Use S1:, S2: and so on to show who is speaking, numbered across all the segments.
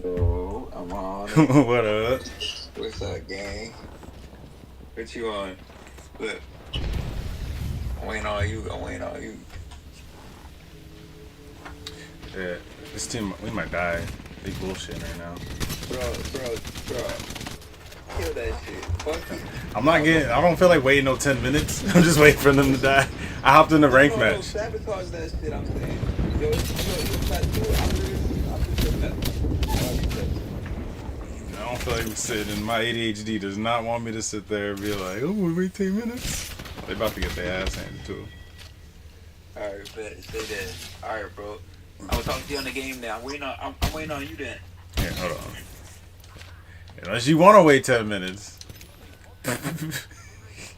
S1: Yo, I'm on it.
S2: What up?
S1: What's up, gang? What you on? Look, I'm waiting on you. I'm waiting on you.
S2: Yeah, this team, we might die. They bullshitting right now.
S1: Bro. Kill that shit. Fuck you.
S2: I'm not getting, I don't feel like waiting no 10 minutes. I'm just waiting for them to die. I hopped in the rank
S1: No,
S2: match.
S1: sabotage that shit, I'm saying. Yo, you try to do it. I'm just
S2: I don't feel like I'm sitting. My ADHD does not want me to sit there and be like, oh, we'll wait 10 minutes. They about to get their ass handed to them.
S1: Alright, bet. Say that. Alright, bro. I was talking to you on the game now. I'm waiting on you then.
S2: Yeah, hold on. Unless you want to wait 10 minutes.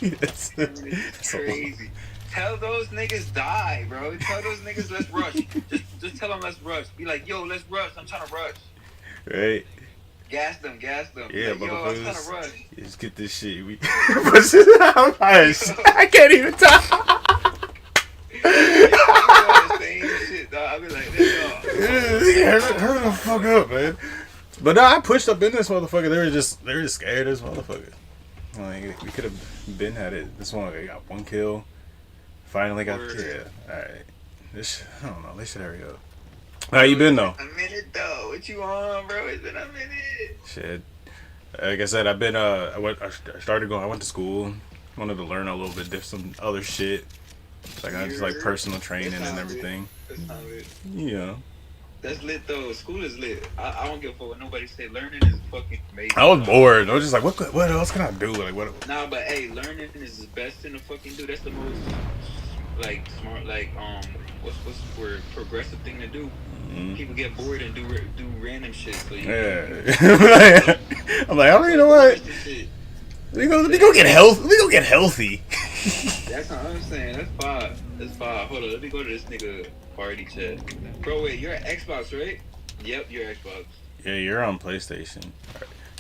S2: It's
S1: Crazy. Tell those niggas die, bro. Tell those niggas let's rush. Just tell them let's rush. Be like, yo, let's rush. I'm trying to rush.
S2: Right?
S1: Gas them.
S2: Yeah,
S1: like, yo, I'm trying
S2: motherfuckers.
S1: to rush.
S2: Just get this shit. We push it out. I can't even talk.
S1: I'll be like,
S2: Hurry the fuck up, man. But no, I pushed up in this motherfucker. They were just scared of this motherfucker. Like, we could have been at it. This one, they got one kill. Finally got the kill. Alright. I don't know. They should hurry up. How you been, though?
S1: A minute, though. What you on, bro? It's been a minute.
S2: Shit. Like I said, I've been, I went to school. Wanted to learn a little bit, some other shit. Like, I just like personal training and everything.
S1: That's not lit.
S2: Yeah.
S1: That's lit, though. School is lit. I don't give a fuck what nobody say. Learning is fucking amazing.
S2: I was bored. I was just like, what else can I do? Like, what?
S1: Nah, but hey, learning is the best thing to fucking do. That's the most, like, smart, like, what's for progressive thing to do. Mm-hmm. People get bored and do random shit. So
S2: yeah. I'm like, I don't even know what. We go get healthy. We go get healthy.
S1: That's what I'm saying. That's five. Hold on, let me go to this nigga party chat. Bro, wait, you're Xbox, right? Yep, you're Xbox.
S2: Yeah, you're on PlayStation.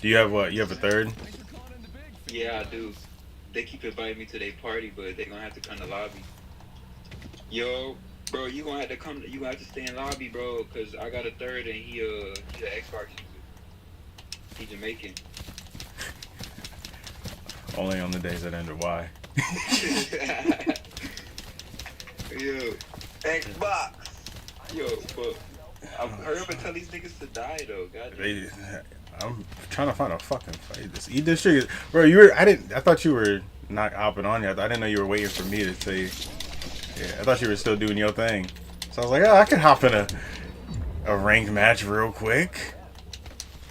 S2: Do you have what? You have a third?
S1: Yeah, I do. They keep inviting me to their party, but they gonna have to come to lobby. Yo. Bro, you gonna have to come. You gonna have to stay in lobby, bro, cause I got a third and he an Xbox user. He Jamaican.
S2: Only on the days that end with Y.
S1: Yo, Xbox. Yo, but hurry up and tell these niggas to die though. Goddamn.
S2: I'm trying to find a fucking fight. This E District, bro. I thought you were not hopping on yet. I didn't know you were waiting for me to tell you. Yeah, I thought you were still doing your thing. So I was like, oh, I can hop in a ranked match real quick.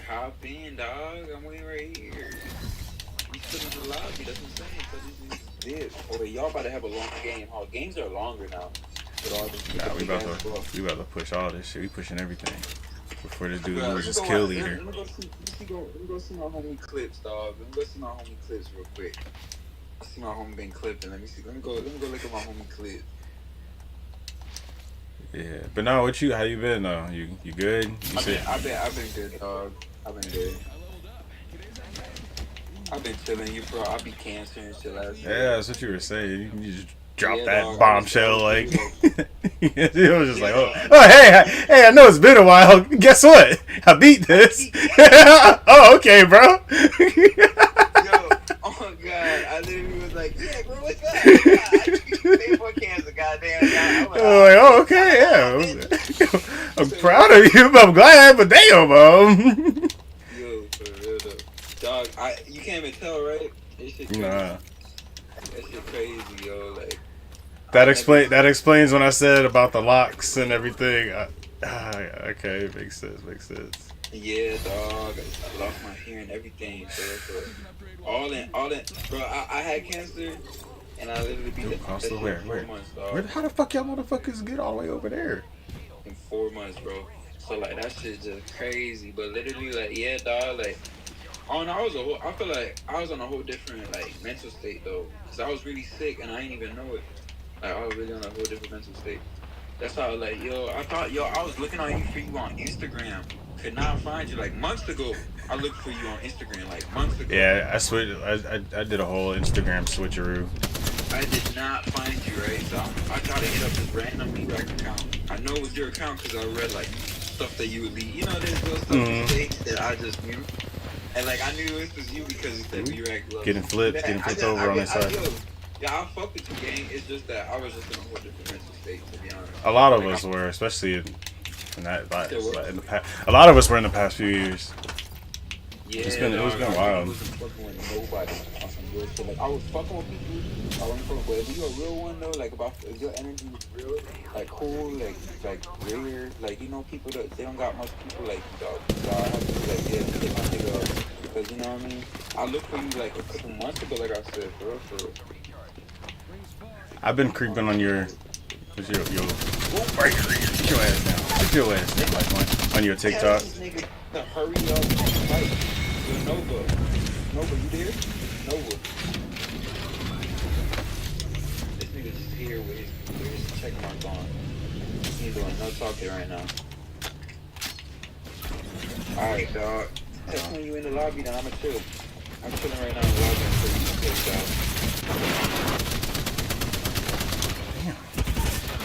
S1: Hop in, dog. I'm waiting right here. You still in the lobby? That's what I'm saying. So this is it. Oh, y'all about to have a long game. Oh, games are longer now.
S2: Nah, we about to push all this shit. We pushing everything before the dude loses kill leader.
S1: Let me go see my homie clips, dog. Let me go see my homie clips real quick. I see my homie been clipped, and let me go look at my homie clip.
S2: Yeah, but no, how you been though? You good?
S1: I've been good, dog. I've been good. I've been chilling. You bro, I be cancer and shit last year.
S2: Yeah, that's what you were saying. You just dropped that dog, bombshell like. It was just like, oh, hey, I know it's been a while. Guess what? I beat this. Oh, okay, bro.
S1: Yo, oh my god, I literally was like, yeah, bro, what's up? I treat for cancer, goddamn.
S2: Oh, okay, yeah. I'm proud of you, but I'm glad, but damn,
S1: Yo, for real though. Dog, you can't even tell, right? That shit crazy. Nah. That shit crazy, yo. Like
S2: that explains when I said about the locks and everything. Okay, makes sense.
S1: Yeah, dog. I lost my hearing, everything. So all in, bro. I had cancer, and I literally beat that
S2: where?
S1: 4 months, dog.
S2: How the fuck y'all motherfuckers get all the way over there?
S1: In 4 months, bro. So like that shit's just crazy. But literally, like, yeah, dog. Like, I feel like I was on a whole different like mental state though, cause I was really sick and I didn't even know it. Like I was really on a whole different mental state. That's how like I was looking on for you on Instagram. Could not find you like months ago. I looked for you on Instagram like months ago.
S2: Yeah, I did a whole Instagram switcheroo.
S1: I did not find you, right? So I tried to hit up this random B-Rack account. I know it was your account because I read like stuff that you would leave. You know, there's little stuff you say that I just knew. And like I knew this was you because it said B-Rack Gloves.
S2: Getting flipped over on the side.
S1: Yeah, I fuck with you, gang. It's just that I was just in a whole different mental state, to be honest.
S2: A lot of us were, especially in that, like, in the past. A lot of us were in the past few years.
S1: Yeah,
S2: it's been wild.
S1: I wasn't fucking with nobody on some good shit. Like I was fucking with people. I wasn't fucking with. If you a real one though, like if your energy was real, like cool, like rare, like you know people that they don't got much people like you, dog. So I have to be like, yeah, hit my nigga up because you know what I mean. I looked for you like a couple months ago, like I said, for real.
S2: I've been creeping on your breaker. Get your ass down. Like on your TikTok.
S1: This nigga to hurry up, fight. Nova, you there? Nova. This nigga just here with his check mark on. He's doing no talking right now. Alright, dog. Text when you in the lobby, then I'ma chill. I'm chilling right now in the lobby until you take out.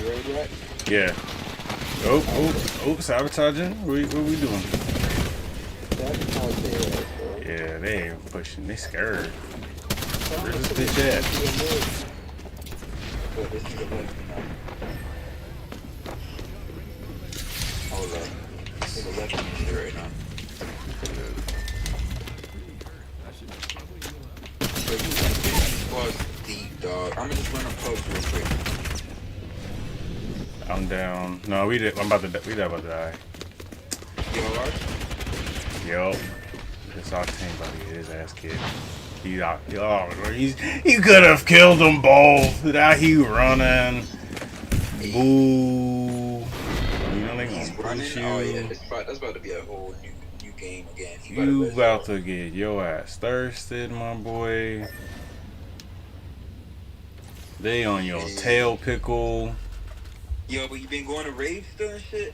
S1: You ready, right?
S2: Yeah. Oh, sabotaging? What we doing? Yeah, they ain't pushing. They scared. Where's this bitch at?
S1: Hold up. This nigga left me here right now. Deep, dog. I'm gonna just run a post real quick.
S2: I'm down. No, we about to die. Yo. This Octane about to get his ass kicked. He could have killed them both. Now he running. Boo. You know they gonna push you.
S1: Oh yeah, that's about to be a whole new game again.
S2: You about to get your ass thirsted, my boy. They on your tail pickle.
S1: Yo, but you been going to raves still and shit?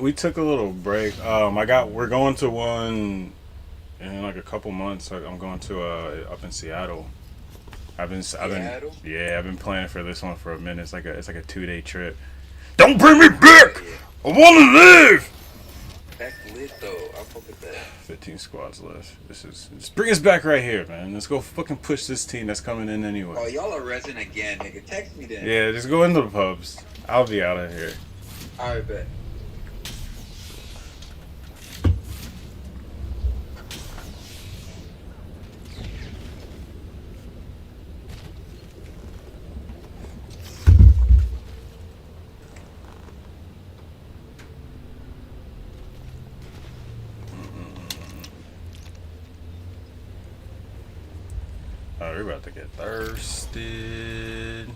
S2: We took a little break. We're going to one in like a couple months. I'm going to up in Seattle.
S1: Seattle?
S2: Yeah, I've been planning for this one for a minute. It's like a 2-day trip. Don't bring me back.
S1: Yeah.
S2: I want to live.
S1: That's lit though. I fuck with that.
S2: 15 squads left. Just bring us back right here, man. Let's go fucking push this team that's coming in anyway.
S1: Oh, y'all are resin again, nigga. Text me then.
S2: Yeah, just go into the pubs. I'll be out of here.
S1: Alright, bet.
S2: Oh, we're about to get thirsted.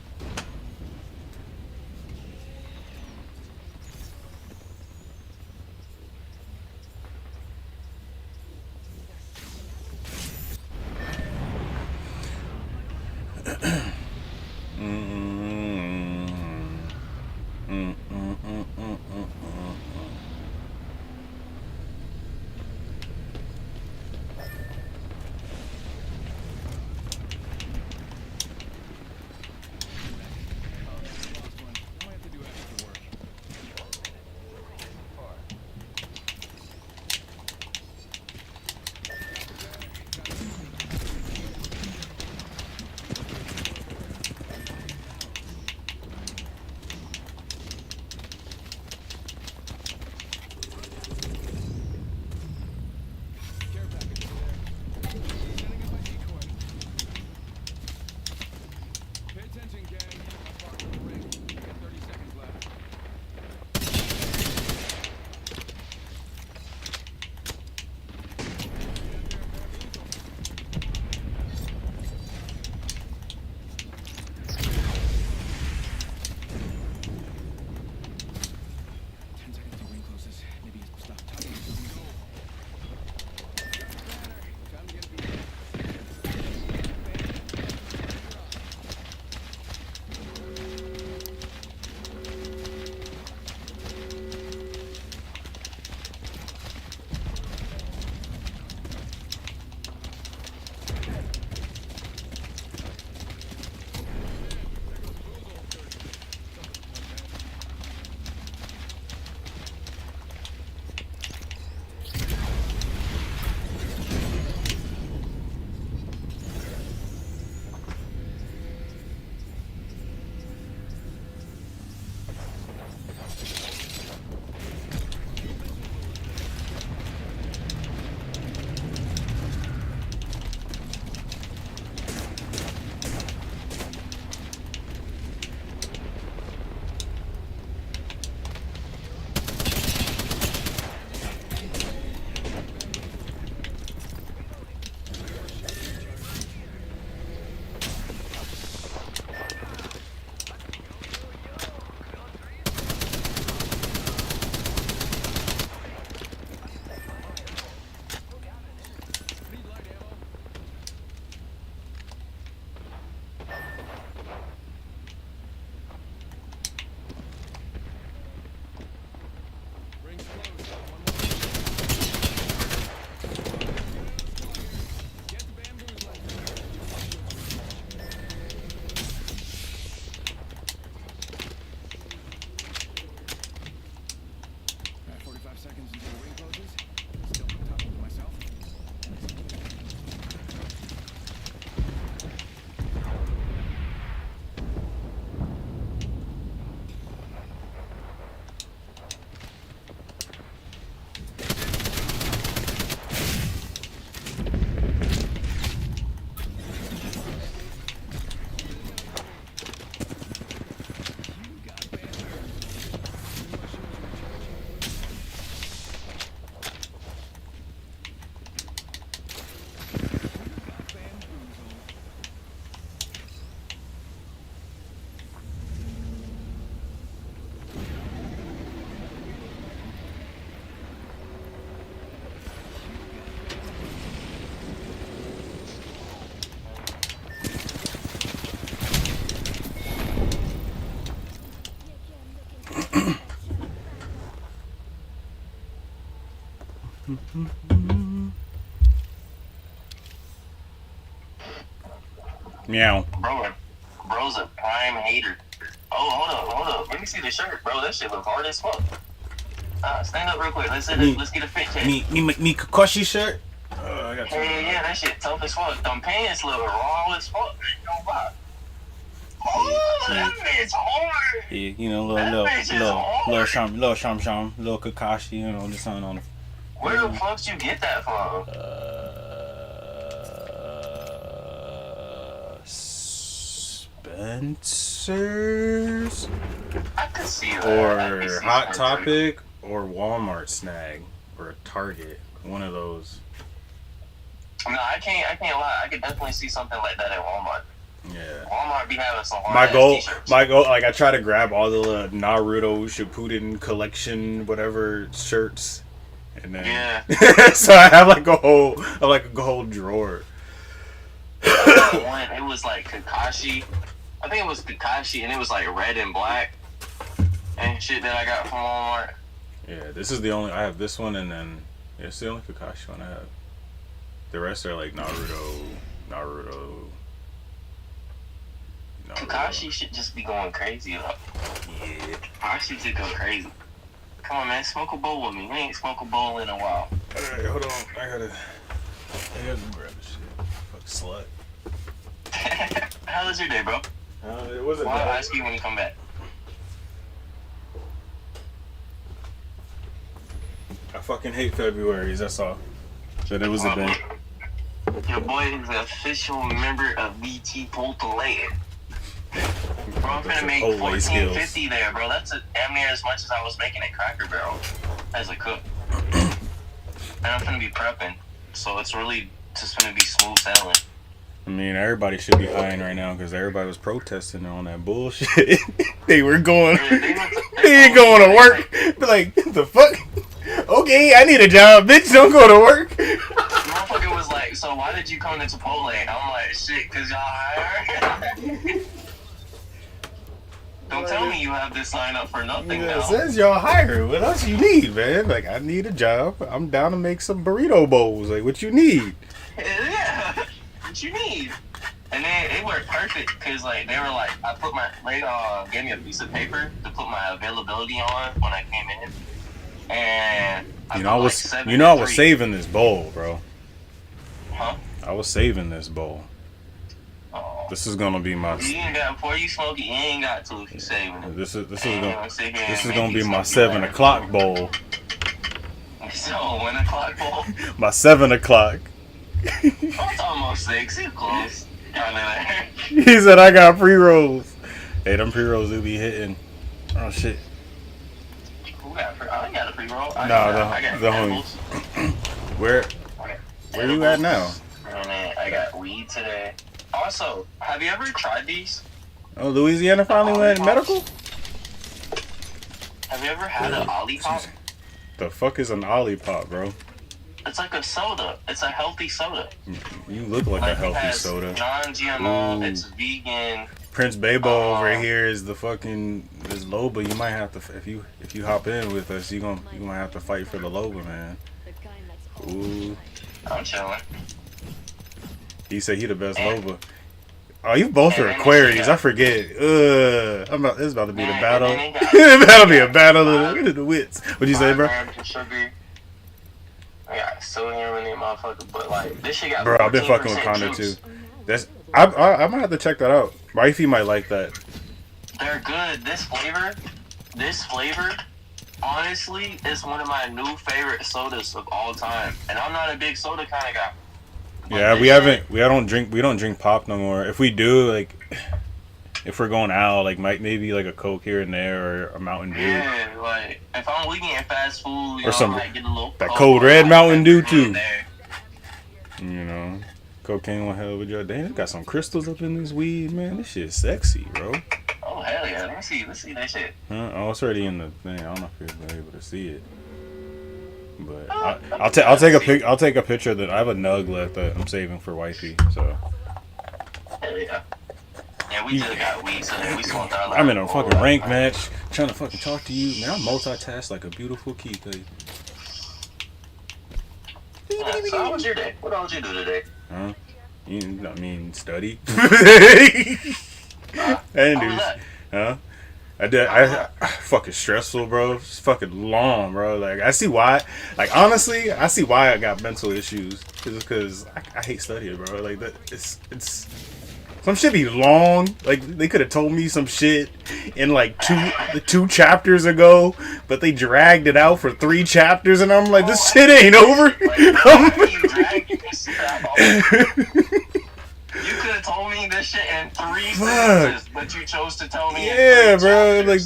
S2: Meow.
S3: Bro's a prime hater. Oh, hold up. Let me see the shirt, bro. That shit look hard as fuck. Stand up real quick. Let's get a fit check.
S2: Me Kakashi shirt. I got
S3: Yeah, that shit tough as fuck. Them pants look raw as fuck. No lie. Oh, that bitch hard.
S2: Yeah, you know, little sham, little Kakashi, you know, the sun on the.
S3: Where the fuck you get that from?
S2: Spencer's
S3: I could see that.
S2: or Hot Topic or Walmart Snag or Target. One of those.
S3: No, I can't lie. I could definitely see something like that at Walmart.
S2: Yeah.
S3: Walmart be having some hard
S2: My goal,
S3: t-shirts.
S2: like I try to grab all the Naruto Shippuden collection, whatever shirts, and then so I have like a whole drawer.
S3: One, it was like Kakashi. I think it was Kakashi, and it was like red and black and shit that I got from Walmart.
S2: Yeah, this is the only I have. This one, and then it's the only Kakashi one I have. The rest are like Naruto.
S3: Kakashi should just be going crazy. Yeah. Kakashi should go crazy. Come on, man. Smoke a bowl with me. We ain't smoked a bowl in a while.
S2: Alright, hold on. I gotta grab this shit. Fuck slut.
S3: How was your day, bro?
S2: It wasn't
S3: I'll
S2: bad.
S3: ask you when you come back.
S2: I fucking hate February's, that's all. But it was a day.
S3: Your boy is an official member of VT Poltolea. Bro, I'm gonna make $14.50 there, bro. That's damn near as much as I was making at Cracker Barrel as a cook. And I'm gonna be prepping, so it's really just gonna be smooth sailing.
S2: I mean, everybody should be hiring right now because everybody was protesting on that bullshit. They were going. They ain't going to work. Be like, the fuck? Okay, I need a job, bitch. Don't go to work.
S3: Motherfucker was like, so why did you come to Chipotle? I'm like, shit, cause y'all hired. Don't tell me you have this sign up for nothing now.
S2: It says y'all hiring. What else you need, man? Like, I need a job. I'm down to make some burrito bowls. Like, what you need?
S3: Yeah, what you need? And then it worked perfect because like they were like, they gave me a piece of paper to put my availability on when I came in, and
S2: I was saving this bowl, bro.
S3: Huh?
S2: I was saving this bowl.
S3: Oh.
S2: This is gonna be my.
S3: You ain't got before you smoke it. You ain't got to if you saving it.
S2: This is gonna be my 7 o'clock bowl.
S3: So 1 o'clock bowl.
S2: My 7 o'clock.
S3: It's almost 6. You close.
S2: He said I got pre-rolls. Hey, them pre-rolls do be hitting. Oh shit.
S3: Who got I ain't got a pre-roll. I
S2: got
S3: the homie.
S2: Where you at now?
S3: I got weed today. Also, have you ever tried these?
S2: Oh, Louisiana finally went medical?
S3: Have you ever had an Olipop?
S2: The fuck is an Olipop, bro?
S3: It's like a soda. It's a healthy soda.
S2: You look like a healthy soda.
S3: Non-GMO. It's vegan.
S2: Prince Babo over here is the fucking Loba. You might have to if you hop in with us, you might have to fight for the Loba, man. Ooh.
S3: I'm chilling.
S2: He said he the best Loba. Oh, you both are Aquarius. I forget. It's about to be the battle. It's about to be a battle of the wits. What'd you say, bro?
S3: I got sodium in it, motherfucker. But like this shit got.
S2: Bro, I've been fucking with Conda too. I might have to check that out. Wifey might like that.
S3: They're good. This flavor, honestly, is one of my new favorite sodas of all time. And I'm not a big soda kind of guy.
S2: Yeah, we don't drink pop no more. If we do, like, if we're going out, like, maybe like a Coke here and there or a Mountain Dew.
S3: Yeah, like if we getting fast food,
S2: or some
S3: I might get a little
S2: that cold red Mountain Dew too. You know, cocaine will hell with your damn. It's got some crystals up in this weed, man. This shit's sexy, bro.
S3: Oh hell yeah! Let's see that shit.
S2: Oh, it's already in the thing. I don't know if you're able to see it. But I'll take a picture that I have a nug left that I'm saving for wifey. So.
S3: Hell yeah. Yeah, we just got weed, so we smoked our
S2: I'm in a fucking rank match, trying to fucking talk to you. Man, I multitask like a beautiful Kika.
S3: Yeah, so how was your day? What all did you do today?
S2: Huh? I mean, study. I didn't do. Huh? I did. I fucking stressful, bro. It's fucking long, bro. Like I see why. Like honestly, I see why I got mental issues. It's because I hate studying, bro. Like that. It's some shit be long. Like they could have told me some shit in like two chapters ago, but they dragged it out for 3 chapters, and I'm like, this shit ain't over.
S3: You could have told me this shit in 3 sentences, but you chose to tell me.
S2: Yeah, bro. Like,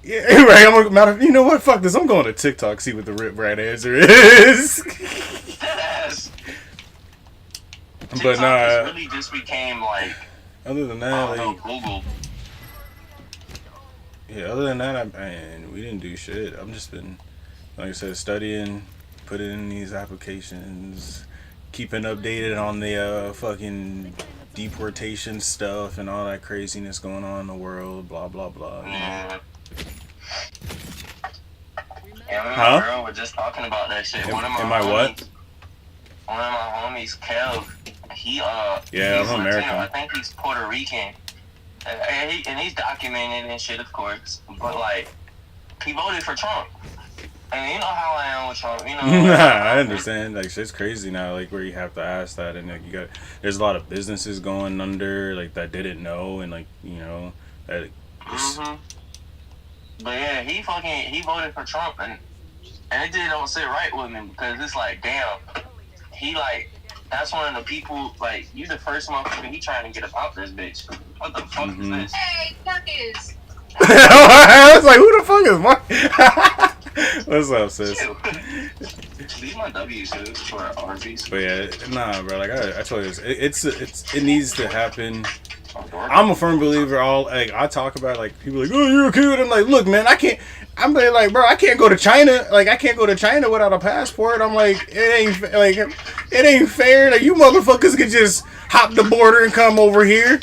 S2: yeah, right. You know what? Fuck this. I'm going to TikTok see what the right answer is.
S3: Yes.
S2: But nah.
S3: Really just became like.
S2: Other than that, like
S3: Google.
S2: Yeah. Other than that, we didn't do shit. I've just been, like I said, studying, putting in these applications. Keeping updated on the fucking deportation stuff and all that craziness going on in the world, blah blah blah.
S3: Yeah, me girl were just talking about that shit. One of my homies, Kev, he's
S2: I'm American.
S3: I think he's Puerto Rican, and he's documented and shit, of course. But like, he voted for Trump. And you know how I am with Trump, you know.
S2: I understand. Like shit's crazy now. Like where you have to ask that, and like there's a lot of businesses going under, like that didn't know, and like that.
S3: But yeah, he voted for Trump, and it just don't sit right with me because it's like, damn, he like that's one of the people like you the first motherfucker he trying to get about this bitch. What the fuck is this?
S4: Hey, Marcus.
S2: I was like, who the fuck is Mark? What's up, sis?
S3: These my W's for Arby's.
S2: But yeah, nah, bro. Like I told you, it needs to happen. I'm a firm believer. I talk about like people like, oh, you're a kid. I'm like, look, man, I can't. I'm like, bro, I can't go to China. Like, I can't go to China without a passport. I'm like, it ain't fair. Like, you motherfuckers can just hop the border and come over here.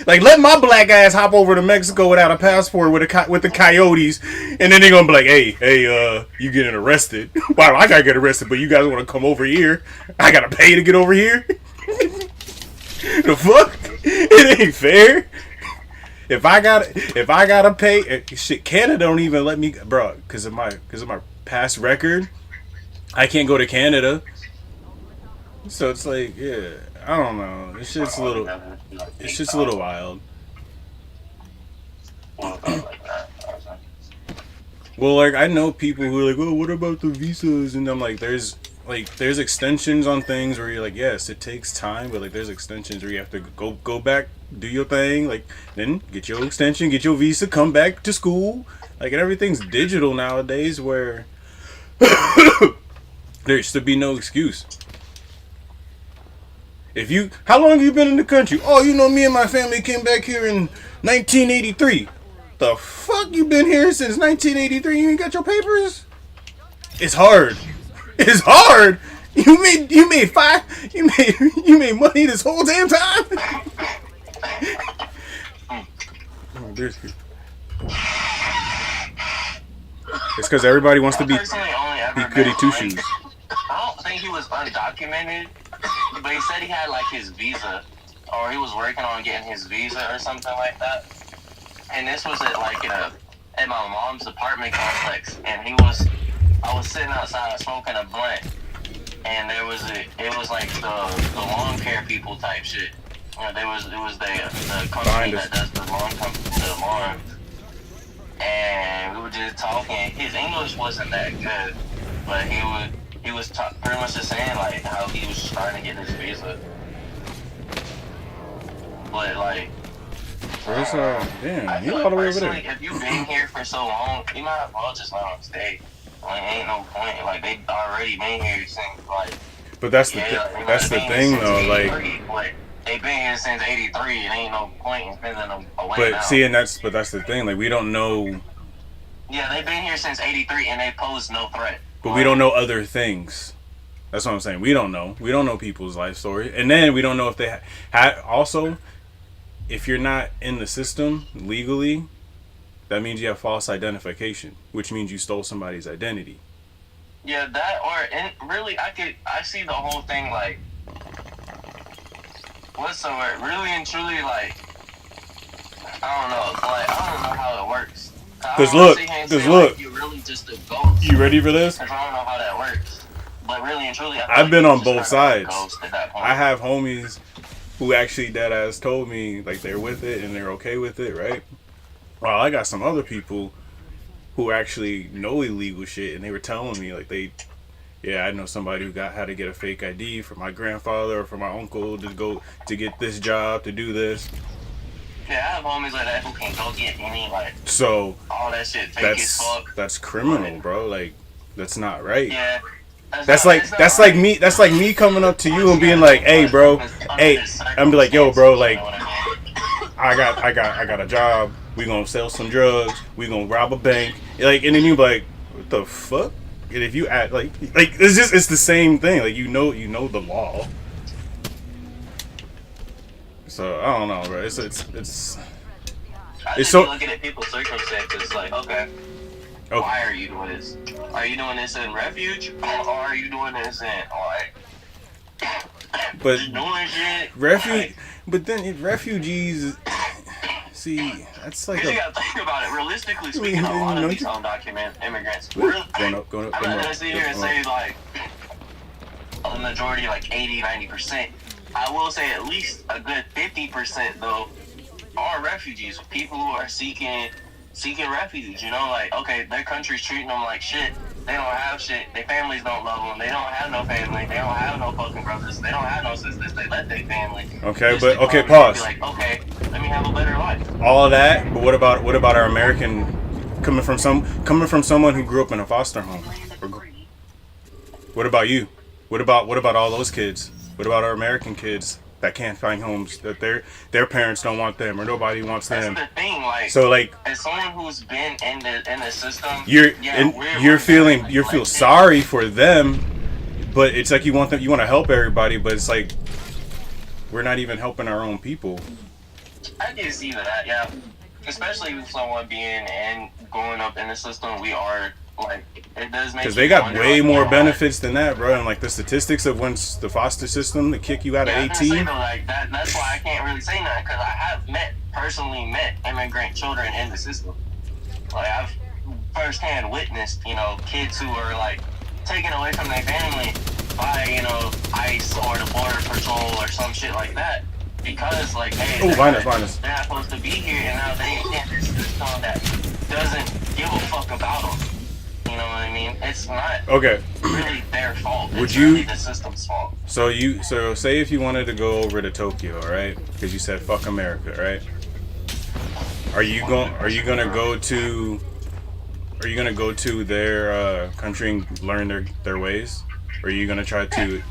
S2: Like, let my black ass hop over to Mexico without a passport with the coyotes, and then they're gonna be like, hey, you getting arrested? Wow, I gotta get arrested, but you guys want to come over here? I gotta pay to get over here? The fuck? It ain't fair. If I gotta pay, shit, Canada don't even let me, bro, because of my past record, I can't go to Canada. So it's like, yeah, I don't know. It's just a little wild. Well, like I know people who are like, oh, what about the visas? And I'm like, there's extensions on things where you're like, yes, it takes time, but like there's extensions where you have to go back, do your thing, like then get your extension, get your visa, come back to school. Like, and everything's digital nowadays where there used to be no excuse. How long have you been in the country? Oh, me and my family came back here in 1983. The fuck, you been here since 1983? You ain't got your papers? It's hard. It's hard. You made money this whole damn time. Oh, there's people. It's because everybody wants to be goody two shoes.
S3: I don't think he was undocumented, but he said he had like his visa, or he was working on getting his visa or something like that. And this was at my mom's apartment complex, and I was sitting outside smoking a blunt, and it was like the lawn care people type shit. It was the company that does the lawn, and we were just talking. His English wasn't that good, but he was pretty much just saying like how he was trying to get his visa, but like.
S2: Damn, you all the way over there.
S3: If you've been here for so long, you might as well just let them stay. Like, ain't no point. Like, they already been here since, like...
S2: But that's the thing, though,
S3: like... They've been here since 83, and ain't no point in sending them away
S2: but
S3: now.
S2: See, that's the thing, like, we don't know...
S3: Yeah, they've been here since 83, and they pose no threat.
S2: But we don't know other things. That's what I'm saying. We don't know. We don't know people's life story. And then we don't know if they had... Also... If you're not in the system legally, that means you have false identification, which means you stole somebody's identity.
S3: Yeah, really, I see the whole thing like whatsoever. Really and truly, like, I don't know. Like, I don't know how it works.
S2: Cause look,
S3: like, you're really just a ghost.
S2: You ready for this?
S3: Cause I don't know how that works. But really and truly,
S2: I've been on both sides. I have homies who actually deadass told me like they're with it and they're okay with it, right? Well, I got some other people who actually know illegal shit and they were telling me like I know somebody who had to get a fake ID for my grandfather or for my uncle to go to get this job, to do this.
S3: Yeah, I have homies like that who can go get any, like,
S2: so
S3: all that shit fake as fuck.
S2: That's criminal, bro. Like, that's not right.
S3: Yeah.
S2: That's like me coming up to you and being like, hey bro, I'm be like, yo bro, like I got a job, we gonna sell some drugs, we gonna rob a bank, like, and then you be like, what the fuck? And if you act like it's the same thing, like you know the law. So I don't know, bro. It's so
S3: looking at people's circumstances, like, okay, why are you doing this? Are you doing this in refuge, or are you doing this in like?
S2: But
S3: doing shit.
S2: Refuge, but then refugees. See, that's like
S3: you gotta think about it. Realistically speaking, a lot of these undocumented immigrants.
S2: Going up.
S3: I'm not gonna sit here and say like a majority, like 80-90%. I will say at least a good 50% though are refugees, people who are seeking refuge. You know, like, okay, their country's treating them like shit. They don't have shit. Their families don't love them. They don't have no family. They don't have no fucking brothers. They don't have no sisters. They let their family.
S2: Okay, but okay, pause.
S3: Like, okay, let me have a better life.
S2: All of that, but what about our American coming from someone who grew up in a foster home? What about you? What about all those kids? What about our American kids that can't find homes, that their parents don't want them or nobody wants them?
S3: That's the thing, like,
S2: so like,
S3: as someone who's been in the system,
S2: you feel sorry for them, but it's like you want to help everybody, but it's like we're not even helping our own people.
S3: I can see that, yeah. Especially with someone being and growing up in the system, we are, like, it does make,
S2: because they got way more benefits than that, bro. And like the statistics of once the foster system to kick you out at 18.
S3: Like that's why I can't really say nothing, because I have personally met immigrant children in the system. Like, I've firsthand witnessed, kids who are like taken away from their family by, ICE or the Border Patrol or some shit like that. Because, like, hey, they're not supposed to be here, and now they in this system that doesn't give a fuck about them. You know what I mean? It's not really their fault. It's really the system's fault. So
S2: say if you wanted to go over to Tokyo, right? Because you said fuck America, right? Are you gonna go to their country and learn their ways? Or are you gonna try to?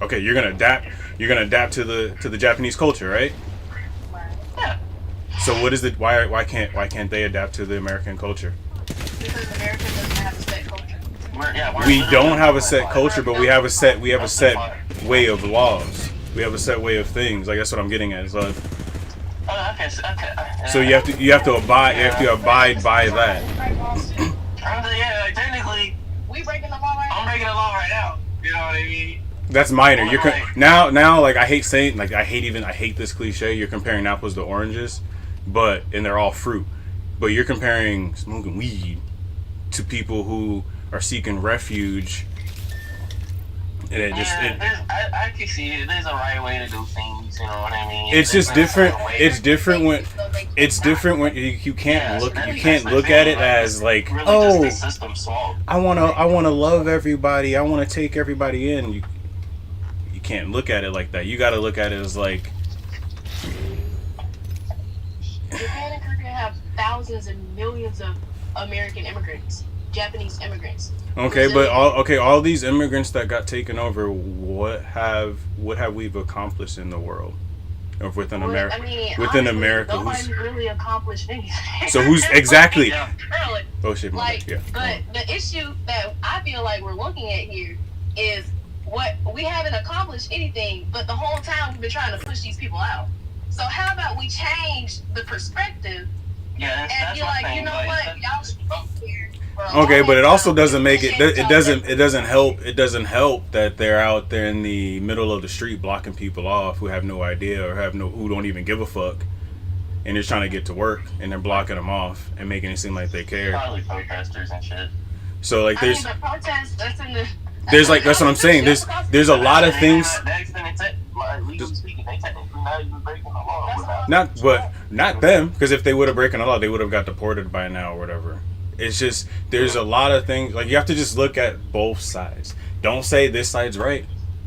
S2: Okay, you're gonna adapt to the Japanese culture, right?
S3: Yeah.
S2: So what is it? Why can't they adapt to the American culture?
S4: Because America doesn't have a set culture.
S2: We don't have a set culture, but we have a set way of laws. We have a set way of things. Like, that's what I'm getting at. So you have to abide by that.
S3: Yeah, technically, we breaking the law right now. I'm breaking the law right now. You know what I mean?
S2: That's minor. Now, like, I hate saying, like, I hate this cliche. You're comparing apples to oranges, and they're all fruit. But you're comparing smoking weed to people who are seeking refuge, and
S3: I can see it. There's a right way to do things. You know what I mean?
S2: It's just different. It's different when you can't look at it as like, oh, I wanna love everybody. I wanna take everybody in. You can't look at it like that. You gotta look at it as like,
S4: Japan and Korea have thousands and millions of American immigrants, Japanese immigrants.
S2: Okay, but all these immigrants that got taken over, what have we accomplished in the world, or within America? Within America,
S4: nobody's really accomplished anything.
S2: So who's exactly?
S4: Really?
S2: Oh shit!
S4: But the issue that I feel like we're looking at here is what we haven't accomplished anything, but the whole time we've been trying to push these people out. So how about we change the perspective and be like, you know what, y'all should go here.
S2: Okay, but it also doesn't make it. It doesn't help. It doesn't help that they're out there in the middle of the street blocking people off who have no idea or who don't even give a fuck, and they're trying to get to work and they're blocking them off and making it seem like they care.
S3: Probably protesters and shit.
S2: So like, there's
S4: the protest that's in the.
S2: There's like that's what I'm saying. There's a lot of things.
S3: Legally speaking, they technically not even breaking the law.
S2: Not them, because if they would have broken the law, they would have got deported by now or whatever. It's just there's a lot of things like you have to just look at both sides. Don't say this side's right.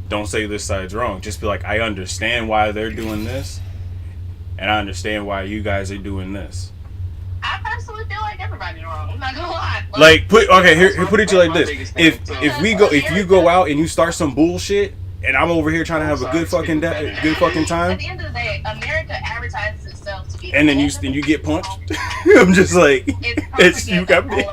S2: Don't say this side's wrong. Just be like, I understand why they're doing this, and I understand why you guys are doing this.
S4: I personally feel like everybody's wrong. I'm not gonna lie.
S2: Like put it to you like this: if you go out and you start some bullshit, and I'm over here trying to have a good fucking time.
S4: At the end of the day, America advertises itself to be.
S2: And then you get punched. I'm just like, it's you got me.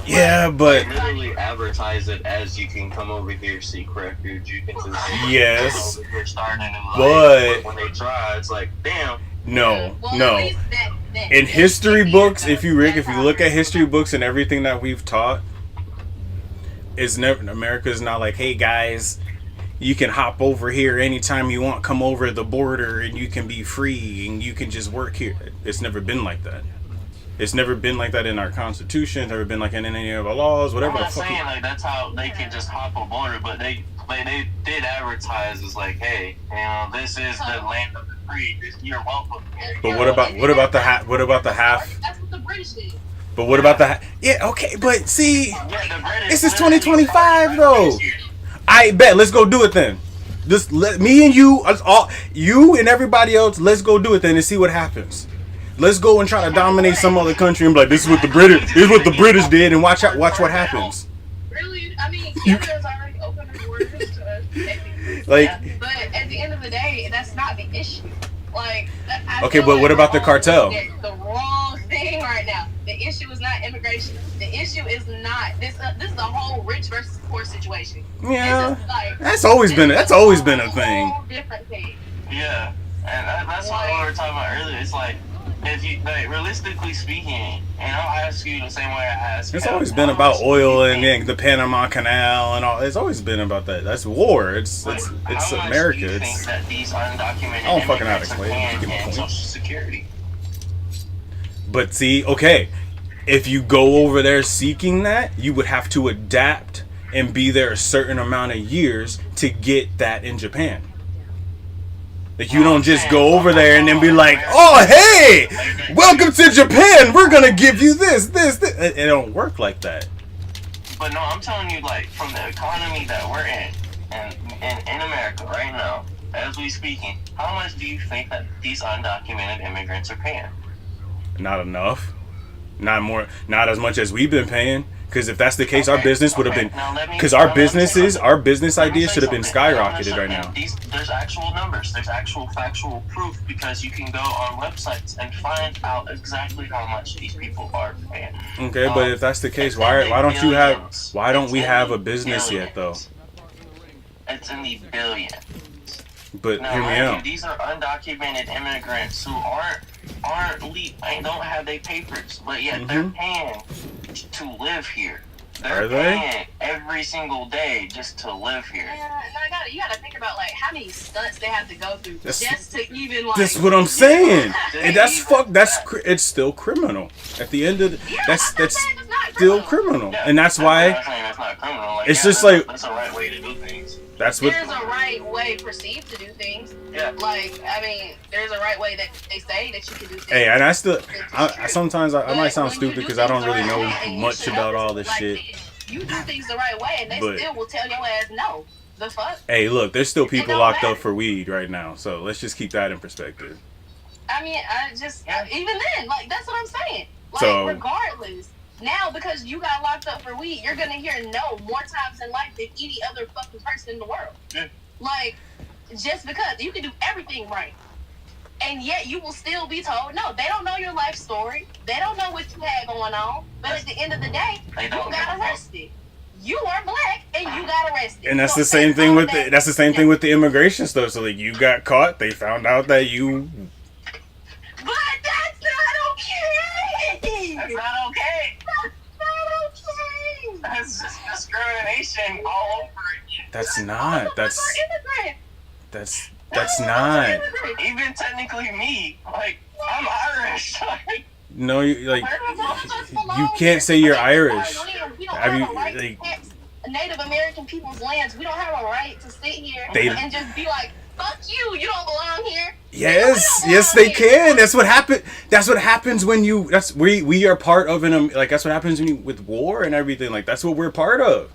S2: Yeah, but
S3: they literally advertise it as you can come over here, seek refuge. You can just
S2: yes,
S3: come over here starting in life.
S2: But
S3: when they try, it's like, damn.
S2: No. In history books, if you look at history books and everything that we've taught, America's not like, hey guys, you can hop over here anytime you want, come over the border and you can be free and you can just work here. It's never been like that. It's never been like that in our constitution. It's never been like in any of our laws, whatever the fuck.
S3: I'm not saying like that's how they can just hop a border, but they did advertise as like, hey, this is the land of the free. You're welcome here.
S2: But what about the half?
S4: That's what the British did.
S2: But what about the yeah? Okay, but see, this is 2025 though. I bet. Let's go do it then. Just let me and you, you and everybody else. Let's go do it then and see what happens. Let's go and try to dominate some other country and be like, this is what the British did, and watch what happens.
S4: Really? I mean, Canada's already opened the borders to us.
S2: Like,
S4: but at the end of the day, that's not the issue. Like,
S2: okay, but what about the cartel?
S4: The wrong thing right now. The issue is not immigration. The issue is not this. This is a whole rich versus poor situation.
S2: Yeah, that's always been a thing.
S4: Different thing.
S3: Yeah, and that's what we were talking about earlier. It's like, if you like, realistically speaking, and I'll ask you the same way I ask.
S2: It's always been about oil and the Panama Canal and all. It's always been about that. That's war. It's America.
S3: Do you think that these undocumented
S2: I don't fucking know how to
S3: immigrants
S2: explain it.
S3: are paying Social Security?
S2: But see, okay, if you go over there seeking that, you would have to adapt and be there a certain amount of years to get that in Japan. Like, you don't just go over there and then be like, oh, hey, welcome to Japan. We're going to give you this. It don't work like that.
S3: But no, I'm telling you, like, from the economy that we're in, and in America right now, as we speaking, how much do you think that these undocumented immigrants are paying?
S2: Not enough. Not as much as we've been paying. Because if that's the case, our business would have been. Because our business ideas should have been skyrocketed right now.
S3: There's actual numbers. There's actual factual proof, because you can go on websites and find out exactly how much these people are paying.
S2: Okay, but if that's the case, why don't we have a business yet though?
S3: It's in the billions.
S2: But hear me out.
S3: These are undocumented immigrants who don't have their papers, but yet they're paying to live here. They're paying every single day just to live here.
S4: Yeah, and you gotta think about like how many stunts they have to go through just to even like.
S2: That's what I'm saying. And it's still criminal. At the end of that's still criminal, and that's why.
S3: I'm not saying that's not criminal. Like,
S2: it's just like
S3: that's the right way to do things.
S2: That's what.
S4: There's a right way perceived to do things.
S3: Yeah.
S4: Like, I mean, there's a right way that they say that you can do things.
S2: Hey, and sometimes I might sound stupid because I don't really know much about all this shit.
S4: You do things the right way, and they still will tell your ass no. The fuck?
S2: Hey, look, there's still people locked up for weed right now, so let's just keep that in perspective.
S4: I mean, even then, like, that's what I'm saying. Like, regardless. Now, because you got locked up for weed, you're gonna hear no more times in life than any other fucking person in the world.
S3: Yeah.
S4: Like, just because you can do everything right, and yet you will still be told no. They don't know your life story. They don't know what you had going on. But at the end of the day, you got arrested. You are black, and you got arrested.
S2: And that's the same thing with the immigration stuff. So like, you got caught. They found out that you.
S4: But that's not okay.
S3: That's not okay. discrimination all over again.
S2: That's not. That's
S4: That's
S2: not.
S3: Even technically me, like, I'm Irish.
S2: No, you can't say you're Irish.
S4: We don't
S2: Have
S4: have
S2: you,
S4: a right
S2: like-
S4: to tax Native American people's lands. We don't have a right to sit here
S2: They-
S4: and just be like, fuck you, you don't belong here.
S2: Yes, they can. That's what happened. That's what happens when you. That's we are part of like. That's what happens when you with war and everything. Like that's what we're part of.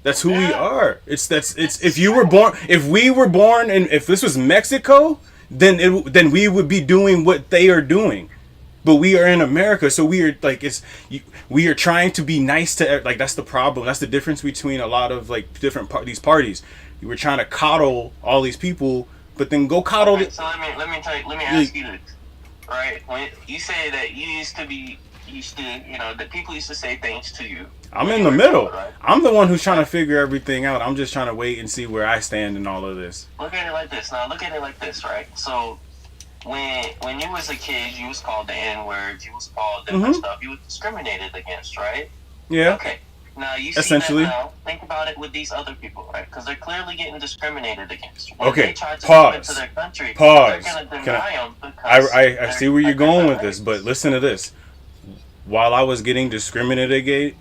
S2: That's who we are. It's if you were born, if we were born, and if this was Mexico, then we would be doing what they are doing. But we are in America, so we are like we are trying to be nice to like. That's the problem. That's the difference between a lot of like different these parties. You were trying to coddle all these people, but then go coddle.
S3: Okay, so let me ask you this, right? When you say that you used to, that people used to say things to you.
S2: I'm in the middle. Right? I'm the one who's trying to figure everything out. I'm just trying to wait and see where I stand in all of this.
S3: Look at it like this. Now look at it like this, right? So when you was a kid, you was called the N-word, you was called different stuff. You was discriminated against, right?
S2: Yeah.
S3: Okay. Now you see
S2: essentially.
S3: that now. Think about it with these other people, right? Because they're clearly getting discriminated against.
S2: When
S3: they try to
S2: pause.
S3: Come into their country,
S2: Pause.
S3: They're gonna deny them because
S2: I see where you're going with this, but listen to this. While I was getting discriminated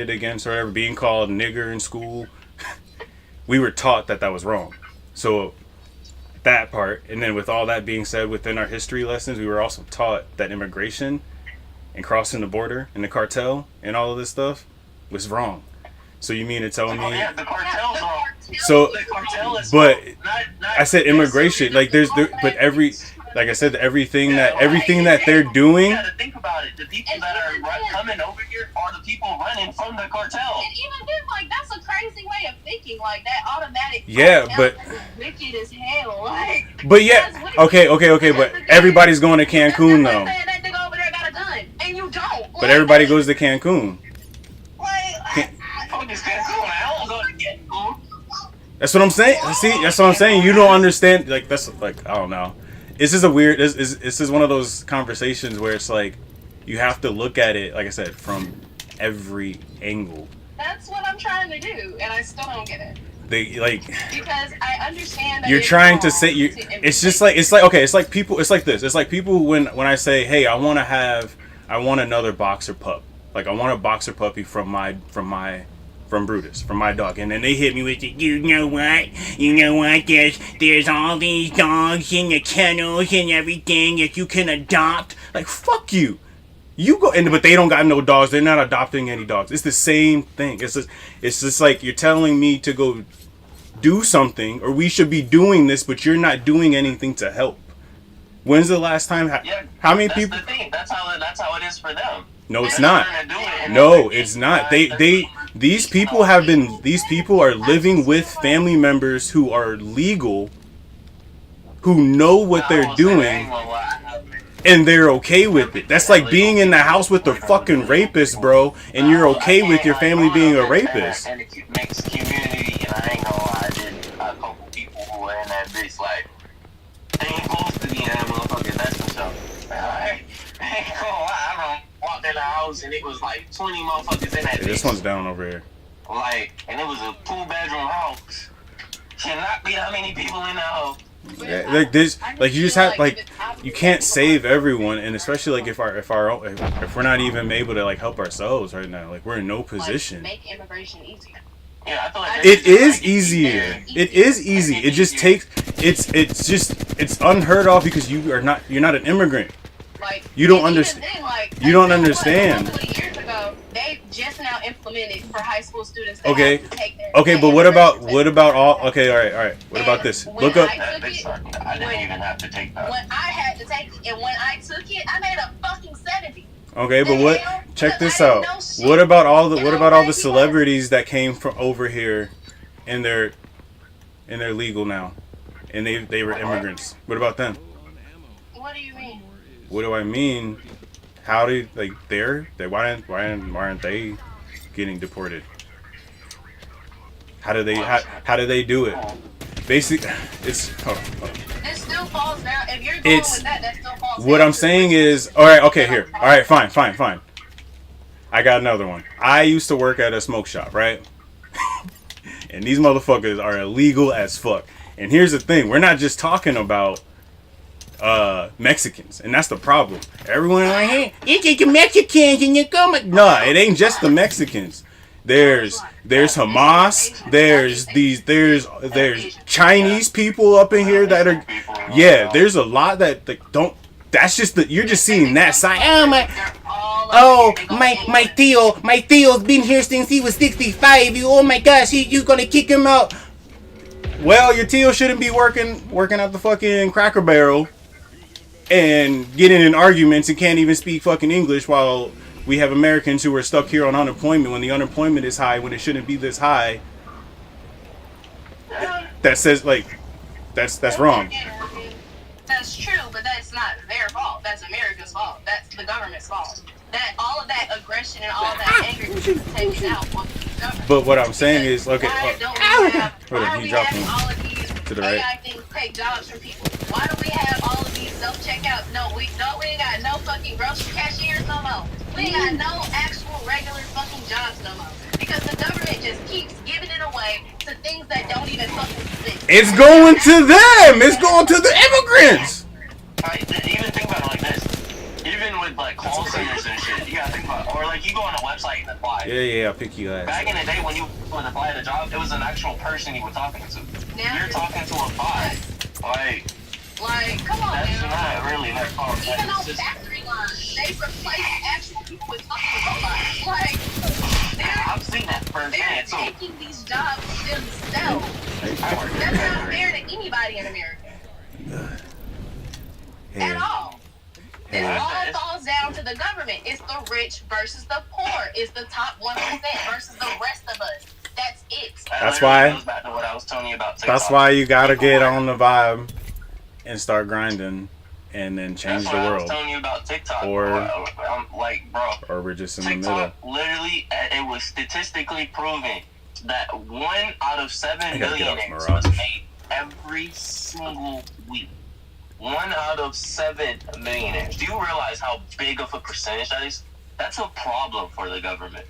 S2: against, or whatever, being called nigger in school, we were taught that was wrong. So that part, and then with all that being said, within our history lessons, we were also taught that immigration and crossing the border and the cartel and all of this stuff was wrong. So you mean to tell me?
S3: Yeah, the cartel's wrong.
S2: So,
S3: the cartel is
S2: but
S3: wrong. Not
S2: I said immigration. Like but like I said, everything that they're doing.
S3: You gotta think about it. The people that are coming over here are the people running from the cartel.
S4: And even then, like, that's a crazy way of thinking. Like, that automatic.
S2: Yeah, but.
S4: Is wicked as hell. Like.
S2: But yeah, okay. But everybody's going to Cancun though.
S4: That nigga over there got a gun, and you don't.
S2: But everybody goes to Cancun. That's what I'm saying. See, that's what I'm saying. You don't understand. Like that's like I don't know. This is a weird. This is one of those conversations where it's like you have to look at it. Like I said, from every angle.
S4: That's what I'm trying to do, and I still don't get it.
S2: They like
S4: because I understand that
S2: you're trying to say you. It's just like okay. It's like people. It's like this. It's like people when I say, hey, I want another boxer pup. Like I want a boxer puppy from Brutus, from my dog, and then they hit me with it. You know what? There's all these dogs in the kennels and everything that you can adopt. Like fuck you. You go but they don't got no dogs. They're not adopting any dogs. It's the same thing. It's just like you're telling me to go do something, or we should be doing this, but you're not doing anything to help. When's the last time? How many people?
S3: That's the thing. That's how it is for them.
S2: No, it's not. No, it's not. These people are living with family members who are legal, who know what they're doing, and they're okay with it. That's like being in the house with a fucking rapist, bro, and you're okay with your family being a rapist.
S3: And it makes community, and I ain't gonna lie, I did a couple people who were in that bitch, like, they ain't supposed to be in that motherfucker, that's for sure. I ain't gonna lie, I walked in the house, and it was like 20 motherfuckers in that bitch.
S2: This one's down over here.
S3: Like, and it was a 2-bedroom house. Cannot be that many people in the house.
S2: Yeah, like this, like you just have like you can't save everyone, and especially like if we're not even able to like help ourselves right now, like we're in no position.
S4: Make immigration easier.
S3: Yeah, I feel like
S2: it is easier. It is easy. It just takes. It's unheard of because you're not an immigrant.
S4: Like
S2: you don't understand. You don't understand.
S4: A couple of years ago, they just now implemented for high school students.
S2: Okay.
S4: To take their
S2: Okay, but what about all? Okay, all right. What about this? Look up.
S3: I didn't even have to take that.
S4: When I had to take it, and when I took it, I made a fucking 70.
S2: Okay, but what? Check this out. What about all the celebrities that came from over here, and they're legal now, and they were immigrants? What about them?
S4: What do you mean?
S2: What do I mean? How do why aren't they getting deported? How do they do it? Basically, it's.
S4: It still falls down. If you're going with that still falls down.
S2: What I'm saying is, all right, okay, here, all right, fine. I got another one. I used to work at a smoke shop, right? And these motherfuckers are illegal as fuck. And here's the thing. We're not just talking about Mexicans. And that's the problem. Everyone like, hey, you take the Mexicans and you come. Nah, it ain't just the Mexicans. There's Hamas. There's Chinese people up in here that are, yeah. There's a lot that don't. That's just you're just seeing that side. My Theo's been here since he was 65. Oh my gosh, you gonna kick him out? Well, your Theo shouldn't be working at the fucking Cracker Barrel and getting in arguments and can't even speak fucking English while we have Americans who are stuck here on unemployment when the unemployment is high when it shouldn't be this high. That says like that's wrong.
S4: That's true, but that's not their fault. That's America's fault. That's the government's fault. That all of that aggression and all that anger is taken out on the government.
S2: But what I'm saying is, okay,
S4: why do we have all of these
S2: to the
S4: AI
S2: right.
S4: things take jobs from people? Why do we have all of these self-checkouts? No, we ain't got no fucking grocery cashiers no more. We ain't got no actual regular fucking jobs no more. Because the government just keeps giving it away to things that don't even fucking exist.
S2: It's going to them. It's going to the immigrants.
S3: Even think about it like this. Even with like call centers and shit, you gotta think about it. Or like you go on a website and apply.
S2: Yeah, I'll pick you guys.
S3: Back in the day when you would apply to a job, it was an actual person you were talking to.
S4: Now
S3: You're talking to a bot.
S4: Like, come on,
S3: that's
S4: man.
S3: not really that far.
S4: Even on factory lines, they replace actual people with fucking robots. Like,
S3: I've seen that
S4: they're
S3: firsthand too.
S4: taking these jobs themselves. That's not fair to anybody in America. At all. It all falls down to the government. It's the rich versus the poor. It's the top 1% versus the rest of us. That's it.
S2: That's why.
S3: Goes back to what I was telling you about TikTok.
S2: That's why you gotta get on the vibe and start grinding, and then change the
S3: I was
S2: world.
S3: telling you about TikTok.
S2: Or
S3: I'm like, bro.
S2: Or we're just in the middle.
S3: TikTok literally, it was statistically proven that 1 out of 7 millionaires was made every single week. 1 out of 7 millionaires. Do you realize how big of a percentage that is? That's a problem for the government.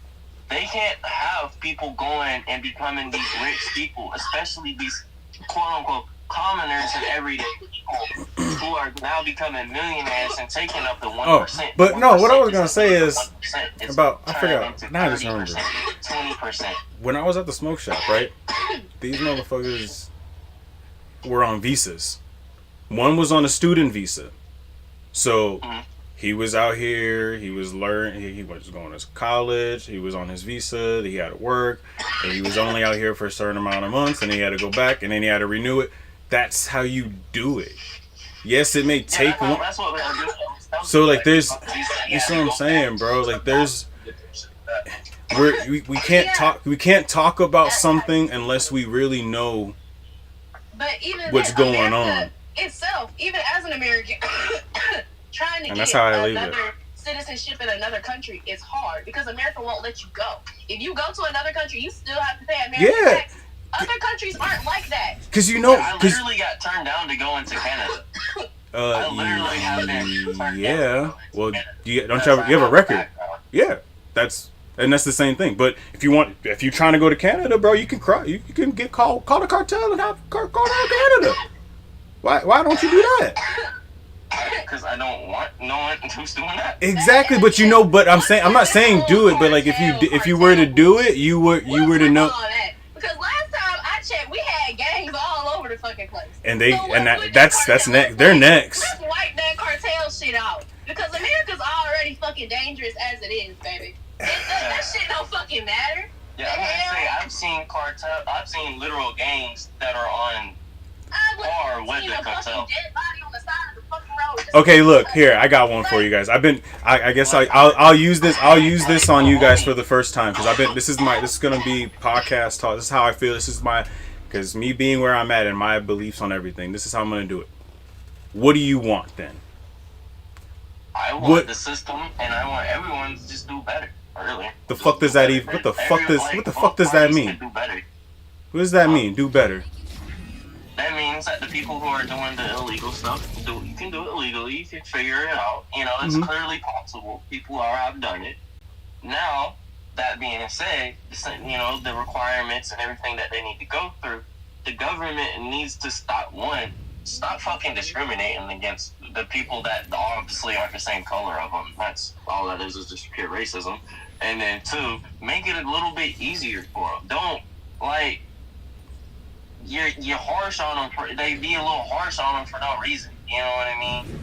S3: They can't have people going and becoming these rich people, especially these quote-unquote commoners and everyday people who are now becoming millionaires and taking up the 1%.
S2: Oh, but no, what I was gonna say is
S3: 1%
S2: about, I forgot, now I just remember.
S3: 20%.
S2: When I was at the smoke shop, right? These motherfuckers were on visas. One was on a student visa. So he was out here, he was learning, he was going to college, he was on his visa, he had to work, and he was only out here for a certain amount of months, and he had to go back, and then he had to renew it. That's how you do it. Yes, it may take long. So like there's, that's what I'm saying, bro. Like there's, we can't talk about something unless we really know what's going on
S4: itself. Even as an American, trying to get another citizenship in another country is hard because America won't let you go. If you go to another country, you still have to pay American taxes. Other countries aren't like that.
S2: Cause you know,
S3: I literally got turned down to go into Canada. I literally have been turned down.
S2: Well, you have a record? Yeah, that's the same thing. But if you're trying to go to Canada, bro, you can get call the cartel and have call down Canada. Why don't you do that?
S3: Because I don't want no one who's doing that.
S2: Exactly, but but I'm not saying do it, but like if you were to do it, you were to know.
S4: Because last time I checked, we had gangs all over the fucking place.
S2: And that's next. They're next.
S4: Let's wipe that cartel shit out because America's already fucking dangerous as it is, baby. That shit don't fucking matter.
S3: Yeah, I'm gonna say I've seen literal gangs that are on par with the cartel.
S2: Okay, look here. I got one for you guys. I guess I'll use this. I'll use this on you guys for the first time because this is gonna be podcast talk. This is how I feel. Because me being where I'm at and my beliefs on everything. This is how I'm gonna do it. What do you want then?
S3: I want the system, and I want everyone to just do better. Really.
S2: The fuck does that even? What the fuck does that mean? What does that mean? Do better.
S3: That means that the people who are doing the illegal stuff, you can do it legally. You can figure it out. You know, it's clearly possible. People have done it. now, that being said, you know, the requirements and everything that they need to go through, the government needs to stop fucking discriminating against the people that obviously aren't the same color of them. That's all that is just pure racism. And then 2, make it a little bit easier for them. Don't, like, you're harsh on them. They be a little harsh on them for no reason. You know what I mean?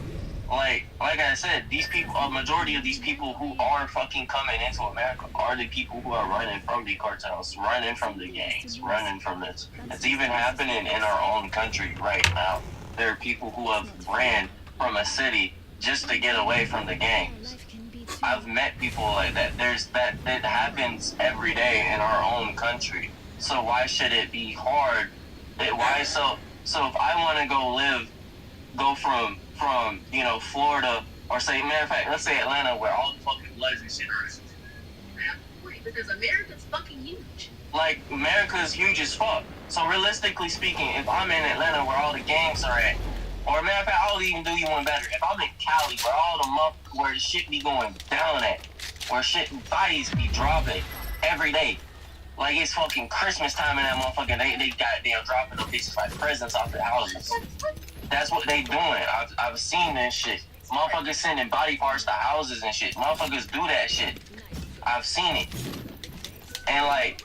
S3: Like I said, these people, a majority of these people who are fucking coming into America are the people who are running from the cartels, running from the gangs, running from this. It's even happening in our own country right now. There are people who have ran from a city just to get away from the gangs. I've met people like that. It happens every day in our own country. So why should it be hard? So if I want to go from you know, Florida, or say, matter of fact, let's say Atlanta, where all the fucking bloods and shit are.
S4: Because America's fucking huge.
S3: Like, America's huge as fuck. So realistically speaking, if I'm in Atlanta where all the gangs are at, or matter of fact, I'll even do you one better. If I'm in Cali where the shit be going down at, where bodies be dropping every day. Like, it's fucking Christmas time in that motherfucker. They goddamn dropping the bitches like presents off their houses. That's what they doing. I've seen this shit. Motherfuckers sending body parts to houses and shit. Motherfuckers do that shit. I've seen it. And like,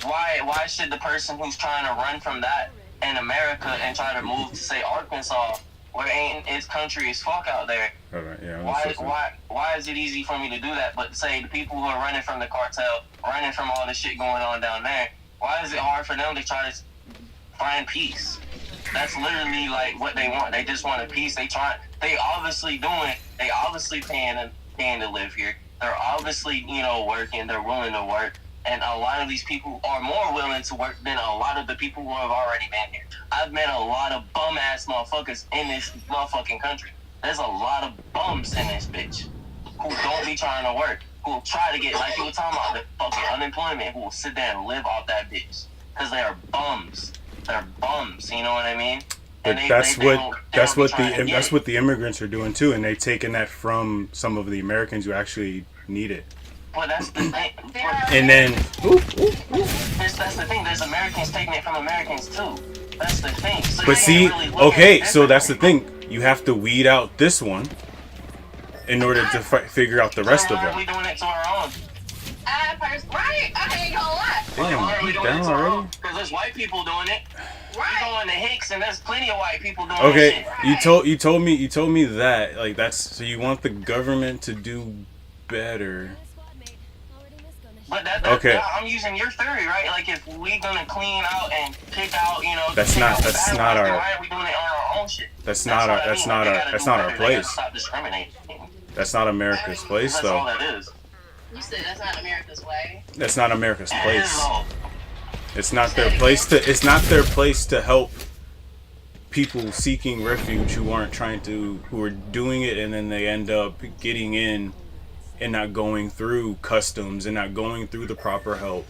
S3: why should the person who's trying to run from that in America and try to move to, say, Arkansas, where it's country as fuck out there, why is it easy for me to do that? But say the people who are running from the cartel, running from all the shit going on down there, why is it hard for them to try to find peace? That's literally like what they want. They just want a peace. They obviously paying to live here. They're obviously, you know, working. They're willing to work. And a lot of these people are more willing to work than a lot of the people who have already been here. I've met a lot of bum-ass motherfuckers in this motherfucking country. There's a lot of bums in this bitch who don't be trying to work, who will try to get, like you were talking about, the fucking unemployment, who will sit there and live off that bitch. Because they are bums. They're bums, you know what I mean?
S2: But that's what the immigrants are doing too, and they've taken that from some of the Americans who actually need it.
S3: Well, that's the thing.
S2: And then,
S3: that's the thing. There's Americans taking it from Americans too. That's the thing. So
S2: but see, really okay, so that's the thing. You have to weed out this one in order to figure out the rest of them.
S3: Why are we doing it to our own?
S4: Right? I ain't gonna lie.
S3: Why are we doing it to our own?
S2: Already?
S3: Because there's white people doing it.
S4: Right.
S3: We're going to Hicks, and there's plenty of white people doing
S2: Okay,
S3: that shit.
S2: you told me that, like, that's, so you want the government to do better.
S3: But
S2: okay.
S3: I'm using your theory, right? Like, if we gonna clean out and pick out, you know,
S2: that's not our.
S3: Why are we doing it on our own shit?
S2: That's not our place.
S3: Stop discriminating.
S2: That's not America's place,
S3: that's
S2: though.
S3: All that is.
S4: You said that's not America's way.
S2: That's not America's place. It's not their place to. It's not their place to help people seeking refuge who are doing it, and then they end up getting in and not going through customs and not going through the proper help.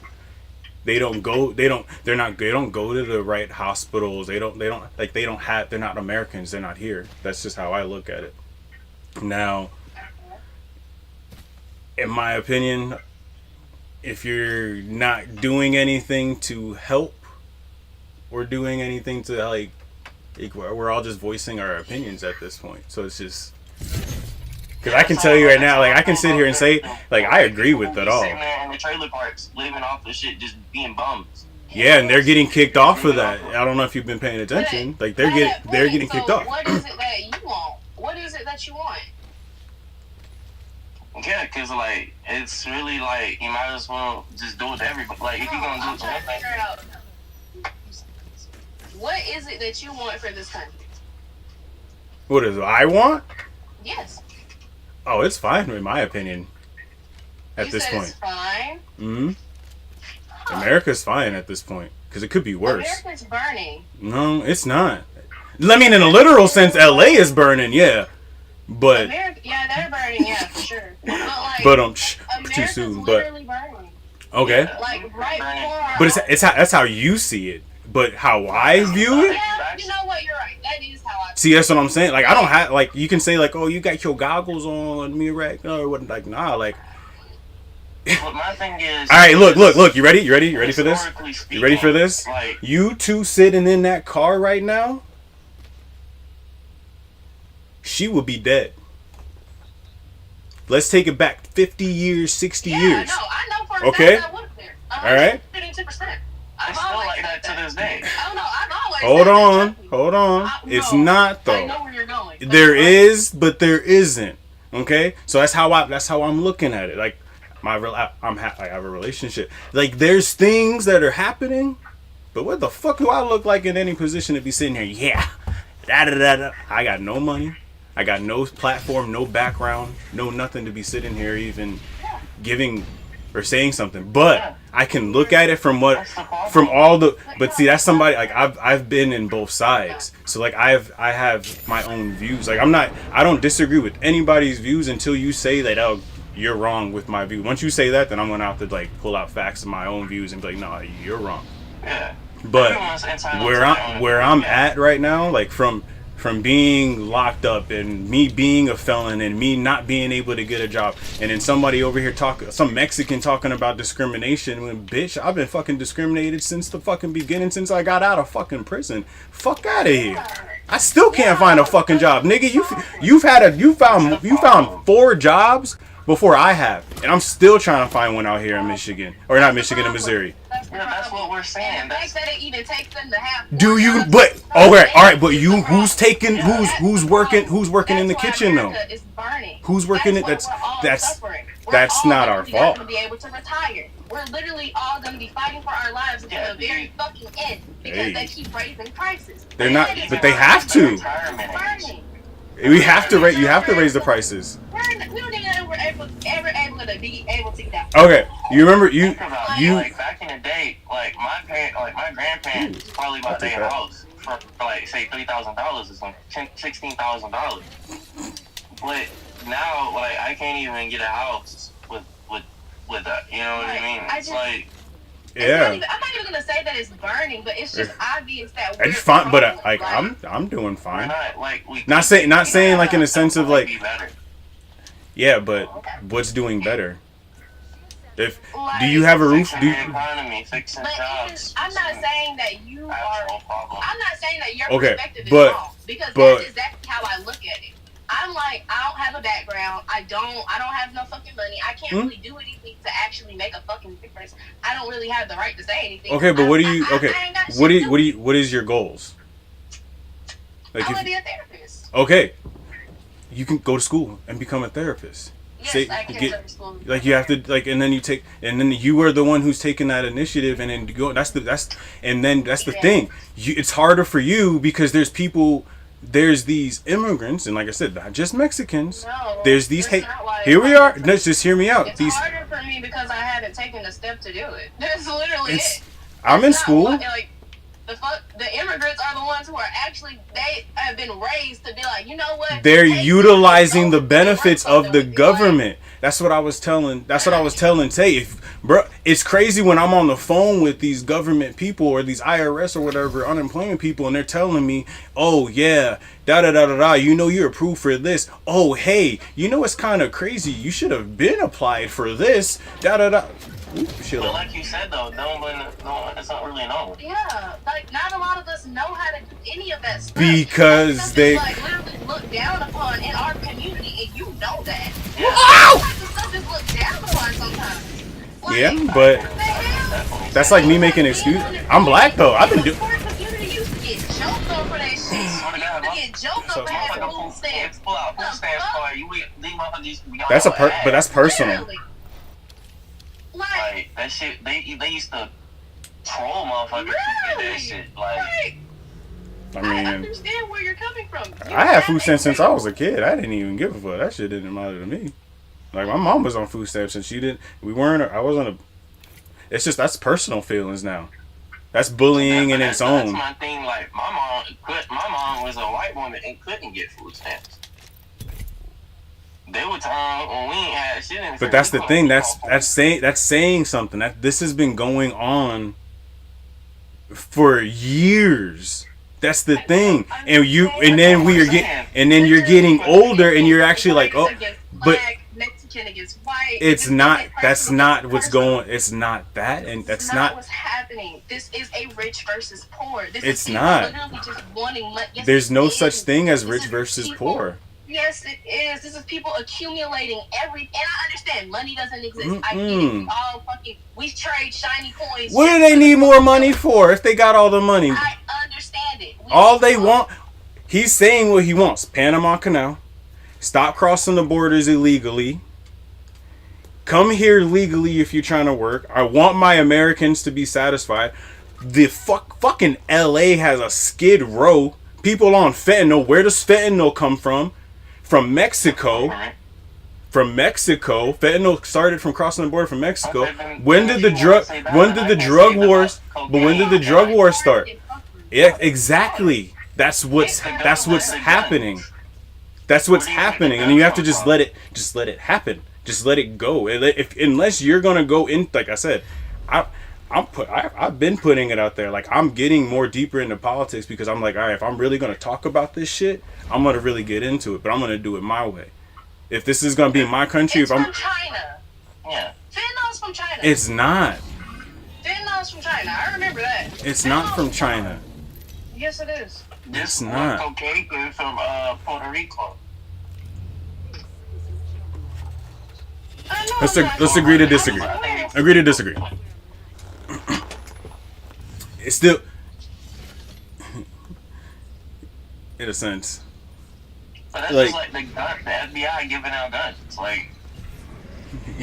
S2: They don't go to the right hospitals. They're not Americans. They're not here. That's just how I look at it. Now, in my opinion, if you're not doing anything to help or doing anything to like we're all just voicing our opinions at this point. So it's just, because I can tell you right now, like, I can sit here and say, like, I agree with it all.
S3: Sitting there in the trailer parks, living off the shit, just being bums.
S2: Yeah, and they're getting kicked off for that. I don't know if you've been paying attention. Like, they're getting kicked off.
S4: What is it that you want? What is it that you want?
S3: Yeah, because, like, it's really, like, you might as well just do it to everybody. Like, if you're going to do it to one thing.
S4: What is it that you want for this country?
S2: What is it I want?
S4: Yes.
S2: Oh, it's fine in my opinion. At this point.
S4: It's fine.
S2: Mm-hmm. America's fine at this point because it could be worse.
S4: America's burning.
S2: No, it's not. I mean, in a literal sense, LA is burning, yeah. But
S4: they're burning, yeah, for sure.
S2: But too soon. But
S4: literally burning.
S2: Okay.
S4: Like right before.
S2: But that's how you see it. But how I view it.
S4: Yeah, you know what? You're right. That is how I.
S2: See, that's what I'm saying. Like, I don't have, like, you can say, like, oh, you got your goggles on, me right? No, what? Like, nah, like,
S3: But my thing is.
S2: All right, look. You ready? You ready for this?
S3: Speaking,
S2: you ready for this?
S3: Like,
S2: you two sitting in that car right now, she would be dead. Let's take it back 50 years, 60 years.
S4: Yeah, no, I know for a
S2: okay?
S4: fact I would have been.
S2: All right.
S4: 102%.
S3: It's still like that to this day.
S4: I don't know. I've always
S2: Hold on. It's not though.
S4: I know where you're going.
S2: There is, but there isn't. Okay, so that's how I'm looking at it. Like I have a relationship. Like there's things that are happening, but what the fuck do I look like in any position to be sitting here? Yeah, da. I got no money. I got no platform, no background, no nothing to be sitting here even giving or saying something. But I can look at it from all the. But see, that's somebody like I've been in both sides. So like I have my own views. Like I don't disagree with anybody's views until you say that you're wrong with my view. Once you say that, then I'm gonna have to like pull out facts of my own views and be like, no, you're wrong.
S3: Yeah.
S2: But where I'm at right now, like from being locked up and me being a felon and me not being able to get a job, and then somebody over here some Mexican talking about discrimination, when bitch, I've been fucking discriminated since the fucking beginning, since I got out of fucking prison. Fuck out of here. I still can't find a fucking job, nigga. You found 4 jobs before I have, and I'm still trying to find one out here in Michigan, or not Michigan, in Missouri.
S3: That's what we're saying.
S4: That's that it even takes them to have.
S2: Do you? But okay, all right. But you, who's working in the kitchen though? Who's working it? That's not our fault.
S4: We're be able to retire. We're literally all going to be fighting for our lives until the very fucking end because they keep raising prices.
S2: They're not, but they have to. We have to raise. You have to raise the prices.
S4: We don't even know we're ever going to be able to get that.
S2: Okay, you remember you
S3: like back in the day, like my grandparents probably bought their house for like say $3,000 or something, $16,000. But now, like I can't even get a house with that. You know what I mean? It's like.
S2: Yeah.
S4: I'm not even gonna say that it's burning, but it's just obvious that
S2: it's fine. But like I'm doing fine. Not saying like in the sense of like. Yeah, but what's doing better? If do you have a roof? Do you,
S4: I'm not saying that you are. I'm not saying that your perspective is wrong because that's exactly how I look at it. I'm like, I don't have a background. I don't have no fucking money. I can't really do anything to actually make a fucking difference. I don't really have the right to say anything.
S2: Okay, but what is your goals?
S4: Like I want to be a therapist.
S2: Okay. You can go to school and become a therapist.
S4: Yes, I can go to school.
S2: Like you have to like, and then you are the one who's taking that initiative, and then go. That's the thing. It's harder for you because there's these immigrants, and like I said, not just Mexicans.
S4: No,
S2: there's these here we are. No, just hear me out.
S4: It's harder for me because I haven't taken the step to do it. That's literally it.
S2: I'm in school.
S4: Like the immigrants are the ones who are actually, they have been raised to be like, you know what?
S2: They're utilizing the benefits of the government. That's what I was telling. That's what I was telling Tay. Bro, it's crazy when I'm on the phone with these government people or these IRS or whatever unemployment people, and they're telling me, "Oh yeah, you know you're approved for this. Oh hey, you know it's kind of crazy. You should have been applied for this.
S3: But like you said though, no, it's not really known.
S4: Yeah, like not a lot of us know how to do any of that stuff.
S2: Because they
S4: like literally looked down upon in our community, and you know that.
S3: Yeah.
S4: That stuff is looked down upon sometimes. Like,
S2: yeah, but that's like me making an excuse. I'm black though. I've been doing.
S4: Community used to get joked on for that shit. Get joked on for having food stamps.
S2: But that's personal.
S3: Like that shit, they used to troll motherfuckers to get that shit. Like,
S2: I mean,
S4: I understand where you're coming from.
S2: I had food stamps since I was a kid. I didn't even give a fuck. That shit didn't matter to me. Like my mom was on food stamps and she didn't. I wasn't a. It's just that's personal feelings now. That's bullying in its own.
S3: That's my thing. Like my mom was a white woman and couldn't get food stamps. They were telling when we ain't had shit.
S2: But that's the thing. That's saying something. That this has been going on for years. That's the thing. And then you're getting older, and you're actually like, oh, but
S4: Mexican against white.
S2: It's not. That's not what's going. It's not that, and that's not
S4: what's happening. This is a rich versus poor.
S2: It's not.
S4: Literally just wanting. Yes,
S2: there's no such thing as rich versus poor.
S4: Yes, it is. This is people accumulating everything. And I understand money doesn't exist. I get it. We trade shiny coins.
S2: What do they need more money for if they got all the money?
S4: I understand it.
S2: All they want. He's saying what he wants. Panama Canal. Stop crossing the borders illegally. Come here legally if you're trying to work. I want my Americans to be satisfied. The fucking LA has a skid row. People on fentanyl. Where does fentanyl come from? From Mexico. From Mexico. Fentanyl started from crossing the border from Mexico. When did the drug wars start? Yeah, exactly. That's what's happening. That's what's happening, and you have to just let it happen. Just let it go. Unless you're gonna go in, like I said, I've been putting it out there. Like, I'm getting more deeper into politics because I'm like, all right, if I'm really gonna talk about this shit, I'm gonna really get into it, but I'm gonna do it my way. If this is gonna be in my country,
S4: it's from China. Yeah, fentanyl's from China.
S2: It's not.
S4: Fentanyl's from China. I remember that.
S2: It's not from China.
S4: Yes, it is.
S2: It's not.
S3: Cocaine is from Puerto Rico.
S2: Let's agree to disagree. Agree to disagree. It's still, in a sense.
S3: But that's just like the FBI giving out guns. It's like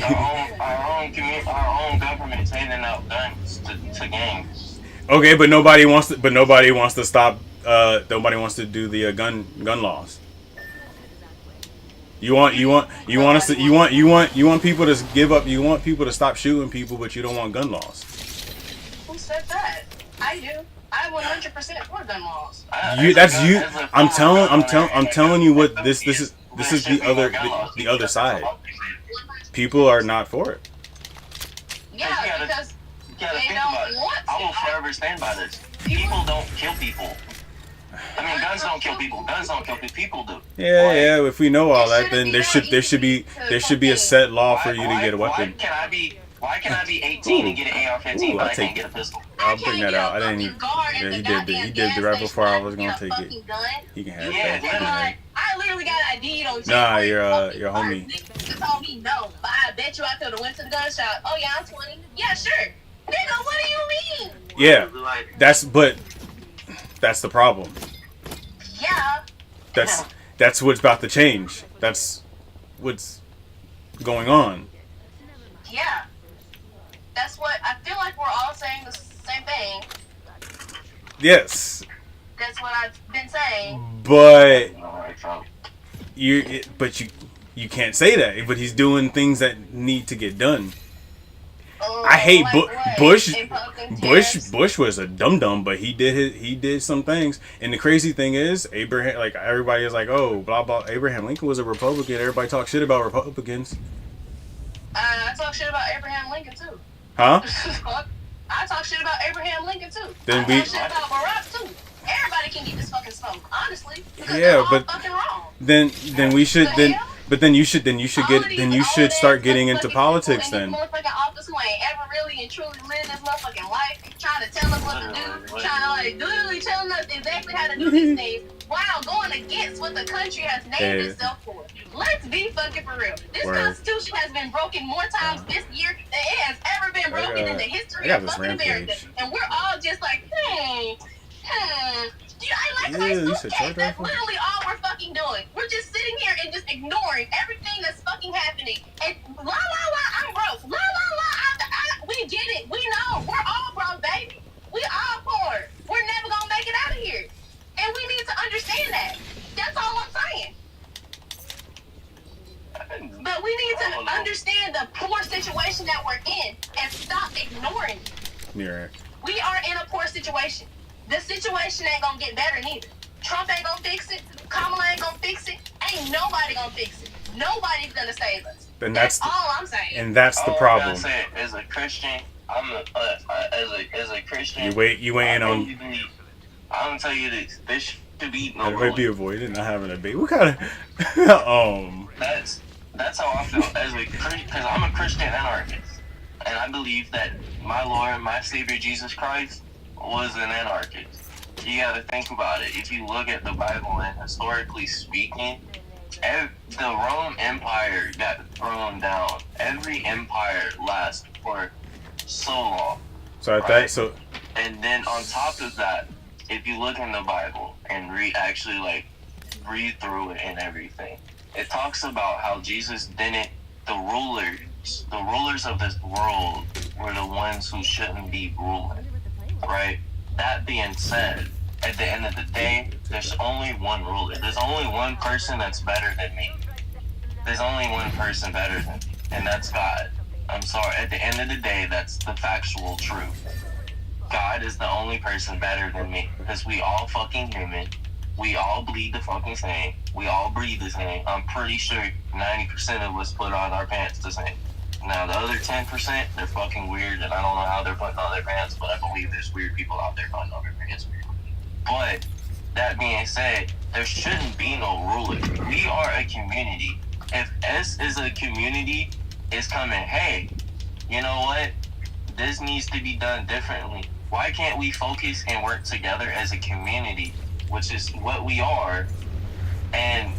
S3: our own government handing out guns to gangs.
S2: Okay, but nobody wants to stop. Nobody wants to do the gun laws. You want people to give up. You want people to stop shooting people, but you don't want gun laws.
S4: Who said that? I do. I 100% for gun laws.
S2: That's you. I'm telling you what this is the other side. People are not for it.
S4: Yeah, because they don't want to.
S3: I will forever stand by this. People don't kill people. I mean, guns don't kill people. Guns don't kill people. People do.
S2: Yeah. If we know all that, then there should be a set law for you to get a weapon.
S3: Why can I be 18 and get an AR-15, but I can't get a pistol?
S2: I'll bring that out. I didn't even. Yeah, he did it right before I was gonna take it. He can have that.
S4: I literally got an ID on.
S2: Nah, your homie.
S4: Just told me no, but I bet you I could have went to the gun shop. Oh yeah, I'm 20. Yeah, sure. Nigga, what do you mean?
S2: Yeah, that's the problem.
S4: Yeah.
S2: That's what's about to change. That's what's going on.
S4: Yeah. That's what I feel like we're all saying the same thing.
S2: Yes.
S4: That's what I've been saying.
S2: But you can't say that. But he's doing things that need to get done. I hate Bush. Bush was a dum-dum, but he did some things. And the crazy thing is, Abraham, like, everybody is like, oh, blah blah. Abraham Lincoln was a Republican. Everybody talks shit about Republicans.
S4: I talk shit about Abraham Lincoln too.
S2: Huh?
S4: I talk shit about Abraham Lincoln too.
S2: Then
S4: I talk shit about Barack too. Everybody can get this fucking smoke, honestly. Because
S2: yeah,
S4: they're all
S2: but
S4: fucking wrong.
S2: then we should start getting into politics then.
S4: Motherfucking office who ain't ever really and truly lived this motherfucking life, trying to tell us what to do, trying to like literally telling us exactly how to do these things, while going against what the country has named itself for. Let's be fucking for real. This Constitution has been broken more times this year than it has ever been broken in the history of fucking America, and we're all just like, That's literally all we're fucking doing. We're just sitting here and just ignoring everything that's fucking happening. And la la la, I'm broke. La la la, we get it. We know. We're all broke, baby. We all poor. We're never gonna make it out of here. And we need to understand that. That's all I'm saying. But we need to understand the poor situation that we're in and stop ignoring it.
S2: Yeah.
S4: We are in a poor situation. The situation ain't gonna get better neither. Trump ain't gonna fix it. Kamala ain't gonna fix it. Ain't nobody gonna fix it. Nobody's gonna save us.
S2: And
S4: that's all I'm saying.
S2: And that's the problem.
S3: I say, as a Christian, as a Christian.
S2: You ain't on.
S3: I'm gonna tell you this. This should be no.
S2: That might be avoided not having a baby. What kind of?
S3: That's how I feel as a Christian, because I'm a Christian anarchist, and I believe that my Lord, my Savior Jesus Christ, was an anarchist. You got to think about it. If you look at the Bible and historically speaking, the Rome Empire got thrown down. Every empire lasts for so long.
S2: So at that, so.
S3: And then on top of that, if you look in the Bible and read through it and everything, it talks about how Jesus didn't. The rulers of this world were the ones who shouldn't be ruling, right? That being said, at the end of the day, there's only one ruler. There's only one person that's better than me. There's only one person better than me, and that's God. I'm sorry. At the end of the day, that's the factual truth. God is the only person better than me, because we all fucking human. We all bleed the fucking same. We all breathe the same. I'm pretty sure 90% of us put on our pants the same. Now, the other 10%, they're fucking weird, and I don't know how they're putting on their pants, but I believe there's weird people out there putting on their pants weird. But, that being said, there shouldn't be no ruler. We are a community. If S is a community, it's coming, hey, you know what? This needs to be done differently. Why can't we focus and work together as a community, which is what we are, and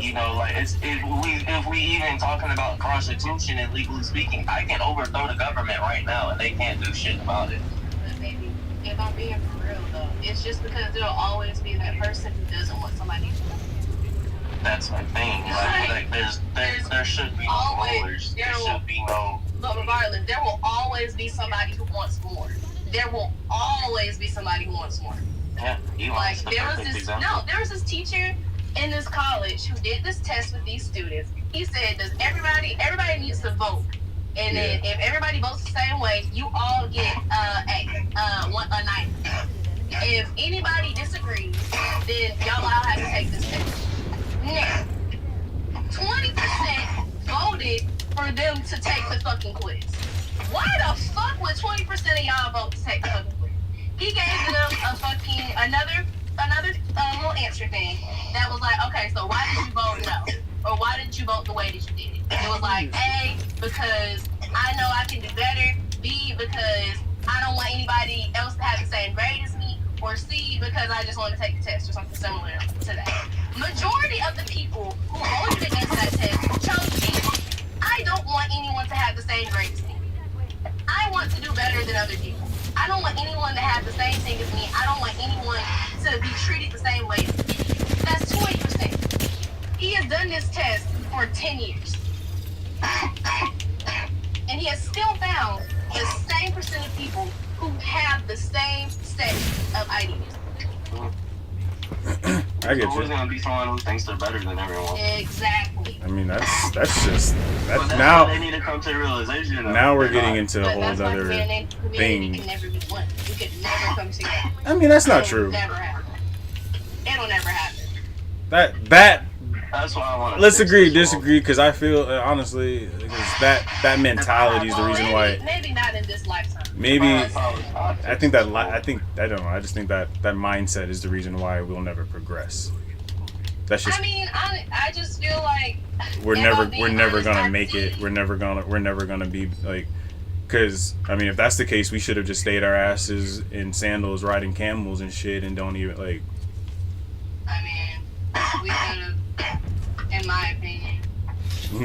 S3: you know, like if we even talking about Constitution and legally speaking, I can overthrow the government right now and they can't do shit about it.
S4: But maybe if I'm being for real though, it's just because there'll always be that person who doesn't want somebody to.
S3: That's my thing. Like there should be no rulers. There should be no.
S4: But regardless, there will always be somebody who wants more. There will always be somebody who wants more.
S3: Yeah,
S4: like there was this teacher in this college who did this test with these students. He said, "Does everybody needs to vote, and then if everybody votes the same way, you all get a 90. If anybody disagrees, then y'all all have to take this test." Now, 20% voted for them to take the fucking quiz. Why the fuck would 20% of y'all vote to take the fucking quiz? He gave them a fucking another little answer thing that was like, okay, so why did you vote no? Or why did you vote the way that you did it? It was like, A, because I know I can do better. B, because I don't want anybody else to have the same grade as me. Or C, because I just want to take the test or something similar to that. Majority of the people who voted against that test chose B. I don't want anyone to have the same grade as me. I want to do better than other people. I don't want anyone to have the same thing as me. I don't want anyone to be treated the same way as me. That's 20%. He has done this test for 10 years. And he has still found the same percent of people who have the same set of ideas.
S2: I get you.
S3: There's always gonna be someone who thinks they're better than everyone.
S4: Exactly.
S2: I mean, that's just
S3: that's
S2: now.
S3: They need to come to the realization.
S2: Now we're getting into a whole other thing.
S4: We can never be one. We could never come together.
S2: I mean, that's not true.
S4: Never happen. It'll never happen.
S3: That's why I want to.
S2: Let's agree, disagree, because I feel honestly, that mentality is the reason why.
S4: Maybe not in this lifetime.
S2: Maybe I think that I don't know. I just think that mindset is the reason why we'll never progress. That's just.
S4: I mean, I just feel like
S2: we're never gonna make it. We're never gonna be like, because I mean, if that's the case, we should have just stayed our asses in sandals riding camels and shit, and don't even like.
S4: I mean, we could have, in my opinion.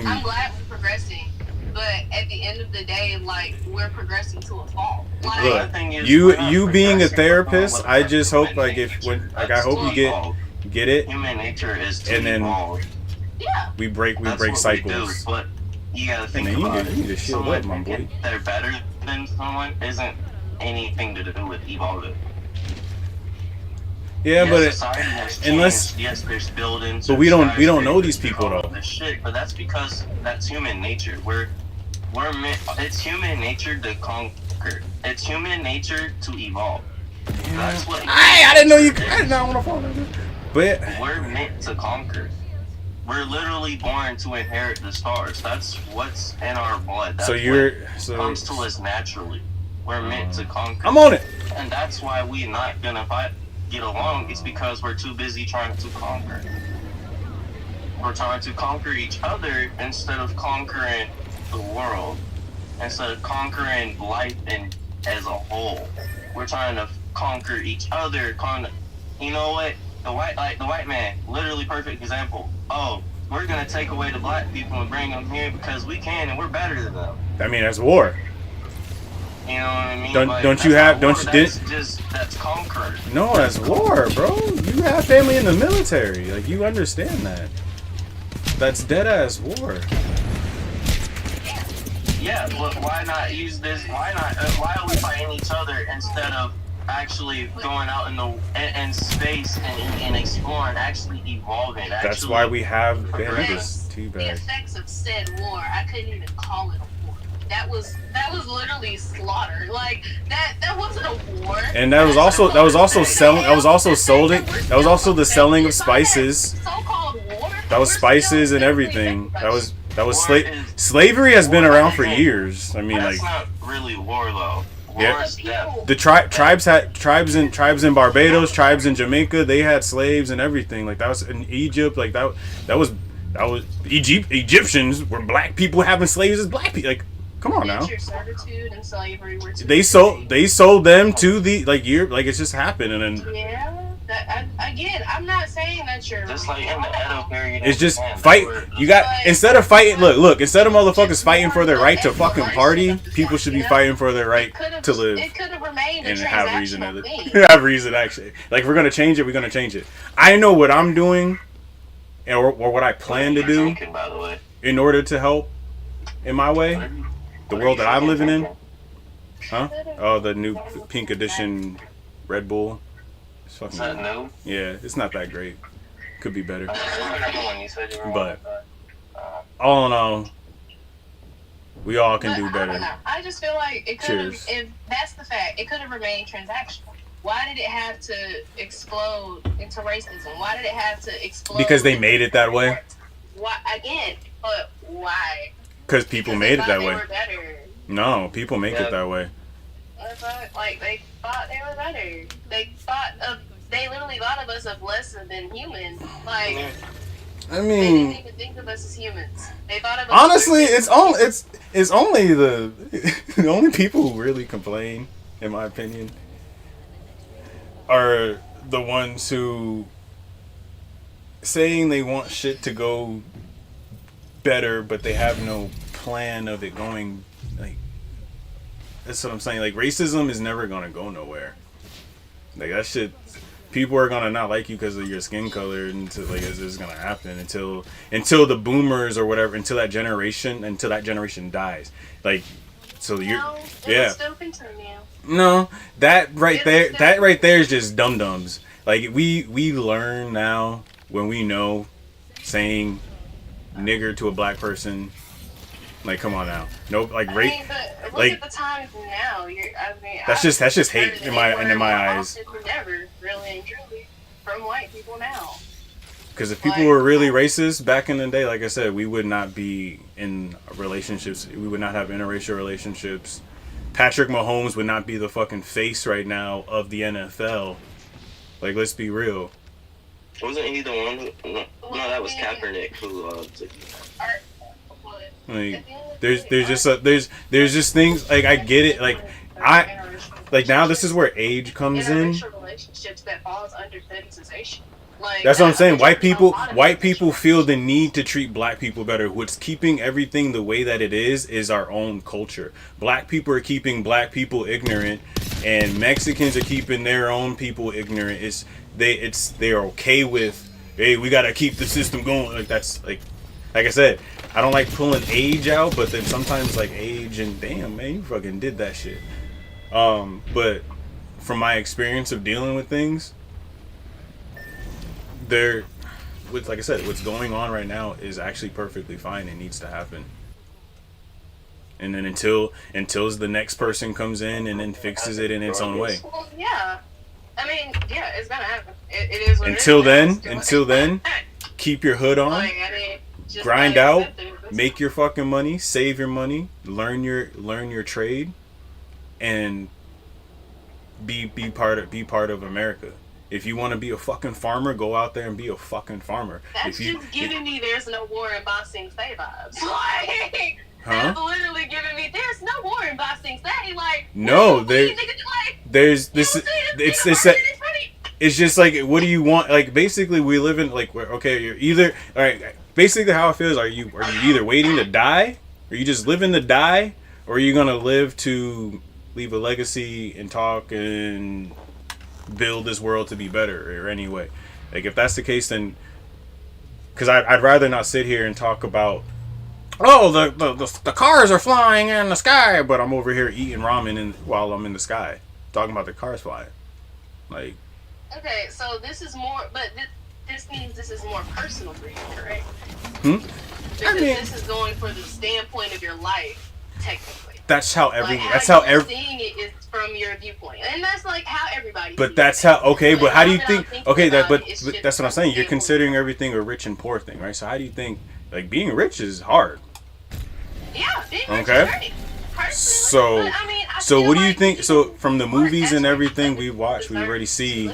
S4: I'm glad we're progressing. But at the end of the day, like, we're progressing to a fall. Like,
S2: look, you being a therapist, I just hope I hope you get it.
S3: Human nature is to
S2: and then
S3: evolve.
S4: Yeah.
S2: we break cycles.
S3: But you gotta think
S2: about
S3: it.
S2: You need to shit up, my boy.
S3: They're better than someone isn't anything to do with evolving.
S2: Yeah,
S3: yes,
S2: but unless
S3: there's buildings,
S2: but we don't know these people though.
S3: This shit, but that's because that's human nature. It's human nature to conquer. It's human nature to evolve. Yeah. That's what.
S2: I didn't know you. I did not want to fall into this. But
S3: we're meant to conquer. We're literally born to inherit the stars. That's what's in our blood. That's what comes to us naturally. We're meant to conquer.
S2: I'm on it.
S3: And that's why we're not gonna get along. It's because we're too busy trying to conquer. we're trying to conquer each other instead of conquering the world. Instead of conquering life as a whole. We're trying to conquer each other. You know what? The white man, literally perfect example. Oh, we're gonna take away the black people and bring them here because we can and we're better than them.
S2: I mean, that's war.
S3: You know what I mean? That's conquer.
S2: No, that's war, bro. You have family in the military. Like, you understand that. That's dead ass war.
S3: Yeah, but why not use this? Why are we fighting each other instead of actually going out in space and exploring, actually evolving?
S2: That's why we have this
S4: The effects of said war, I couldn't even call it a war. That was literally slaughter. Like that wasn't a war.
S2: And that was also the selling of spices.
S4: So-called war.
S2: That was spices and everything. That was slavery has been around for years. I mean,
S3: that's not really war though.
S2: Yeah. The tribes in Barbados, tribes in Jamaica, they had slaves and everything. Like, that was in Egypt. Like, that was Egyptians were black people having slaves as black people. Like, come on now.
S4: Servitude and slavery were
S2: they sold them to the it's just happened. And then
S4: again, I'm not saying that you're
S3: just like in the Edo period.
S2: It's just fight. You got instead of fighting. Look. Instead of motherfuckers fighting for their right to fucking party, people should be fighting for their right to live
S4: It could have remained
S2: and
S4: a
S2: have reason.
S4: transactional thing.
S2: Actually. Like, if we're gonna change it, we're gonna change it. I know what I'm doing, or what I plan to do in order to help in my way, the world that I'm living in. Huh? Oh, the new pink edition Red Bull.
S3: Is that new?
S2: Yeah, it's not that great. Could be better. But all in all, we all can do better.
S4: I just feel like it could have, if that's the fact, it could have remained transactional. Why did it have to explode into racism? Why did it have to explode?
S2: Because they made it that way.
S4: Why again? But why?
S2: Because people made it that way.
S4: Were better.
S2: No, people make it that way.
S4: Like, they thought they were better. They literally thought of us as less than human. Like,
S2: I mean,
S4: they didn't even think of us as humans. They thought of us.
S2: Honestly, it's only the only people who really complain, in my opinion, are the ones who saying they want shit to go better, but they have no plan of it going. Like, that's what I'm saying. Like, racism is never gonna go nowhere. Like, that shit, people are gonna not like you because of your skin color, and it's just gonna happen until the boomers or whatever, until that generation dies. Like, so yeah.
S4: Still continue.
S2: No, that right there is just dum dums. Like, we learn now when we know saying nigger to a black person. Like, come on now. Nope. Like,
S4: but look at the times now. That's
S2: just hate in my eyes.
S4: Never really and truly from white people now.
S2: Because if people were really racist back in the day, like I said, we would not be in relationships. We would not have interracial relationships. Patrick Mahomes would not be the fucking face right now of the NFL. Like, let's be real.
S3: Wasn't he the one who... No, that was Kaepernick who...
S2: Like, there's just things, like, I get it, like now this is where age comes in.
S4: Relationships that falls under fetishization.
S2: That's what I'm saying. White people feel the need to treat black people better. What's keeping everything the way that it is our own culture. Black people are keeping black people ignorant, and Mexicans are keeping their own people ignorant. They're okay with, hey, we gotta keep the system going. Like, that's like I said, I don't like pulling age out, but then sometimes, like, age and damn, man, you fucking did that shit. But from my experience of dealing with things, like I said, what's going on right now is actually perfectly fine. It needs to happen. And then until the next person comes in and then fixes it in its own way.
S4: Well, yeah. I mean, yeah, it's gonna happen. It is what
S2: until then, keep your hood on. Grind out, make your fucking money, save your money, learn your trade, and be part of America. If you want to be a fucking farmer, go out there and be a fucking farmer.
S4: That's
S2: if you,
S4: just giving me there's no war in Ba Sing Se vibes. Like, that's literally giving me there's no war in Ba Sing Se. Like,
S2: no, there's this. It's just like, what do you want? Like, basically, we live in like, okay, you're either all right. Basically, how it feels, are you either waiting to die, or you just living to die, or are you gonna live to leave a legacy and talk and build this world to be better or anyway? Like, if that's the case, then because I'd rather not sit here and talk about, oh, the cars are flying in the sky, but I'm over here eating ramen while I'm in the sky talking about the cars flying. Like,
S4: okay, so this is more, but this means this is more personal for you, correct? Because this is going for the standpoint of your life, technically.
S2: That's how
S4: seeing it is from your viewpoint, and that's like how everybody.
S2: But that's how. Okay, but how do you think? Okay, but that's what I'm saying. You're considering everything a rich and poor thing, right? So how do you think? Like, being rich is hard.
S4: Yeah, being rich is great.
S2: So, so what do you think? So from the movies and everything we watch, we already see.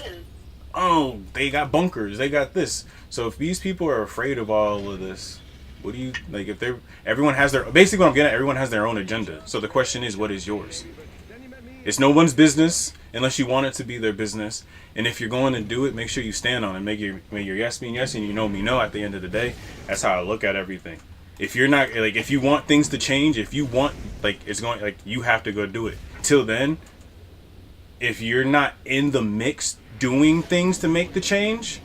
S2: Oh, they got bunkers. They got this. So if these people are afraid of all of this, what do you like? If everyone has their basically what I'm getting at, everyone has their own agenda. So the question is, what is yours? It's no one's business unless you want it to be their business. And if you're going to do it, make sure you stand on it. Make your yes mean yes, and you know me no. At the end of the day, that's how I look at everything. If you're not like, if you want things to change, if you want like it's going like, you have to go do it. Till then, if you're not in the mix doing things to make the change,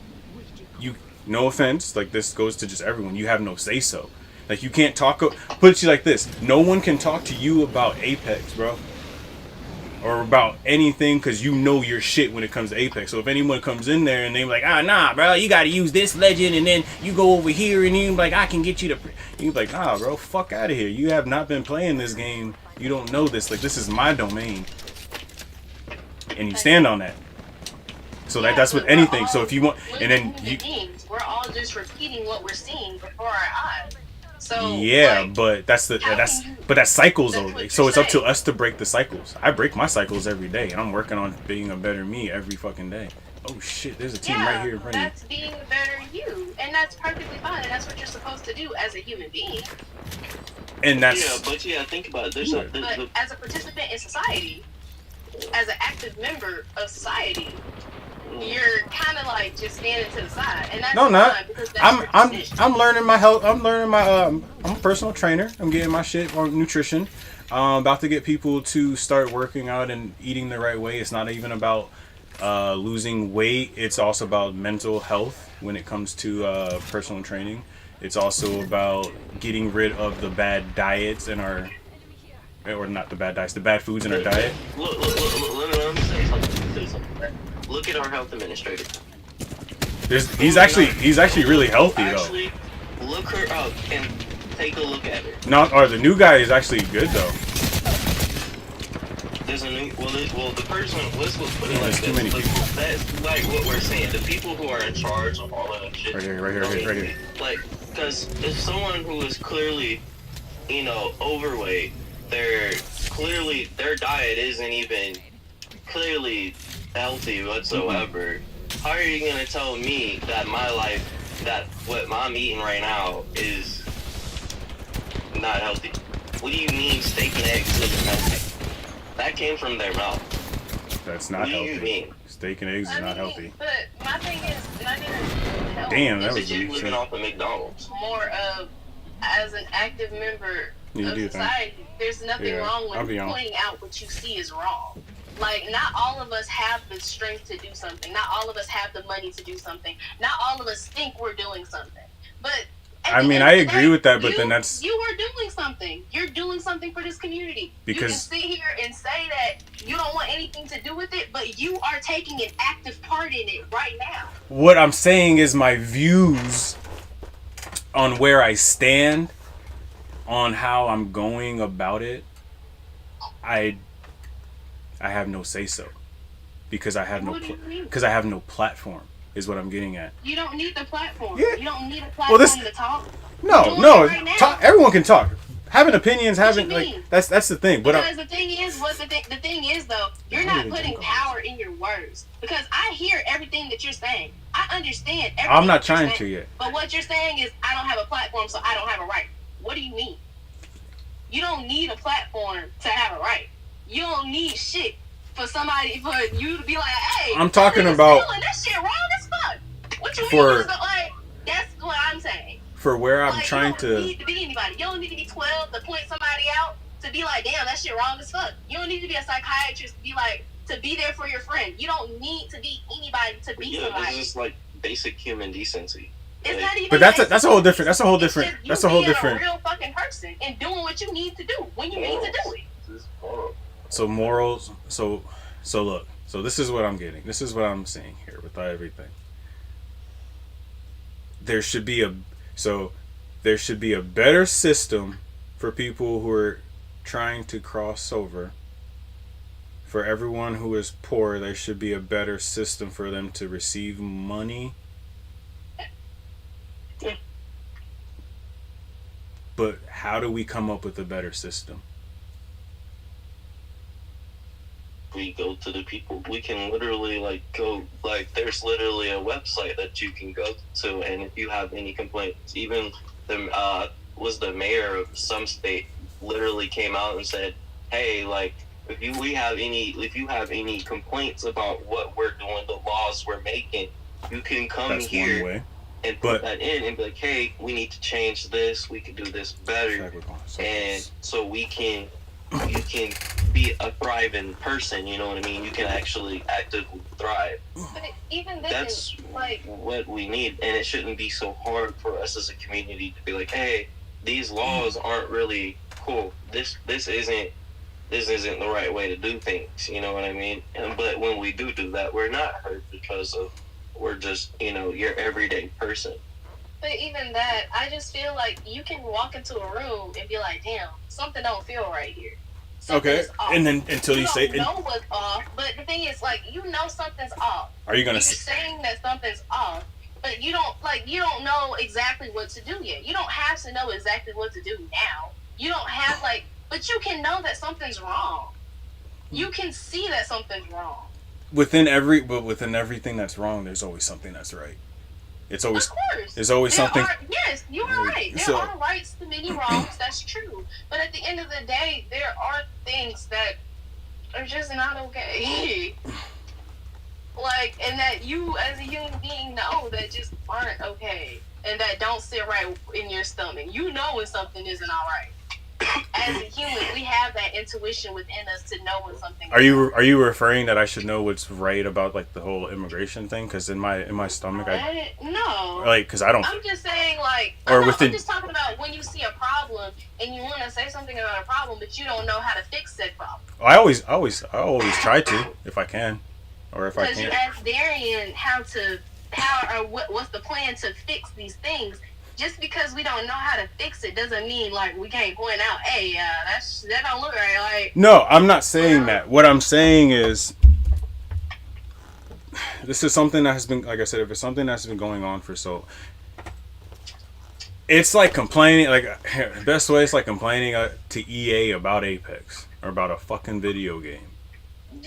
S2: you, no offense, like this goes to just everyone, you have no say so. Like, you can't talk, put it like this, no one can talk to you about Apex, bro, or about anything, because you know your shit when it comes to Apex. So if anyone comes in there and they're like, nah bro, you gotta use this legend, and then you go over here and you're like, I can get you to, you're like, nah bro, fuck out of here, you have not been playing this game, you don't know this, like, this is my domain, and you stand on that. So that's with anything. So if you want, and then
S4: we're all just repeating what we're seeing before our eyes. So
S2: yeah, like, but that's cycles though. So it's up to us to break the cycles. I break my cycles every day, and I'm working on being a better me every fucking day. Oh shit, there's a team right here in front of me.
S4: That's being a better you, and that's perfectly fine, and that's what you're supposed to do as a human being.
S2: And that's
S3: think about it.
S4: But as a participant in society, as an active member of society, you're kind of like just standing to the side, and that's
S2: I'm learning my health. I'm learning my I'm a personal trainer. I'm getting my shit on nutrition. About to get people to start working out and eating the right way. It's not even about losing weight. It's also about mental health when it comes to personal training. It's also about getting rid of the bad diets in our, or not the bad diets, the bad foods in our diet.
S3: Look, let me say something. Look at our health administrator.
S2: He's actually really healthy though.
S3: Look her up and take a look at her.
S2: The new guy is actually good though.
S3: There's a new, the person, let's put it like
S2: too many people.
S3: That's like what we're saying. The people who are in charge of all of that shit.
S2: Right here.
S3: Like, because if someone who is clearly, overweight, their diet isn't even clearly healthy whatsoever. How are you gonna tell me that my life, that what I'm eating right now is not healthy? What do you mean steak and eggs isn't healthy? That came from their mouth.
S2: That's not healthy. What do you mean? Steak and eggs is not healthy.
S4: But my thing is not even health.
S2: Damn, that was
S3: you living off of McDonald's.
S4: More of, as an active member of society, there's nothing wrong with pointing out what you see is wrong. Like, not all of us have the strength to do something. Not all of us have the money to do something. Not all of us think we're doing something. But
S2: I mean, I agree with that, but then that's...
S4: You are doing something. You're doing something for this community.
S2: Because...
S4: You can sit here and say that you don't want anything to do with it, but you are taking an active part in it right now.
S2: What I'm saying is my views on where I stand, on how I'm going about it, I have no say so, because I have no platform. Is what I'm getting at.
S4: You don't need the platform.
S2: Yeah.
S4: You don't need a platform to talk.
S2: No. Right, everyone can talk. having opinions,
S4: What
S2: having
S4: you
S2: like
S4: mean?
S2: that's the thing. But
S4: Because the thing is though, you're not putting power in your words. Because I hear everything that you're saying. I understand everything.
S2: I'm not trying to yet.
S4: But what you're saying is, I don't have a platform, so I don't have a right. What do you mean? You don't need a platform to have a right. You don't need shit for you to be like, hey,
S2: I'm talking about
S4: that shit wrong as fuck. What you
S2: for,
S4: mean? Like, that's what I'm saying.
S2: For where I'm
S4: like,
S2: trying
S4: to. You don't
S2: to.
S4: need to be anybody. You don't need to be 12 to point somebody out to be like, damn, that shit wrong as fuck. You don't need to be a psychiatrist to be like, to be there for your friend. You don't need to be anybody to be somebody.
S3: It's just like basic human decency.
S4: It's not even.
S2: But that's a whole different. That's a whole different. That's a whole different.
S4: A real fucking person and doing what you need to do when you need to do it.
S2: So morals. So look. So this is what I'm getting. This is what I'm seeing here with everything. There should be a better system for people who are trying to cross over. For everyone who is poor, there should be a better system for them to receive money. But how do we come up with a better system?
S3: We go to the people. We can literally there's literally a website that you can go to, and if you have any complaints, even the mayor of some state literally came out and said, hey, like, if you have any complaints about what we're doing, the laws we're making, you can come here and put that in and be like, hey, we need to change this, we can do this better, and so you can be a thriving person, you know what I mean? You can actually actively thrive.
S4: But even then,
S3: that's like what we need, and it shouldn't be so hard for us as a community to be like, hey, these laws aren't really cool. This isn't the right way to do things, you know what I mean? But when we do that, we're not hurt because we're just, your everyday person.
S4: But even that, I just feel like you can walk into a room and be like, damn, something don't feel right here.
S2: Okay, and then until you say,
S4: you don't know what's off, but the thing is, like, something's off.
S2: Are you gonna?
S4: You're saying that something's off, but you don't know exactly what to do yet. You don't have to know exactly what to do now. You don't have but you can know that something's wrong. You can see that something's wrong.
S2: Within everything that's wrong, there's always something that's right. It's always,
S4: of course.
S2: There's always something.
S4: Yes, you are right. There are rights to many wrongs. That's true. But at the end of the day, there are things that are just not okay. And that you as a human being know that just aren't okay, and that don't sit right in your stomach. You know when something isn't all right. As a human, we have that intuition within us to know when something.
S2: Are you referring that I should know what's right about the whole immigration thing? Because in my stomach,
S4: no.
S2: Because I don't.
S4: I'm just saying I'm just talking about when you see a problem and you want to say something about a problem, but you don't know how to fix that problem.
S2: I always try to if I can, or if I can't.
S4: Because you asked Darian what's the plan to fix these things. Just because we don't know how to fix it doesn't mean we can't point out, hey, that don't look right.
S2: No, I'm not saying that. What I'm saying is, this is something that has been, like I said, if it's something that's been going on for so, it's like complaining. The best way is complaining to EA about Apex or about a fucking video game.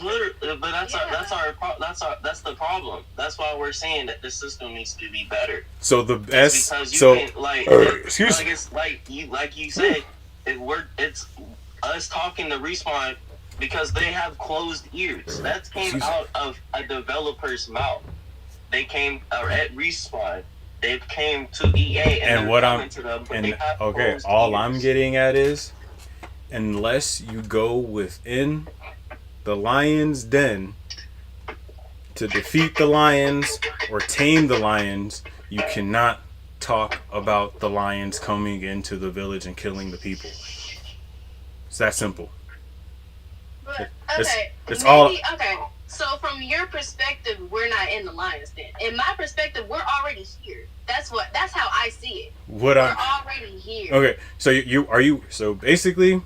S3: Literally, but that's the problem. That's why we're saying that the system needs to be better.
S2: So the best,
S3: excuse me, it's like you said, it's us talking to Respawn because they have closed ears. That came out of a developer's mouth. They came at Respawn. They came to EA and
S2: what I'm all I'm getting at is, unless you go within the lion's den to defeat the lions or tame the lions, you cannot talk about the lions coming into the village and killing the people. It's that simple.
S4: But,
S2: okay.
S4: So from your perspective, we're not in the lion's den. In my perspective, we're already here. That's how I see it. We're already here.
S2: Okay. So basically,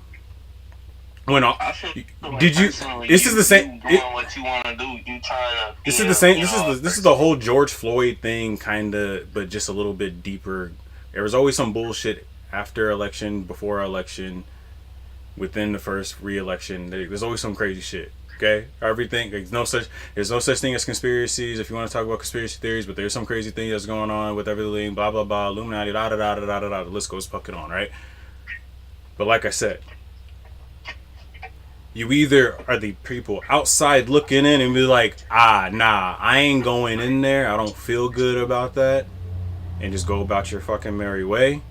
S2: did you? This is the same.
S3: What you want to do? You trying to?
S2: This is the same. This is the whole George Floyd thing, kind of, but just a little bit deeper. There was always some bullshit after election, before election, within the first re-election. There's always some crazy shit. Okay, everything. There's no such thing as conspiracies. If you want to talk about conspiracy theories, but there's some crazy thing that's going on with everything. Blah blah blah. Illuminati. Da da da da da da. The list goes fucking on, right? But like I said, you either are the people outside looking in and be like, nah, I ain't going in there. I don't feel good about that, and just go about your fucking merry way,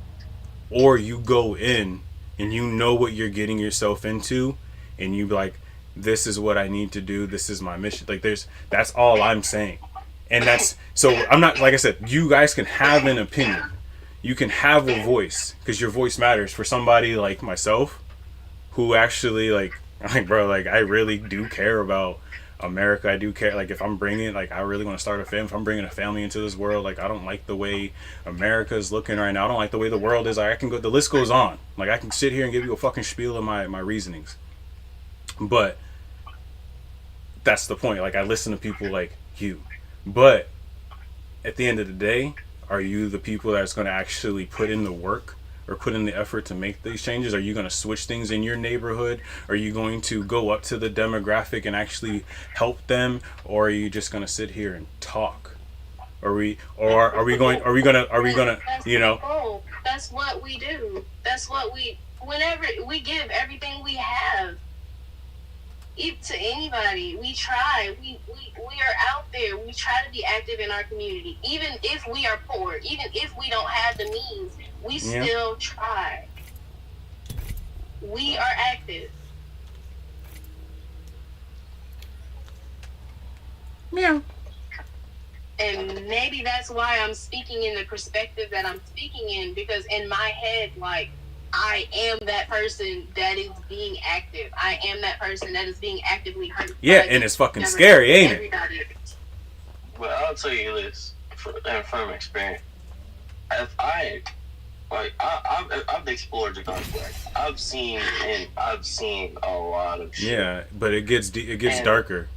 S2: or you go in and you know what you're getting yourself into, and you be like, this is what I need to do. This is my mission. Like that's all I'm saying. And so I'm not, like I said, you guys can have an opinion. You can have a voice, because your voice matters. For somebody like myself, who actually like bro, like I really do care about America. I do care. Like if I'm bringing, like I really want to start a family. If I'm bringing a family into this world, like I don't like the way America is looking right now. I don't like the way the world is. Like I can go, the list goes on. Like I can sit here and give you a fucking spiel of my reasonings. But that's the point. Like I listen to people like you, but at the end of the day, are you the people that's going to actually put in the work or put in the effort to make these changes? Are you going to switch things in your neighborhood? Are you going to go up to the demographic and actually help them, or are you just going to sit here and talk? Are we gonna you know?
S4: Oh, that's what we do. That's what whenever we give everything we have to anybody. We try. We are out there. We try to be active in our community. Even if we are poor, even if we don't have the means, we still try. We are active.
S2: Yeah.
S4: And maybe that's why I'm speaking in the perspective that I'm speaking in, because in my head, like, I am that person that is being active. I am that person that is being actively hurt.
S2: Yeah, and it's fucking scary, ain't it?
S3: Well, I'll tell you this from experience. If I've explored the conflict. I've seen a lot of shit.
S2: Yeah, but it gets darker.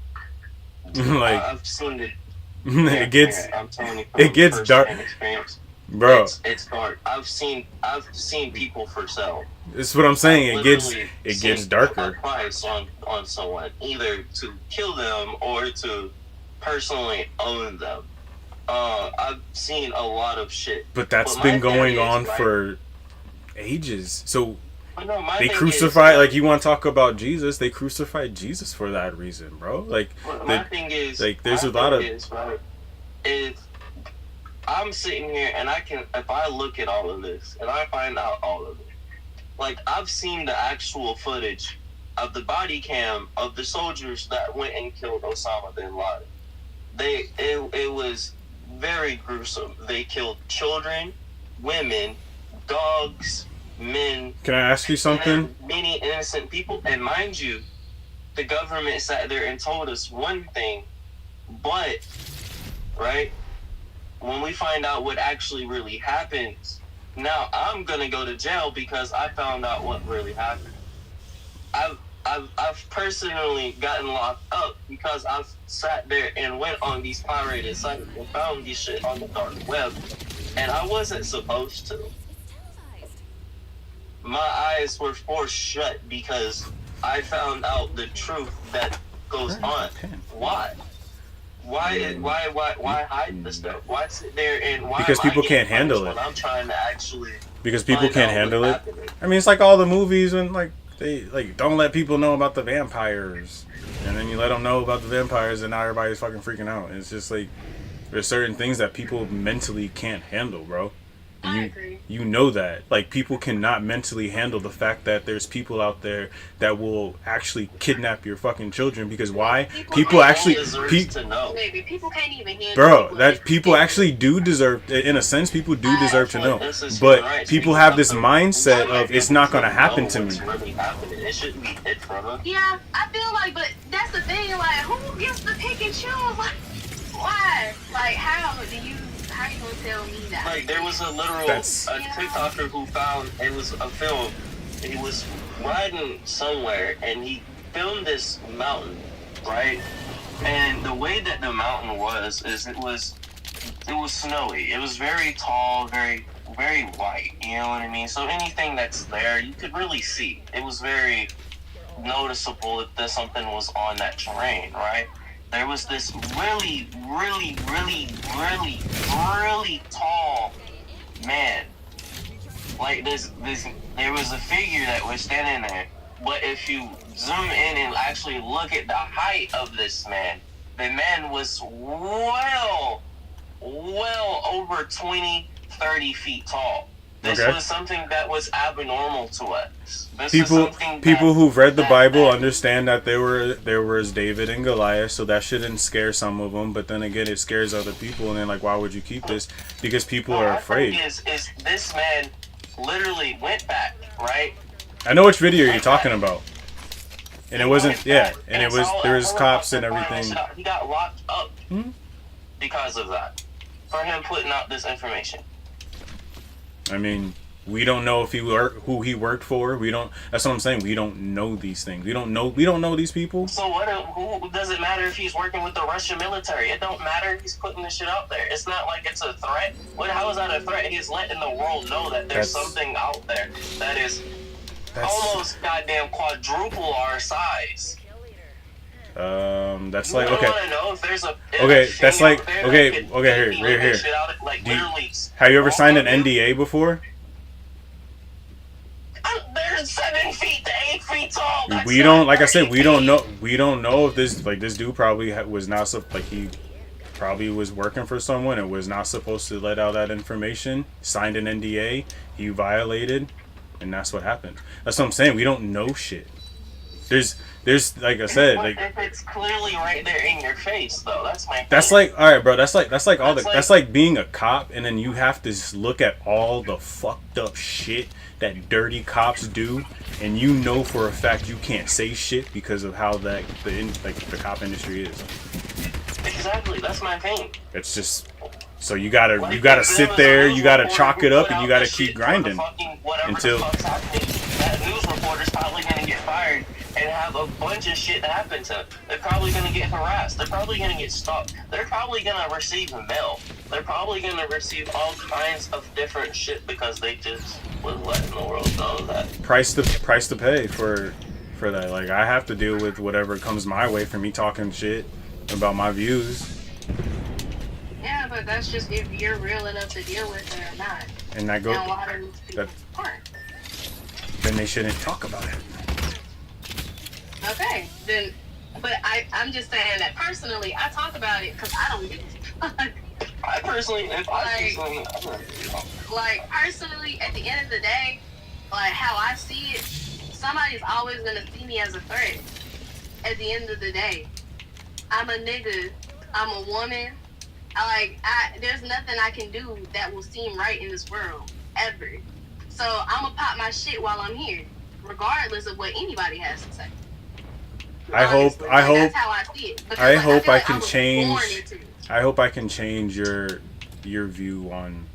S2: Like
S3: I've seen it.
S2: it gets dark, bro.
S3: It's dark. I've seen people for sale.
S2: That's what I'm saying. It gets darker.
S3: Price on someone, either to kill them or to personally own them. I've seen a lot of shit.
S2: But that's been going on for ages. So they crucified, like, you want to talk about Jesus? They crucified Jesus for that reason, bro. Like,
S3: my thing is,
S2: like, there's a lot of.
S3: If I'm sitting here and if I look at all of this and I find out all of it, like, I've seen the actual footage of the body cam of the soldiers that went and killed Osama bin Laden. It was very gruesome. They killed children, women, dogs, men.
S2: Can I ask you something?
S3: Many innocent people. And mind you, the government sat there and told us one thing, but, right, when we find out what actually really happens, now I'm gonna go to jail because I found out what really happened. I've personally gotten locked up because I've sat there and went on these pirated sites and found these shit on the dark web, and I wasn't supposed to. My eyes were forced shut because I found out the truth that goes on. Why? Why hide the stuff? Why sit there and why?
S2: Because people can't handle it.
S3: I'm trying to actually.
S2: Because people can't handle it. I mean, it's like all the movies when they don't let people know about the vampires, and then you let them know about the vampires, and now everybody's fucking freaking out. And it's just like there's certain things that people mentally can't handle, bro.
S4: I agree.
S2: You know that. Like, people cannot mentally handle the fact that there's people out there that will actually kidnap your fucking children. Because why? People actually
S4: Maybe people can't even handle.
S2: Bro, that people actually do deserve, in a sense, people do deserve to know. But people have this mindset of it's not going to happen to me.
S4: Yeah, I feel like, but that's the thing, like, who gets to pick and choose? Like, why? Like, how are you gonna tell me that?
S3: Like, there was a TikToker who found, it was a film. He was riding somewhere and he filmed this mountain, right? And the way that the mountain was is it was snowy. It was very tall, very very white. You know what I mean? So anything that's there, you could really see. It was very noticeable that there's something was on that terrain, right? There was this really, really, really, really, really tall man. Like there was a figure that was standing there. But if you zoom in and actually look at the height of this man, the man was well over 20, 30 feet tall. This was something that was abnormal to us.
S2: People who've read the Bible understand that there was David and Goliath, so that shouldn't scare some of them. But then again, it scares other people, and then like, why would you keep this? Because people are afraid.
S3: Is this man literally went back, right?
S2: I know which video you're talking about, and it wasn't. Yeah, and it was there was cops and everything.
S3: He got locked up because of that, for him putting out this information.
S2: I mean, we don't know if who he worked for. We don't. That's what I'm saying. We don't know these things. We don't know these people.
S3: So what? Who does it matter if he's working with the Russian military? It don't matter if he's putting this shit out there. It's not like it's a threat. How is that a threat? He's letting the world know that there's something out there that is almost goddamn quadruple our size.
S2: That's like okay.
S3: I know if there's
S2: that's like okay. Here. Have you ever signed an NDA before?
S3: They're 7 feet to 8 feet tall.
S2: We don't, like I said, we don't know. We don't know if this dude probably was not he probably was working for someone and was not supposed to let out that information. Signed an NDA, he violated, and that's what happened. That's what I'm saying. We don't know shit. There's like I said, like
S3: if it's clearly right there in your face, though. That's my.
S2: That's like, all right, bro. That's like being a cop, and then you have to just look at all the fucked up shit that dirty cops do, and you know for a fact you can't say shit because of how the cop industry is.
S3: Exactly. That's my thing.
S2: It's just. So you gotta sit there, you gotta chalk it up, and you gotta keep grinding until.
S3: That news reporter's probably gonna get fired and have a bunch of shit happen to them. They're probably gonna get harassed. They're probably gonna get stopped. They're probably gonna receive mail. They're probably gonna receive all kinds of different shit because they just was letting the world know that.
S2: Price to pay for that. Like I have to deal with whatever comes my way for me talking shit about my views.
S4: Yeah, but that's just if you're real enough to deal with it or not.
S2: And that goes.
S4: And a lot of people aren't.
S2: Then they shouldn't talk about it.
S4: Okay, then, but I'm just saying that personally, I talk about it because I don't give a fuck. Personally, at the end of the day, like how I see it, somebody's always gonna see me as a threat. At the end of the day, I'm a nigga, I'm a woman. There's nothing I can do that will seem right in this world ever. So I'm gonna pop my shit while I'm here, regardless of what anybody has to say.
S2: I hope
S4: that's how I see it.
S2: I hope I can change. I hope I can change your view on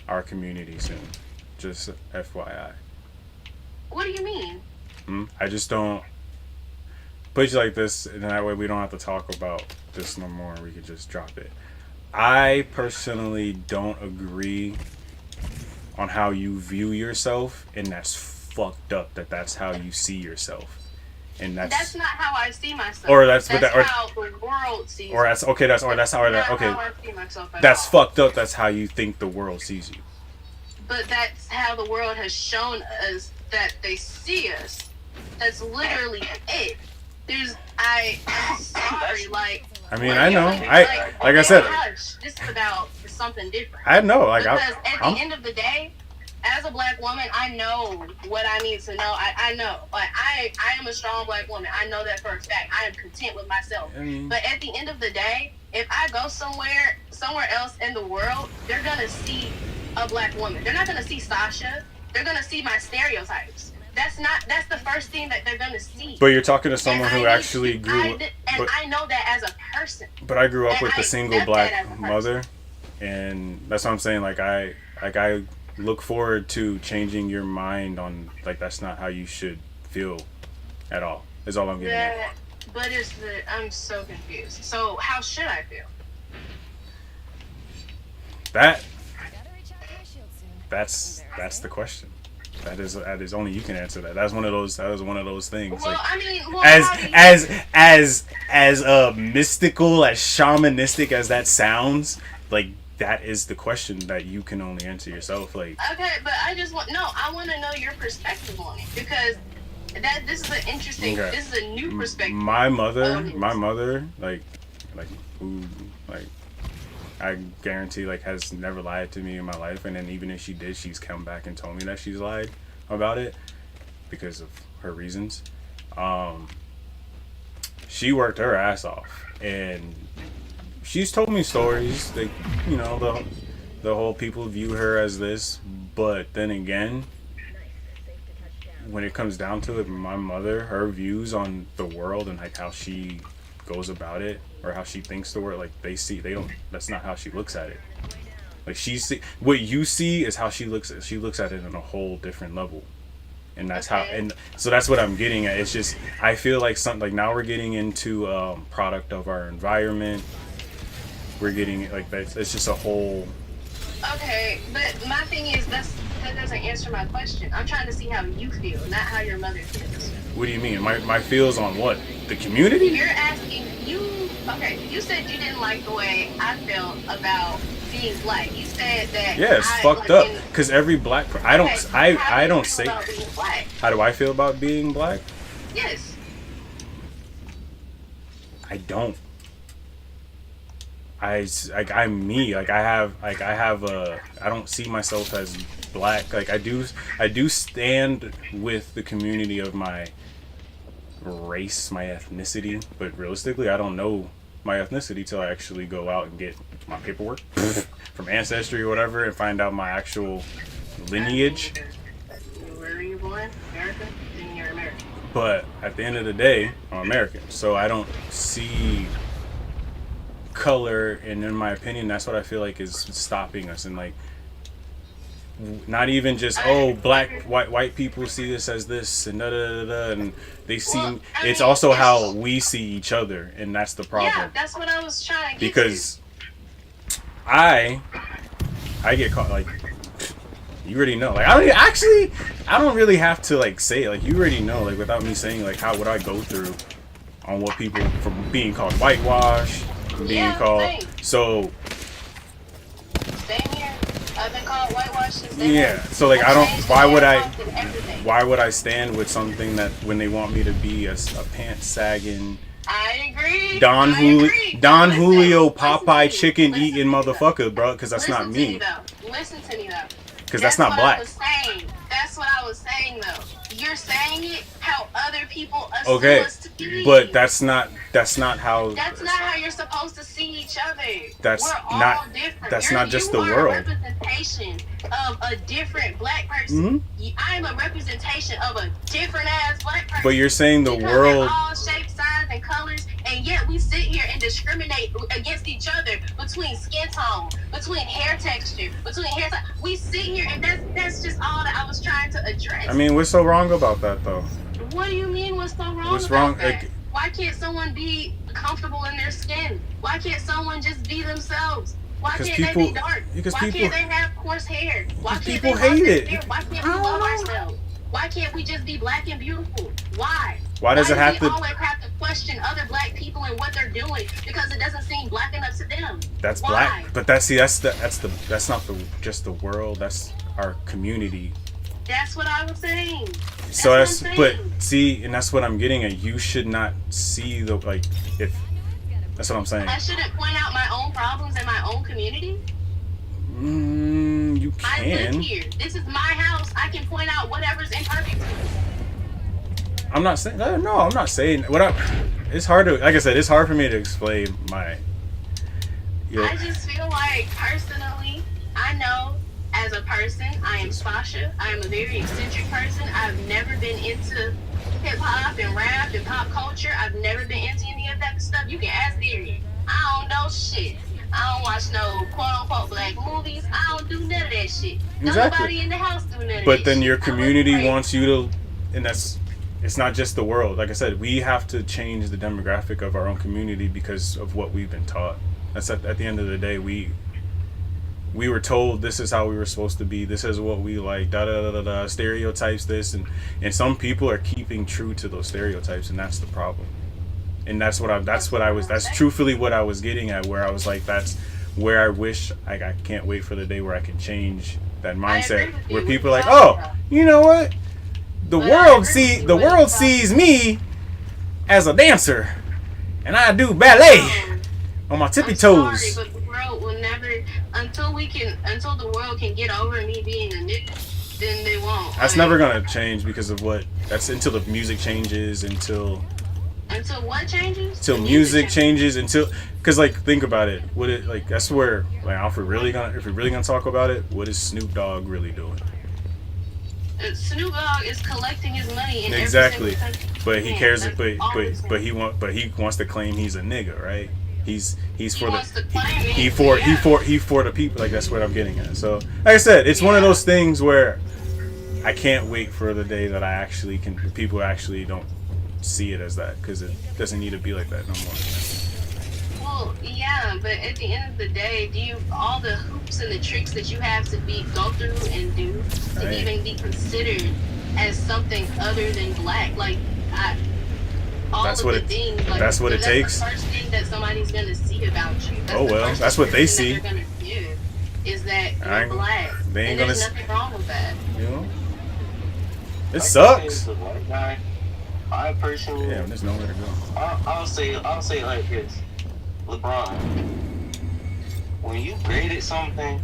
S2: our community soon. Just FYI.
S4: What do you mean?
S2: I just don't put you like this, and that way we don't have to talk about this no more. We could just drop it. I personally don't agree on how you view yourself, and that's fucked up. That's how you see yourself. And that's
S4: not how I see myself.
S2: Or that's
S4: how the world sees me.
S2: Or that's okay. That's how
S4: I see myself
S2: that's fucked up. That's how you think the world sees you.
S4: But that's how the world has shown us that they see us. That's literally it. I'm sorry, like.
S2: I mean, I know. Like I said.
S4: This is about something different.
S2: I know. Like
S4: because at the end of the day, as a black woman, I know what I need to know. I know. Like I am a strong black woman. I know that for a fact. I am content with myself. But at the end of the day, if I go somewhere else in the world, they're gonna see a black woman. They're not gonna see Sasha. They're gonna see my stereotypes. That's the first thing that they're gonna see.
S2: But you're talking to someone who actually grew up.
S4: I know that as a person.
S2: But I grew up with a single black mother, and that's what I'm saying. Like I look forward to changing your mind on like that's not how you should feel at all. Is all I'm getting at.
S4: But I'm so confused. So how should I feel?
S2: That that's the question. That is only you can answer that. That was one of those things.
S4: Well,
S2: like,
S4: I mean, well,
S2: as mystical, as shamanistic as that sounds, like that is the question that you can only answer yourself. Like,
S4: okay, but I want to know your perspective on it, because this is an interesting, this is a new perspective.
S2: My mother, like who, like, I guarantee, like, has never lied to me in my life, and then even if she did, she's come back and told me that she's lied about it because of her reasons. She worked her ass off, and she's told me stories, like, you know, the whole people view her as this, but then again, when it comes down to it, my mother, her views on the world and like how she goes about it, or how she thinks the world, like that's not how she looks at it. Like, what you see is how she looks at it on a whole different level. And that's so that's what I'm getting at. It's just, I feel like now we're getting into product of our environment. We're getting, like, it's just a whole.
S4: Okay, but my thing is that doesn't answer my question. I'm trying to see how you feel, not how your mother feels.
S2: What do you mean? My feels on what? The community?
S4: You're asking, you said you didn't like the way I felt about being black. You said that.
S2: Yeah, it's fucked up. Because every black I don't say. How do I feel about being black?
S4: Yes.
S2: I don't. I'm me. Like, I don't see myself as black. Like, I do stand with the community of my race, my ethnicity, but realistically, I don't know my ethnicity till I actually go out and get my paperwork from Ancestry or whatever and find out my actual lineage.
S4: Where are you born? America? Then you're American.
S2: But at the end of the day, I'm American, so I don't see color, and in my opinion, that's what I feel like is stopping us. And, like, not even just white people see this as this and and they see it's also how we see each other, and that's the problem.
S4: Yeah, that's what I was trying to get
S2: because to. I get caught, like, you already know, like, I don't really have to, like, say it, like, you already know, like, without me saying, like, how would I go through on what people, from being called whitewash, being called
S4: same.
S2: So
S4: same here. I've been called whitewash since
S2: so, like, why would I stand with something that when they want me to be a pants sagging,
S4: I agree.
S2: Don Julio Popeye chicken eating motherfucker, bro, because that's not me.
S4: Listen to me though.
S2: Because that's not black.
S4: That's what I was saying though. You're saying it how other people assume us to be.
S2: But that's not how.
S4: That's not how you're supposed to see each other. We're all different.
S2: That's not just the world.
S4: You are a representation of a different black person. Mm-hmm. I am a representation of a different ass black person.
S2: But you're saying the world.
S4: They're all shapes, sizes, and colors, and yet we sit here and discriminate against each other between skin tone, between hair texture, between hair size. We sit here, and that's just all that I was trying to address.
S2: I mean, what's so wrong about that, though?
S4: What do you mean what's so wrong
S2: what's
S4: about
S2: wrong?
S4: that? Why can't someone be comfortable in their skin? Why can't someone just be themselves? Why can't they be dark? Why can't they have coarse hair? Why can't
S2: people hate it?
S4: Why can't we love ourselves? Why can't we just be black and beautiful? Why?
S2: Why does it have to?
S4: We always have to question other black people and what they're doing because it doesn't seem black enough to them.
S2: That's
S4: Why?
S2: Black, but that's not just the world. That's our community.
S4: That's what I was saying.
S2: But see, and that's what I'm getting at. You should not see if. That's what I'm saying.
S4: I shouldn't point out my own problems in my own community.
S2: You can.
S4: I live here. This is my house. I can point out whatever's imperfect.
S2: I'm not saying. No, I'm not saying. It's hard to. Like I said, it's hard for me to explain my.
S4: I just feel like personally, I know. As a person, I am Sasha. I am a very eccentric person. I've never been into hip-hop and rap and pop culture. I've never been into any of that stuff. You can ask Theory. I don't know shit. I don't watch no quote-unquote black movies. I don't do none of that shit.
S2: Exactly.
S4: Nobody in the house do none of that
S2: But then
S4: shit.
S2: your community wants you to, and it's not just the world. Like I said, we have to change the demographic of our own community because of what we've been taught. That's at the end of the day, we were told this is how we were supposed to be. This is what we like. Da da da da da. Stereotypes. This and some people are keeping true to those stereotypes, and that's the problem. And that's truthfully what I was getting at. Where I was like, that's where I wish I can't wait for the day where I can change that mindset. Where people are like, oh, you know what? The world sees me as a dancer, and I do ballet on my tippy toes.
S4: Sorry, but the world will never until the world can get over me being a nigga, then they won't.
S2: That's never gonna change because of what? That's until the music changes, until
S4: what changes?
S2: Until music changes, because like think about it. That's where like if we're really gonna talk about it, what is Snoop Dogg really doing?
S4: Snoop Dogg is collecting his money in
S2: exactly, but he cares. But he wants to claim he's a nigga, right? He's for the people. Like that's what I'm getting at. So like I said, it's one of those things where I can't wait for the day that I actually can. People actually don't see it as that, because it doesn't need to be like that no more.
S4: Well, yeah, but at the end of the day, all the hoops and the tricks that you have to go through and do to even be considered as something other than black, like that's what it takes. That's the first thing that somebody's gonna see about you.
S2: That's what they see.
S4: That they're gonna do is that you're black.
S2: They ain't
S4: there's nothing wrong with that.
S2: You know, it sucks.
S3: I personally,
S2: there's nowhere to go.
S3: I'll say it like this. LeBron, when you graded something,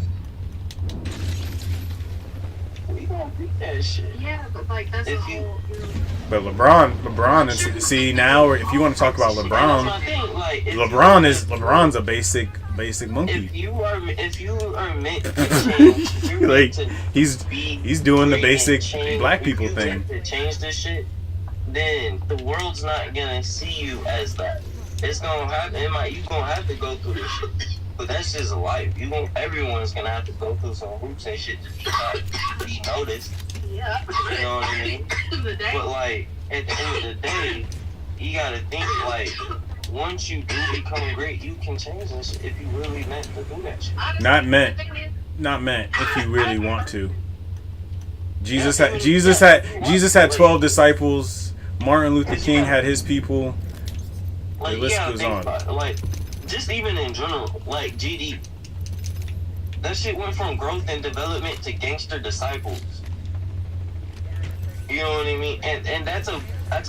S3: we gonna beat that shit.
S4: Yeah, but like that's a whole.
S2: But LeBron is, see now, if you want to talk about LeBron's a basic monkey.
S3: If you are meant to change,
S2: like he's doing the basic black people thing.
S3: To change this shit, then the world's not gonna see you as that. It's gonna happen. You gonna have to go through this shit. But that's just life. Everyone's gonna have to go through some hoops and shit to be noticed.
S4: Yeah.
S3: You know what I mean? But like at the end of the day, you gotta think like once you do become great, you can change this shit if you really meant to do that shit. Not meant
S2: if you really want to. Jesus had 12 disciples. Martin Luther King had his people.
S3: Like,
S2: the list goes on.
S3: Like, just even in general, like GD, that shit went from growth and development to gangster disciples. You know what I mean? And that's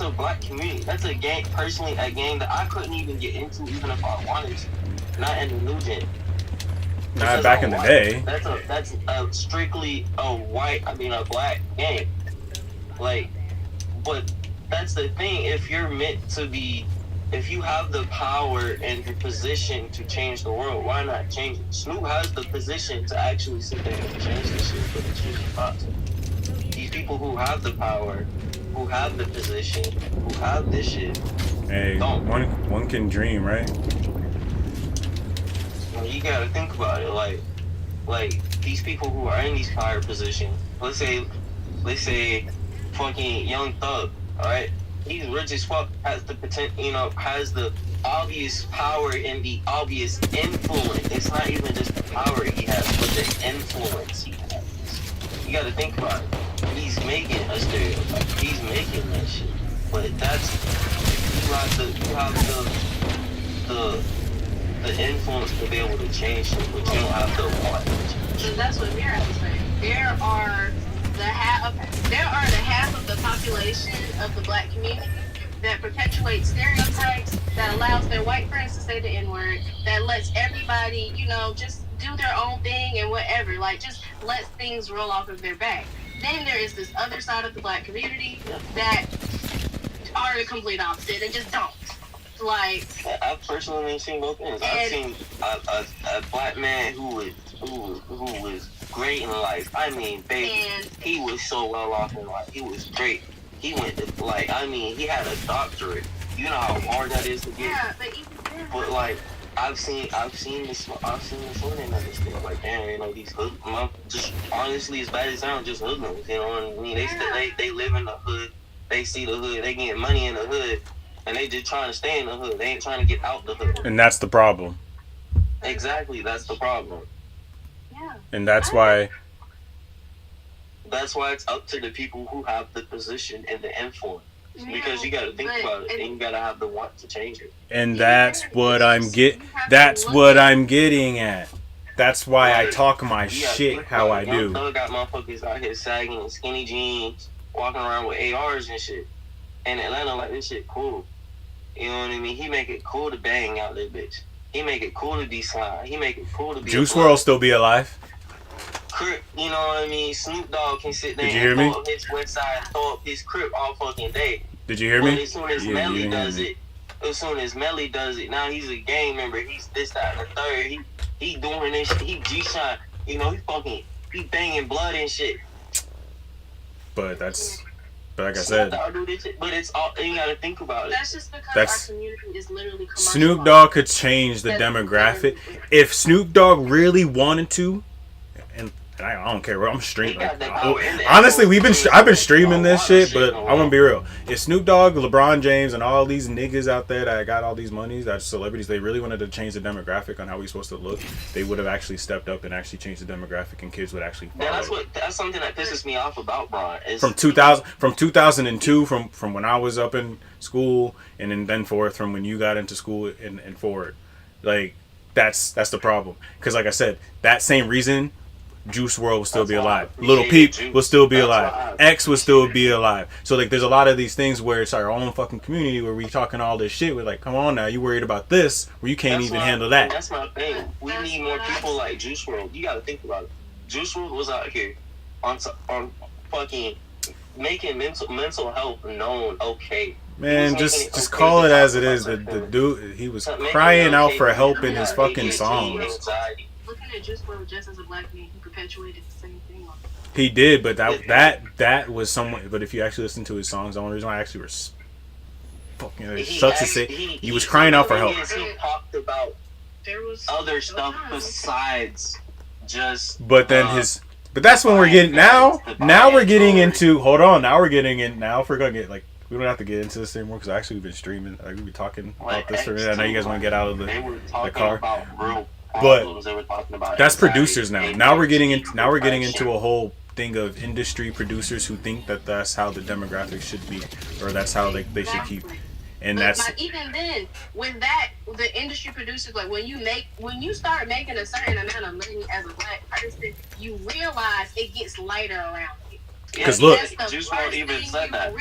S3: a black community. That's a gang that I couldn't even get into even if I wanted to. Not in the new gen.
S2: Not back in the day.
S3: That's strictly a black gang. Like, but that's the thing. If you're meant to be, if you have the power and the position to change the world, why not change it? Snoop has the position to actually sit there and change this shit, but it's really not. These people who have the power, who have the position, who have this shit,
S2: one can dream, right?
S3: You gotta think about it. Like these people who are in these power positions. Let's say, fucking Young Thug. All right. He's rich as fuck, has the potential, has the obvious power and the obvious influence. It's not even just the power he has, but the influence he has. You gotta think about it. He's making a stereotype. He's making that shit. But that's, you have the influence to be able to change it, but you don't have the want to change.
S4: So that's what Mira was saying. There are the half of the population of the black community that perpetuates stereotypes, that allows their white friends to say the N-word, that lets everybody, just do their own thing and whatever, like just lets things roll off of their back. Then there is this other side of the black community that are the complete opposite and just don't. Like,
S3: I've personally seen both ends. I've seen a black man who was great in life. I mean, baby, he was so well off in life. He was great. He went to he had a doctorate. You know how hard that is to get.
S4: Yeah,
S3: but like, I've seen this one end of this thing. Like, damn, these hoodlums. Just honestly, as bad as it sounds, just hoodlums. You know what I mean? They live in the hood. They see the hood. They get money in the hood. And they just trying to stay in the hood. They ain't trying to get out the hood.
S2: And that's the problem.
S3: Exactly, that's the problem.
S4: Yeah, Yeah.
S2: And that's why.
S3: That's why it's up to the people who have the position and the influence. Because you got to think about it, and you got to have the want to change it.
S2: And that's what That's what I'm getting at. That's why I talk my shit how I do.
S3: Thug got motherfuckers out here sagging in skinny jeans, walking around with ARs and shit. And Atlanta like this shit cool. You know what I mean? He make it cool to bang out this bitch. He make it cool to be slime. He make it cool to be.
S2: Juice WRLD still be alive.
S3: Crip, you know what I mean? Snoop Dogg can sit there
S2: Did you hear me?
S3: Throw up his West Side, throw up his Crip all fucking day.
S2: Did you hear me?
S3: But as soon as Melly does it, now he's a gang member. He's this, that, and the third. He doing this shit. He G-shot. You know, he banging blood and shit.
S2: But like I said,
S3: but it's all you gotta think about it.
S4: That's just because our community is literally
S2: Snoop Dogg could change the demographic if Snoop Dogg really wanted to. And I don't care. I'm streaming. Honestly, I've been streaming this shit, but I want to be real. If Snoop Dogg, LeBron James, and all these niggas out there that got all these monies, that celebrities, they really wanted to change the demographic on how we supposed to look, they would have actually stepped up and actually changed the demographic, and kids would actually follow.
S3: That's something that pisses me off about Bron.
S2: From 2002, from when I was up in school, and then forth from when you got into school and forward, like that's the problem. Because like I said, that same reason. Juice WRLD will still be alive. Lil Peep will still be alive. X will still be alive. So like, there's a lot of these things where it's our own fucking community where we talking all this shit. We're like, come on now, you worried about this where you can't even handle that.
S3: That's my thing. We need more people like Juice WRLD. You got to think about it. Juice WRLD was out here on fucking making mental health known. Okay.
S2: Man, just call it as it is. The dude, he was crying out for help in his fucking songs.
S4: Looking at Juice WRLD just as a black man, he perpetuated the same thing.
S2: He did, but that was someone. But if you actually listen to his songs, the only reason I actually fucking it sucks to say he was crying out for help.
S3: He talked about other stuff besides just.
S2: But then but that's when we're getting now. Now we're getting into. Hold on. Now we're getting in. Now if we're gonna get like. We don't have to get into this anymore because actually we've been streaming. Like we've been talking about this. I know you guys want to get out of the car. But that's producers now. Now we're getting into a whole thing of industry producers who think that that's how the demographic should be, or that's how they should keep. And that's
S4: even then, when the industry producers, like when you start making a certain amount of money as a black person, you realize it gets lighter around you.
S2: Because look,
S3: Juice WRLD even said that.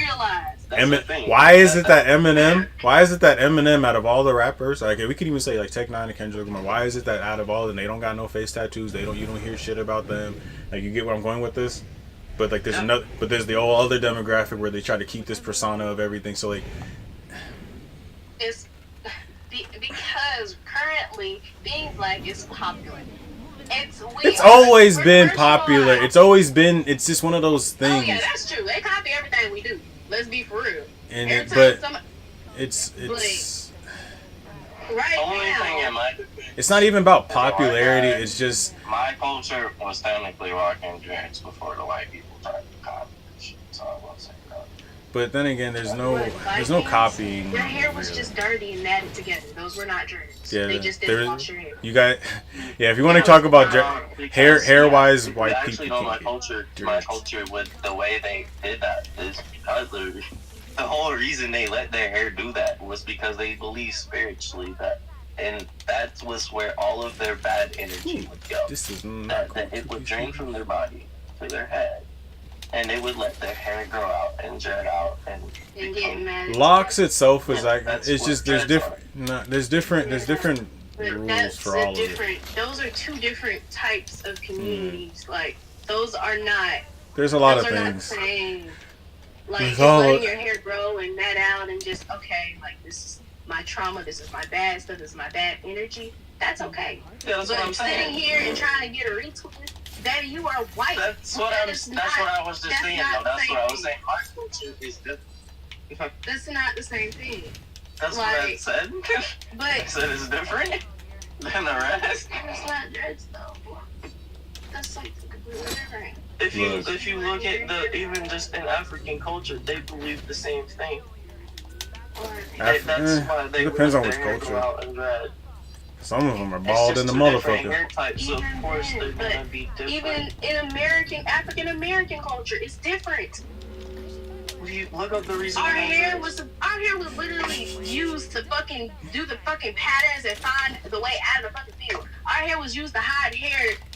S2: Why is it that Eminem out of all the rappers, like we could even say like Tech Nine and Kendrick Lamar, why is it that out of all of them they don't got no face tattoos, you don't hear shit about them? Like you get where I'm going with this? But like there's the whole other demographic where they try to keep this persona of everything. So like
S4: it's because currently being black is popular. It's
S2: always been popular. It's just one of those things.
S4: Oh yeah, that's true. They copy everything we do. Let's be for real.
S2: And it's it's not even about popularity. It's just
S3: my culture was technically rocking dreads before the white people tried to copy shit. So I won't say that.
S2: But then again, there's no copying.
S4: Your hair was just dirty and matted together. Those were not dreads.
S2: Yeah,
S4: they just didn't wash your hair.
S2: You got, yeah. If you want to talk about hair-wise, white people.
S3: Actually, my culture with the way they did that is because the whole reason they let their hair do that was because they believe spiritually that, and that was where all of their bad energy would go.
S2: This is
S3: that it would drain from their body to their head. And they would let their hair grow out and dread out and
S4: get mad.
S2: Locks itself is like it's just there's different rules for all of it.
S4: Those are two different types of communities. Like those are not.
S2: There's a lot of things.
S4: Not the same. Like just letting your hair grow and mat out and just like this is my trauma. This is my bad stuff. This is my bad energy. That's okay.
S3: Yeah, that's what I'm saying.
S4: Sitting here and trying to get a retweet. Daddy, you are white.
S3: That's what I was just saying. Though. That's what I was saying. My culture is different.
S4: That's not the same thing.
S3: That's what I said.
S4: But
S3: I said it's different than the rest.
S4: It's not dreads though. That's something completely different.
S3: If you look at even just in African culture, they believe the same thing. That's why they
S2: depends on which culture. Some of them are bald in the motherfucker.
S3: Hair types, so of course they're gonna be different.
S4: Even in African American culture, it's different.
S3: Look up the reason.
S4: Our hair was literally used to fucking do the fucking patterns and find the way out of the fucking field. Our hair was used to hide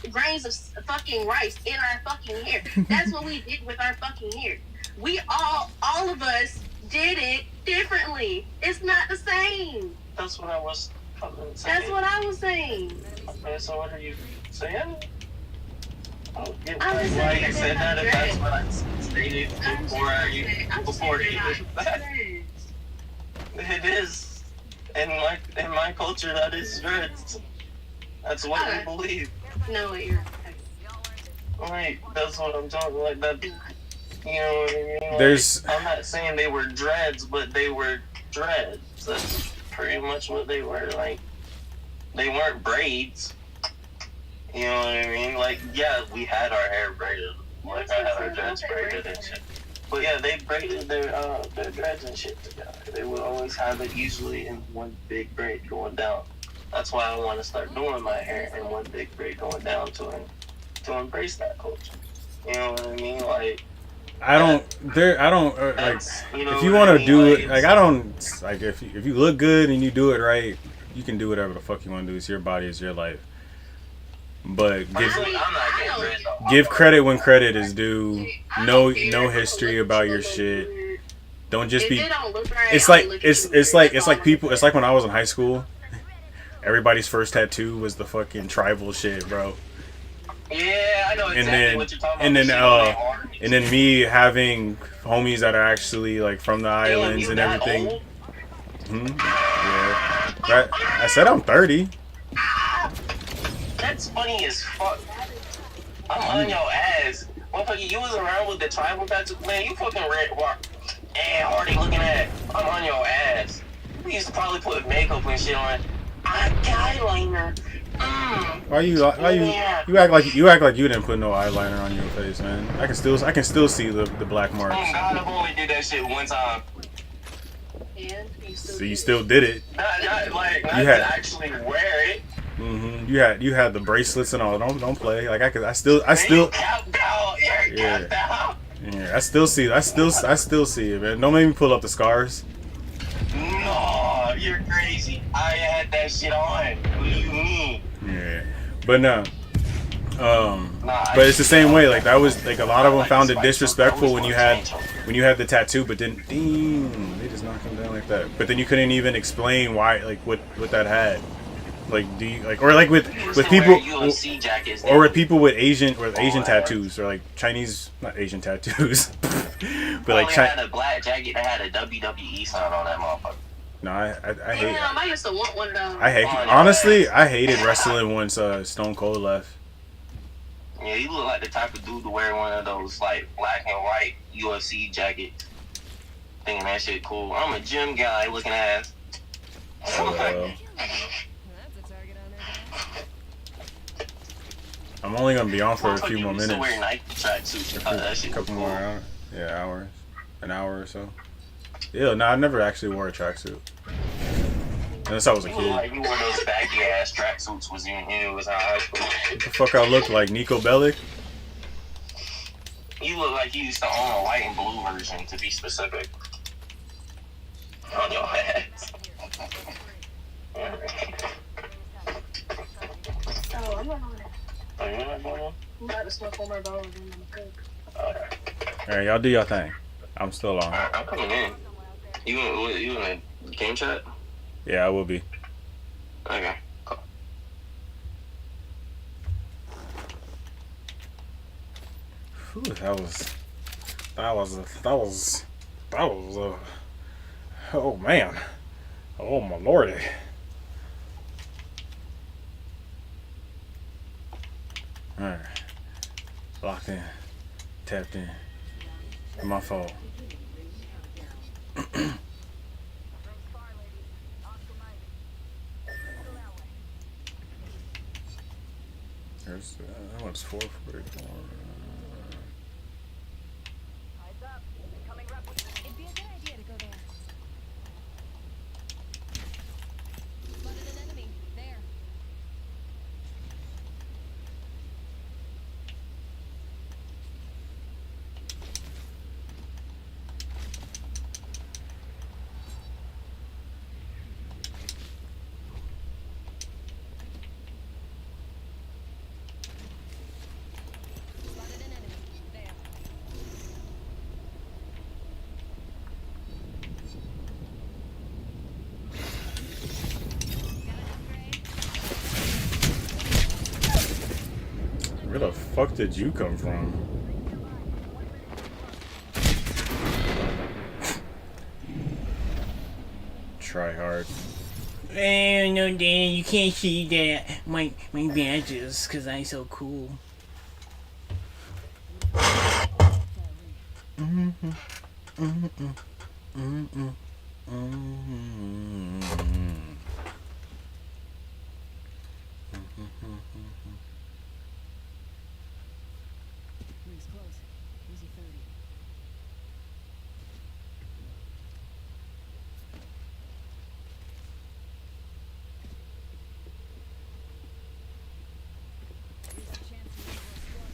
S4: grains of fucking rice in our fucking hair. That's what we did with our fucking hair. We all of us did it differently. It's not the same.
S3: That's what I was saying.
S4: That's what I was saying.
S3: Okay, so what are you saying?
S4: I'm just
S3: why
S4: saying
S3: you said that if that's what I stated before you did that. It is. In my culture, that is dreads. That's what we believe.
S4: No, you're
S3: Right, that's what I'm talking like that. You know what I mean? Like, I'm not saying they were dreads, but they were dreads. That's pretty much what they were. Like, they weren't braids. You know what I mean? Like, yeah, we had our hair braided. Like, I had our dreads braided and shit. But yeah, they braided their dreads and shit together. They would always have it usually in one big braid going down. That's why I want to start doing my hair in one big braid going down to embrace that culture. You know what I mean? Like,
S2: like,
S3: you know
S2: if you want to do it, like, I don't, like, if you look good and you do it right, you can do whatever the fuck you want to do. It's your body, it's your life. But give credit when credit is due. No history about your shit. Don't just be. It's like people. It's like when I was in high school. Everybody's first tattoo was the fucking tribal shit, bro.
S3: Yeah, I know exactly what you're talking
S2: about. And then me having homies that are actually like from the islands and everything. Yeah. Right. I said I'm 30.
S3: That's funny as fuck. I'm on your ass. Motherfucker, you was around with the tribal tattoo. Man, you fucking red rock. And Hardy looking at. I'm on your ass. We used to probably put makeup and shit on. I got eyeliner.
S2: Why you act like you didn't put no eyeliner on your face, man. I can still see the black marks.
S3: Oh God, I've only did that shit one time.
S2: So you still did it.
S3: Not to actually wear it.
S2: You had the bracelets and all. Don't play. Like I still.
S3: I still
S2: see it, man. Don't make me pull up the scars.
S3: No, you're crazy. I had that shit on. What do you mean?
S2: Yeah, but no. But it's the same way. Like that was like a lot of them found it disrespectful when you had the tattoo, but then they just knocked him down like that. But then you couldn't even explain why, like what that had. Like do you like, or like with people, or with people with Asian tattoos, or like Chinese, not Asian tattoos, but like
S3: had a black jacket that had a WWE sign on that motherfucker.
S2: No, I hate.
S4: I used to want one of those.
S2: Honestly, I hated wrestling once Stone Cold left.
S3: Yeah, you look like the type of dude to wear one of those like black and white UFC jackets, thinking that shit cool. I'm a gym guy looking ass.
S2: I'm only gonna be on for a few more minutes.
S3: Wear Nike tracksuits.
S2: A couple more hours. Yeah, hours. An hour or so. Yeah, no, I never actually wore a tracksuit. Unless I was a kid.
S3: Like you wore those baggy ass tracksuits was in high school.
S2: What the fuck I look like? Nico Bellic?
S3: You look like you used to own a white and blue version, to be specific. On your ass.
S4: Oh, I'm not on that.
S3: Oh, you're not going on?
S4: I'm about to smoke on my balls and I'm gonna cook.
S3: Okay.
S2: Alright, y'all do your thing. I'm still on.
S3: Alright, I'm coming in. You in a game chat?
S2: Yeah, I will be.
S3: Okay, cool.
S2: Whew, that was oh man. Oh my lordy. Alright. Locked in. Tapped in. My fault. There's that one's 444.
S5: It'd be a good idea to go there. Spotted an enemy. There.
S2: Where the fuck did you come from? Try hard.
S6: Oh no, Dad, you can't see that my badges, cause I'm so cool.
S5: Rings close. Easy 30. Here's a chance to make more squad.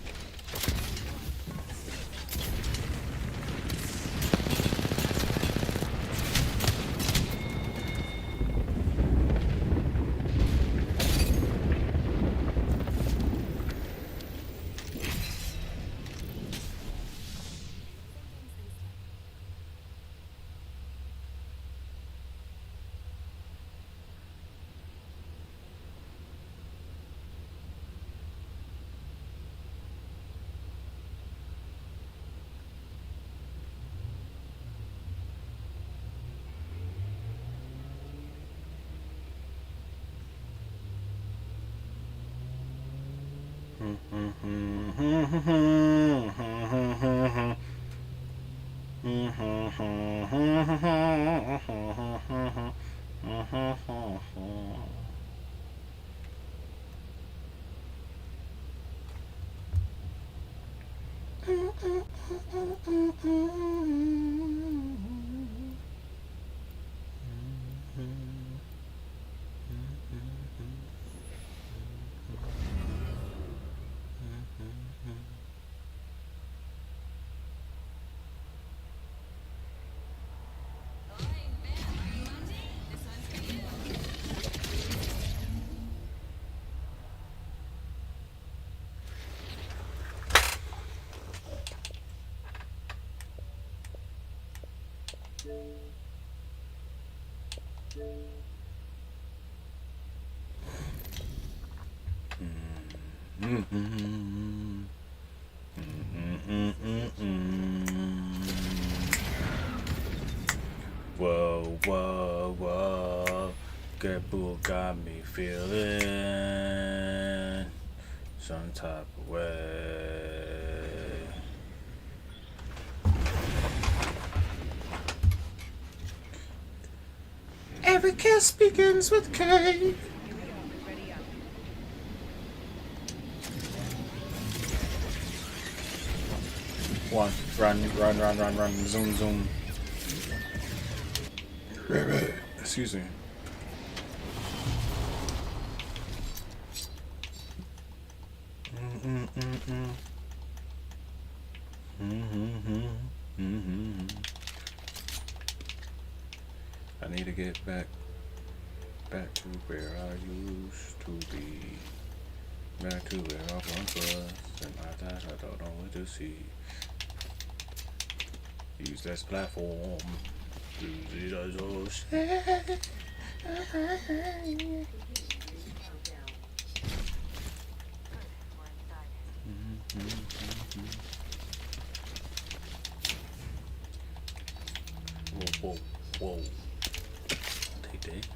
S2: Whoa, whoa, whoa. That bull got me feeling some type of way. Every kiss begins with K. One, run, zoom, zoom. Excuse me. I need to get back to where I used to be. Back to where I once was. And my eyes, I don't know what to see. Use this platform. Use it as a Whoa, whoa. Take that.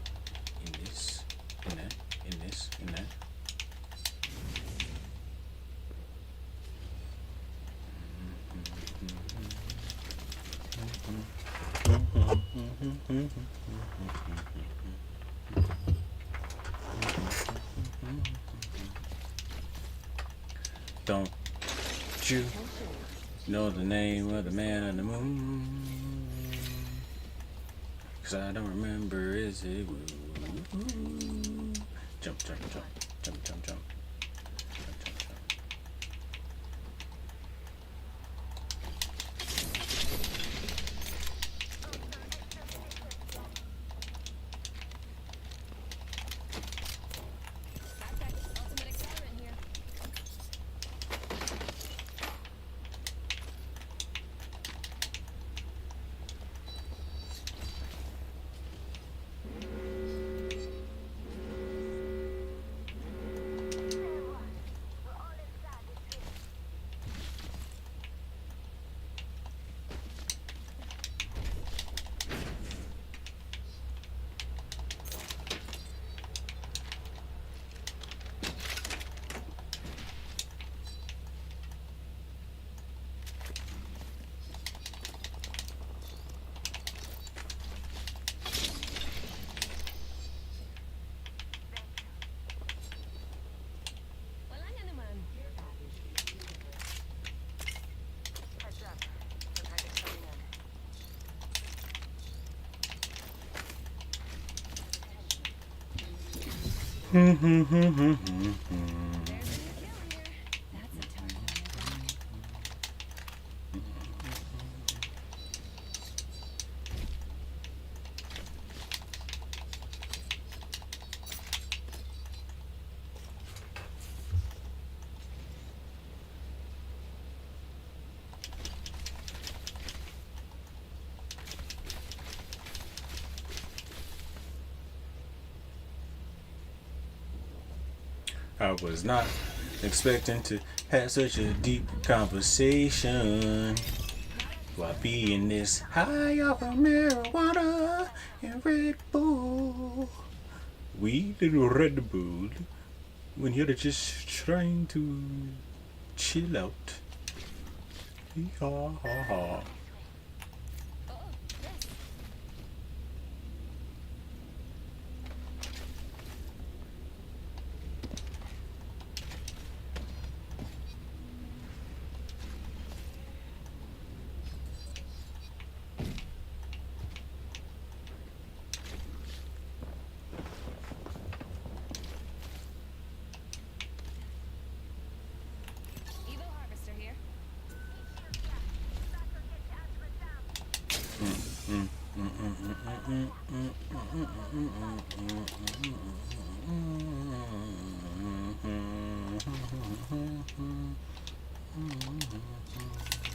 S2: In this. In that. In this. In that. Don't you know the name of the man on the moon? 'Cause I don't remember, is it? Jump, jump, jump, jump, jump, jump.
S5: Ultimate accelerant here. There's a new kill here. That's a target on their back.
S2: I was not expecting to have such a deep conversation while being this high off of marijuana and Red Bull. Weed and Red Bull. When you're just trying to chill out. Ha ha ha.
S5: Evo harvester here.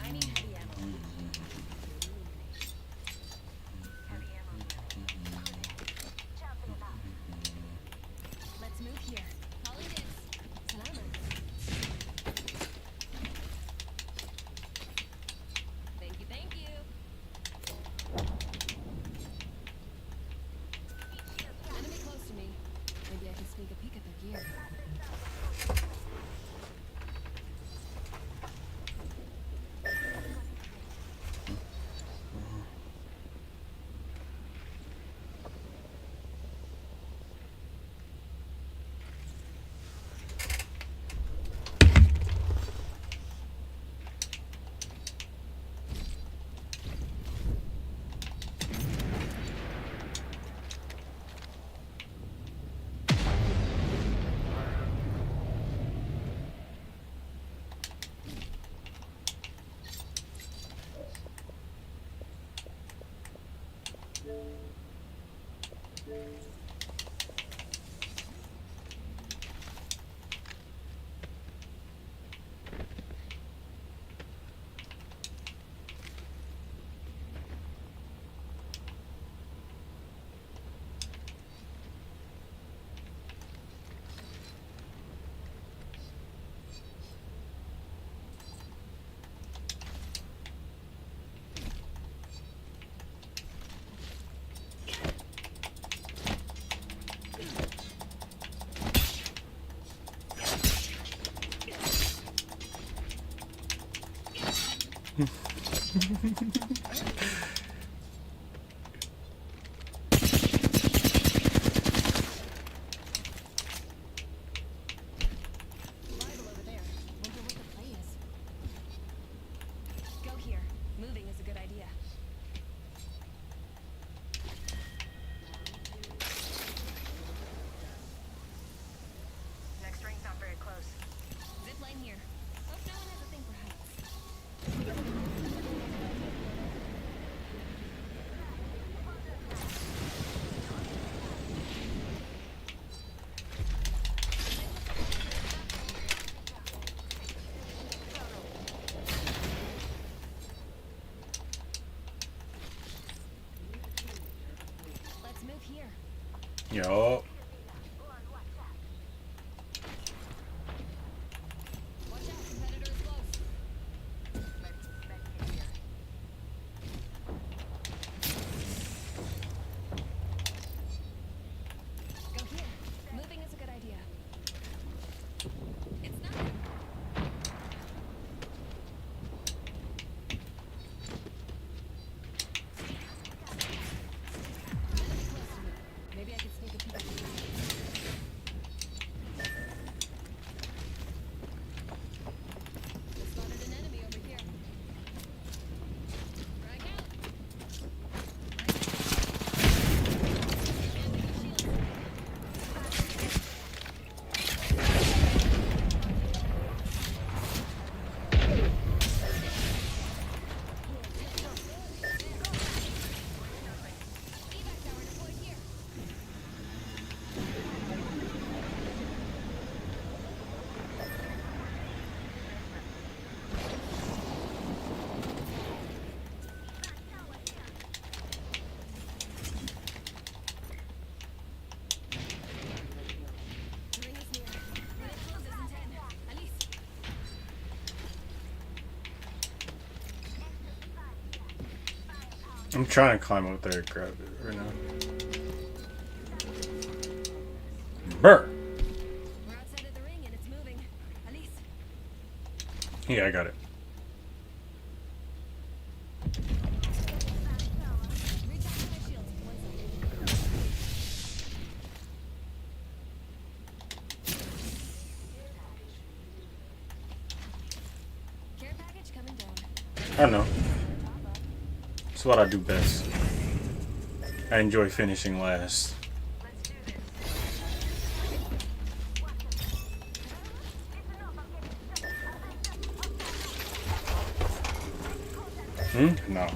S5: I need heavy ammo. Let's move here. Calling dibs. Salama. Thank you, thank you. Enemy close to me. Maybe I can sneak a peek at their gear. Rival over there. Wonder what the play is. Go here. Moving is a good idea.
S4: Next ring's not very close.
S5: Zip line here. Hope no one has a thing for heights. Let's move here.
S2: Yo.
S5: Watch out, competitor is close. Go here. Moving is a good idea. It's not. Enemy close to me. Maybe I can sneak a peek.
S2: I'm trying to climb up there and grab it right now. Burr.
S5: We're outside of the ring and it's moving. Elise.
S2: Yeah, I got it.
S5: Recharging my shield. 1 second. Care package coming down.
S2: I know. It's what I do best. I enjoy finishing last. No.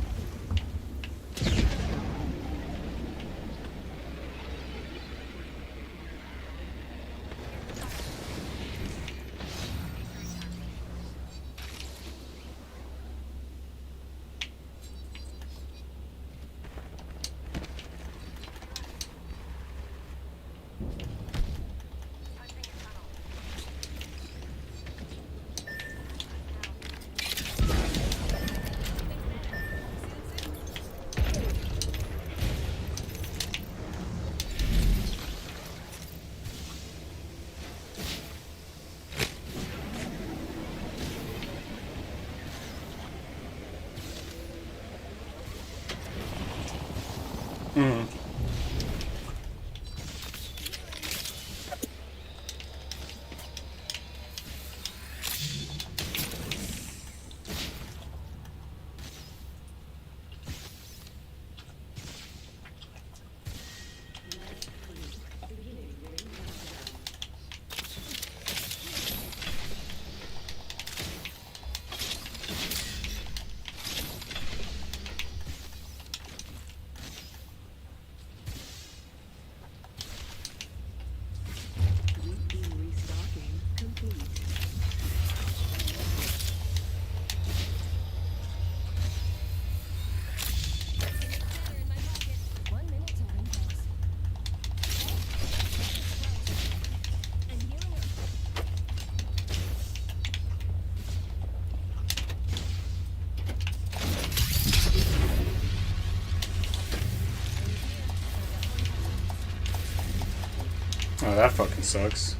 S2: Oh, that fucking sucks.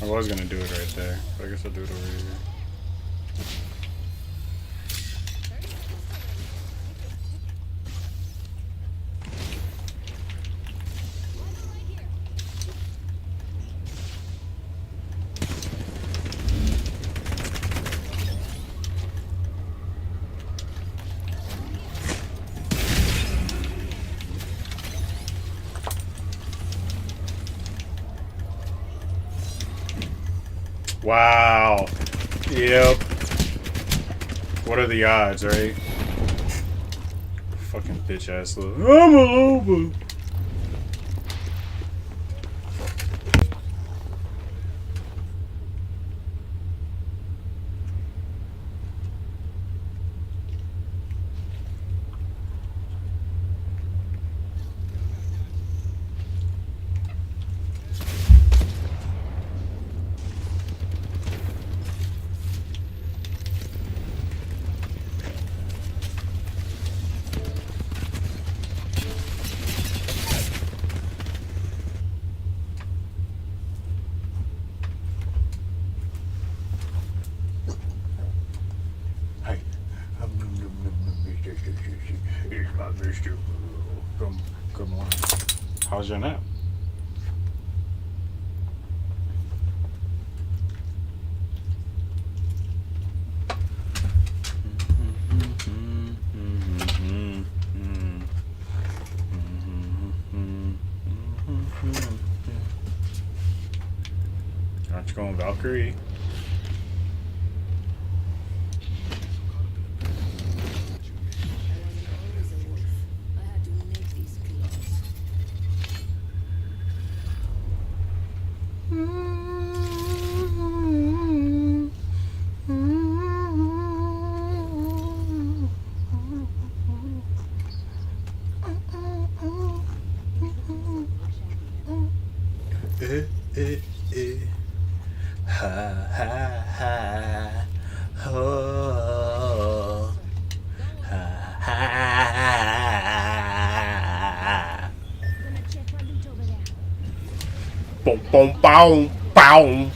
S2: I was gonna do it right there, but I guess I'll do it over here. Wow. Yep. What are the odds, right? Fucking bitch ass little. I'm a loba. Good morning. How's your nap? Aren't you going Valkyrie? Ha ha ha. Oh. Boom, boom, boom, boom.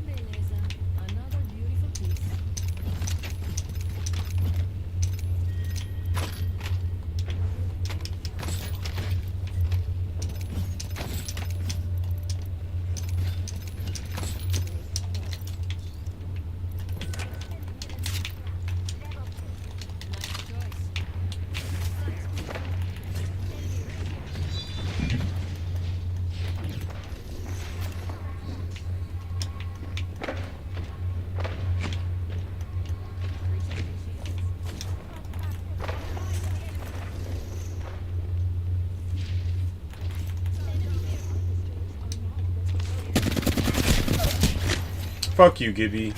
S5: Beleza. Another beautiful piece. Nice choice.
S2: Fuck you, Gibby.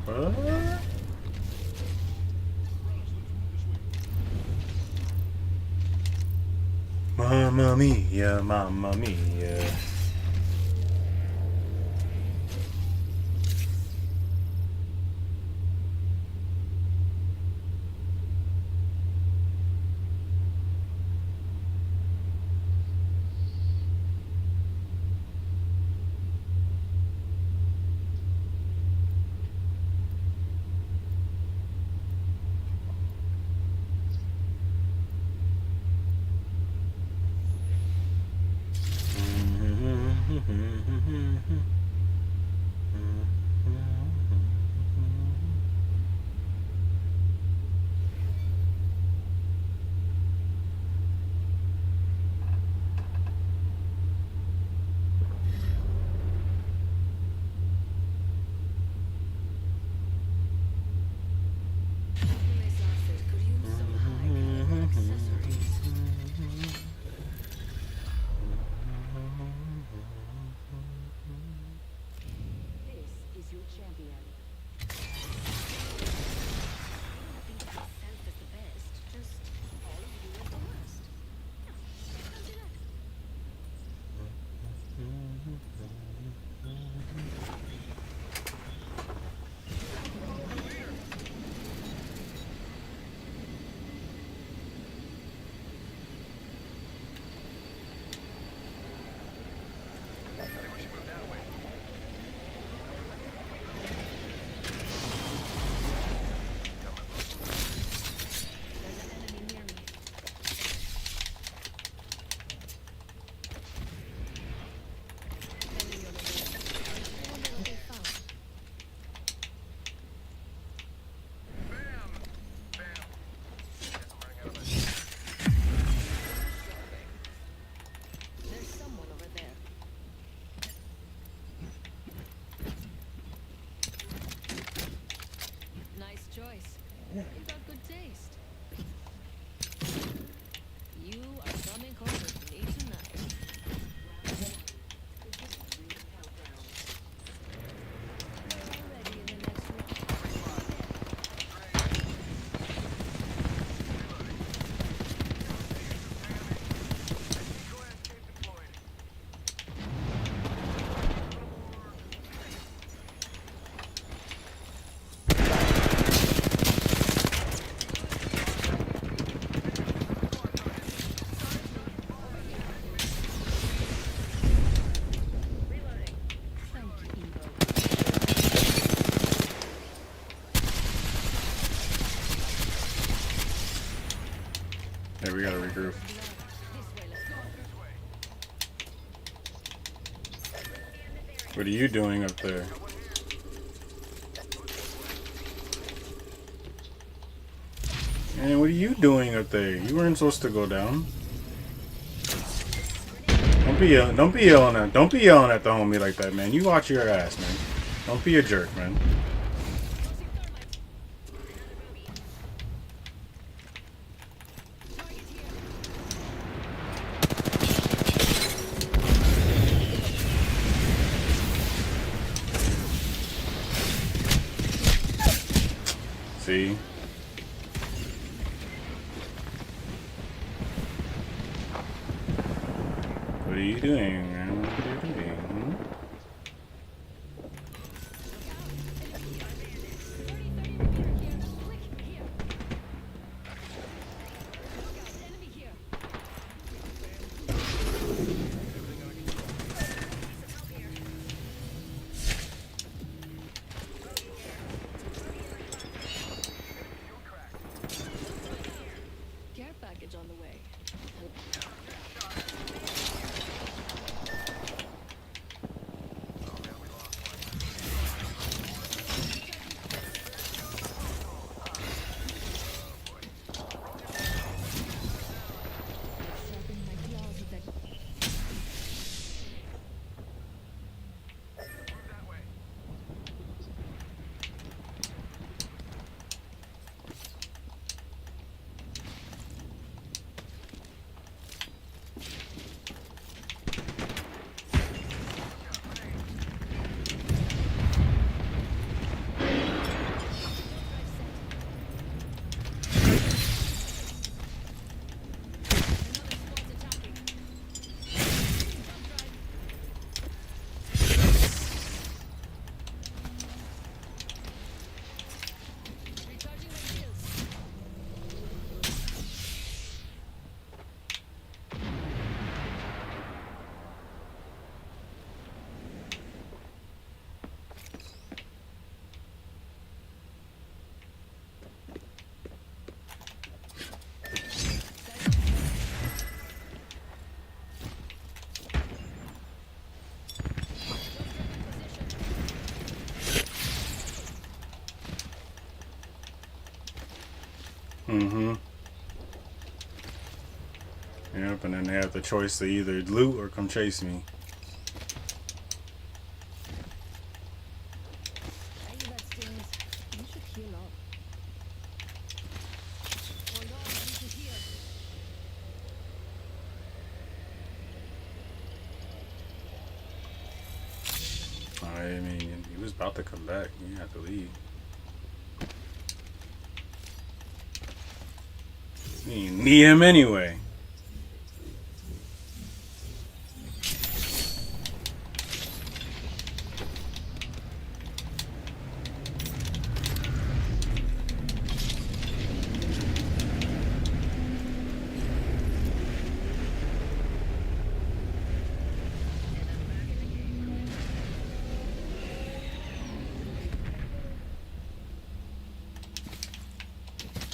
S2: What? Mamma mia, mamma mia.
S5: Could use some high-caliber accessories. This is your champion. Think of yourself as the best, just all of you as the worst. Don't do that. There's an enemy near me. Enemy over there. I wonder what they found. There's someone over there. Nice choice. You got good taste. You are coming home with me tonight. Already in the next room. Thank you, Evo.
S2: Hey, we gotta regroup.
S5: This way, let's go.
S2: What are you doing up there? Man, what are you doing up there? You weren't supposed to go down. Don't be yelling at the homie like that, man. You watch your ass, man. Don't be a jerk, man. See? What are you doing, man? What are you doing? Hmm?
S5: Care package on the way. Sharpen my claws with that.
S2: Mm-hmm. Yep, and then they have the choice to either loot or come chase me.
S5: Hey, that stings. You should heal up. Hold on, I need to heal.
S2: I mean, he was about to come back. You have to leave. You need him anyway.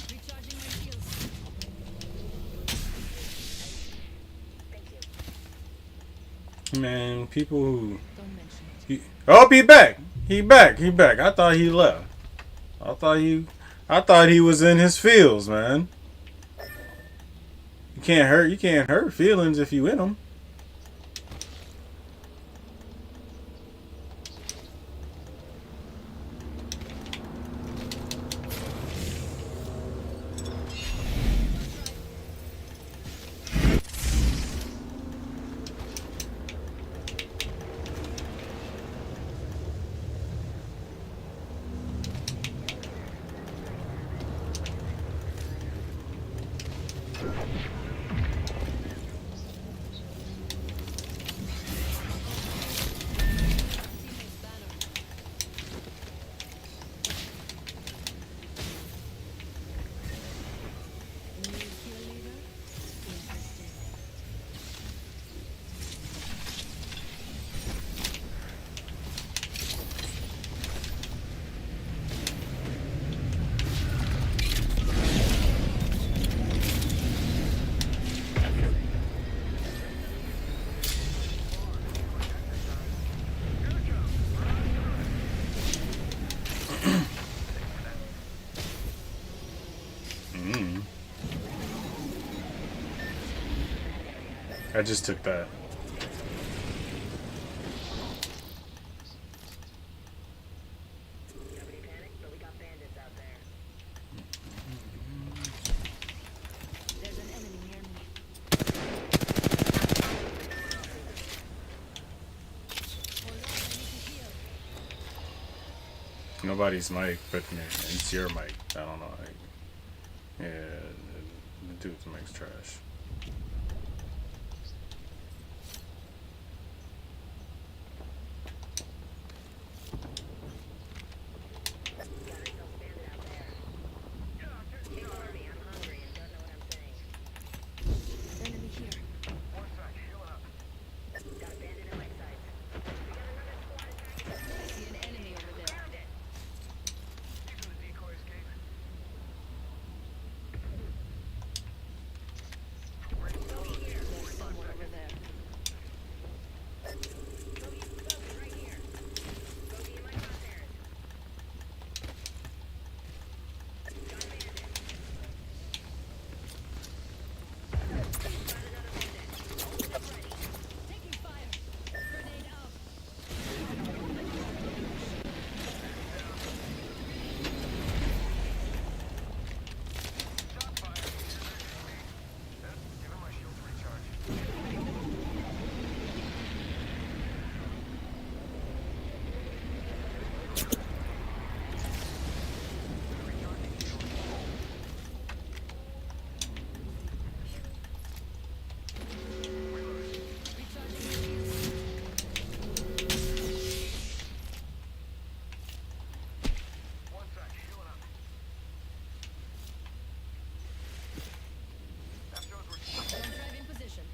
S5: Recharging my shields.
S2: Man, people who...
S5: Don't mention it.
S2: Oh, he back. He back. He back. I thought he left. I thought he was in his feels, man. You can't hurt feelings if you in them. I just took that.
S5: There's an enemy near me.
S2: Nobody's mic, but it's your mic. I don't know. Like, yeah, the dude's mic's trash.
S5: Enemy here. I see an enemy over there. There's someone over there. Taking fire. Grenade out. Don't drive in position.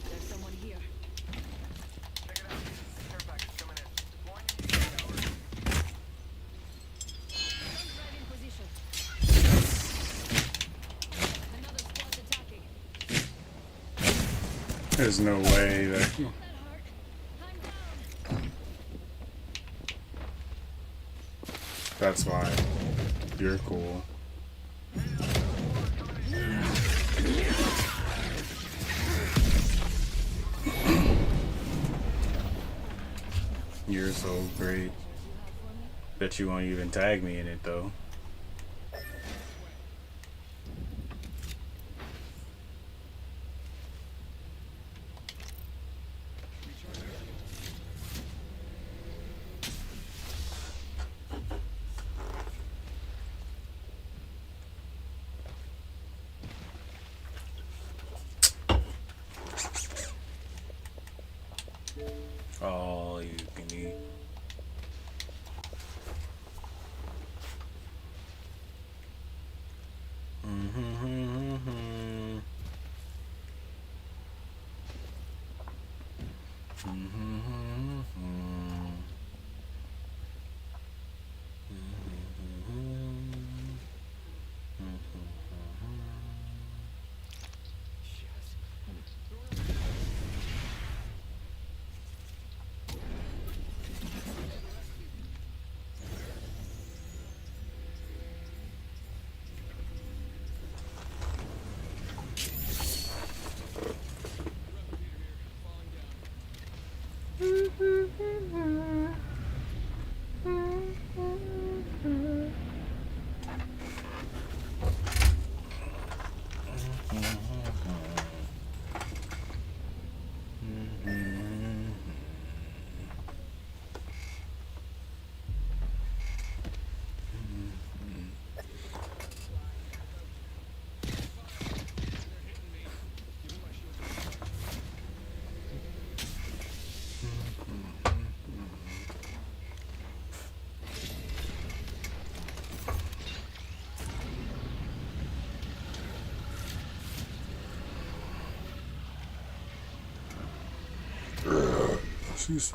S5: There's someone here. Don't drive in position. Another squad's attacking.
S2: There's no way that.
S5: That hurt. I'm down.
S2: That's why you're cool. You're so great. Bet you won't even tag me in it though. All you can eat. Jeez.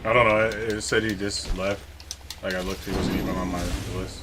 S2: I don't know. It said he just left. Like I looked, he wasn't even on my list.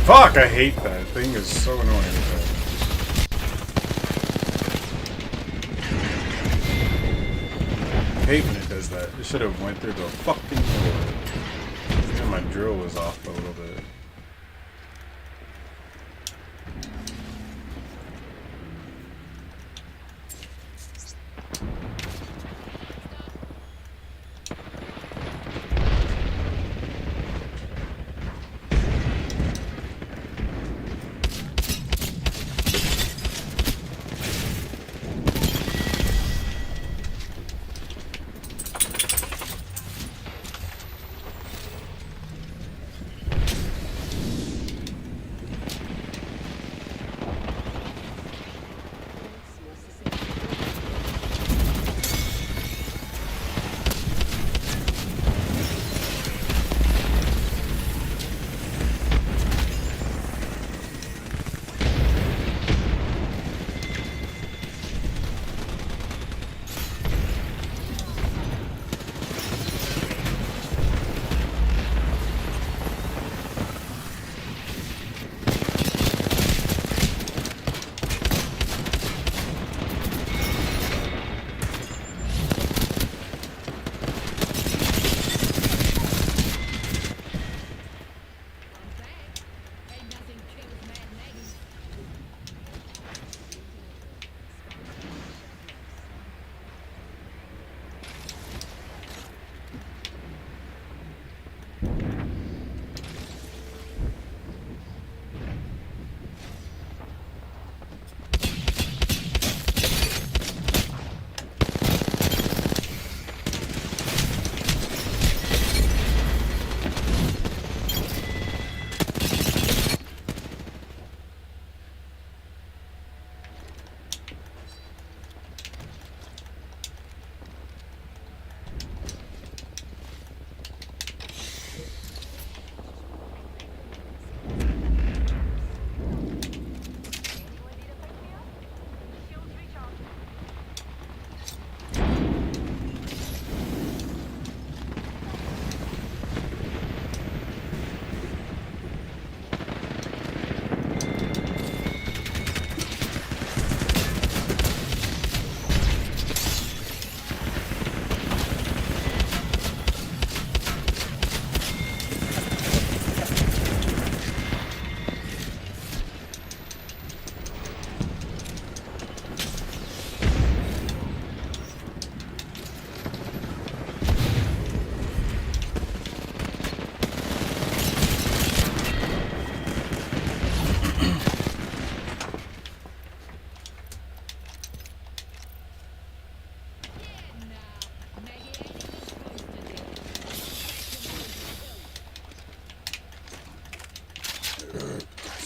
S2: Fuck, I hate that thing. Is so annoying. I hate when it does that. It should have went through the fucking door. Yeah, my drill was off a little bit.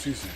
S2: Excuse me.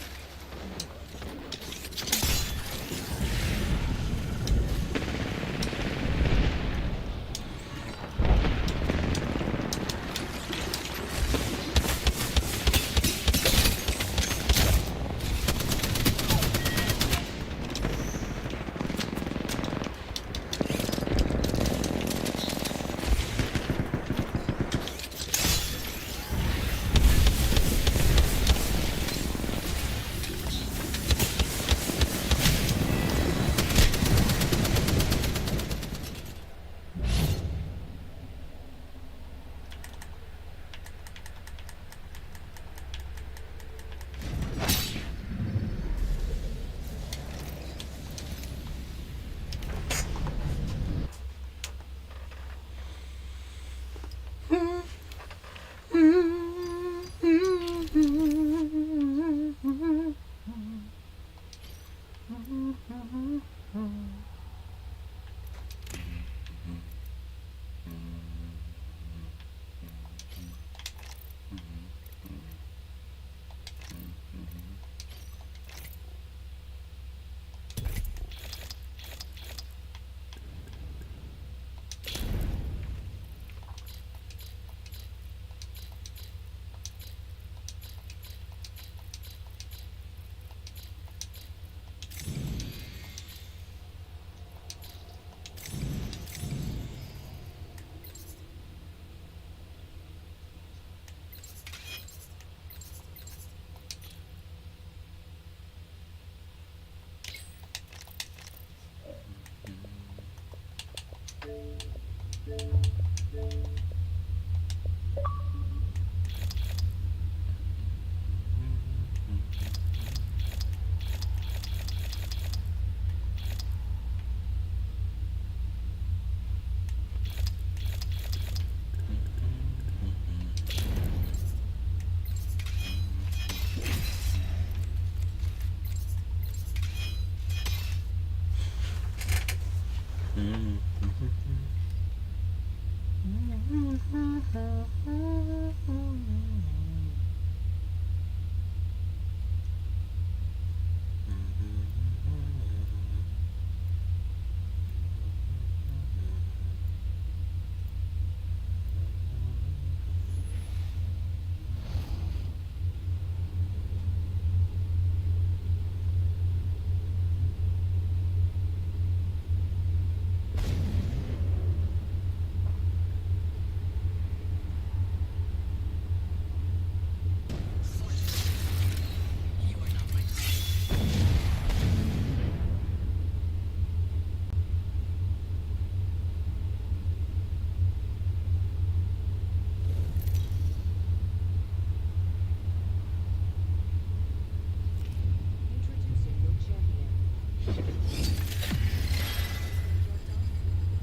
S5: Introducing your champion.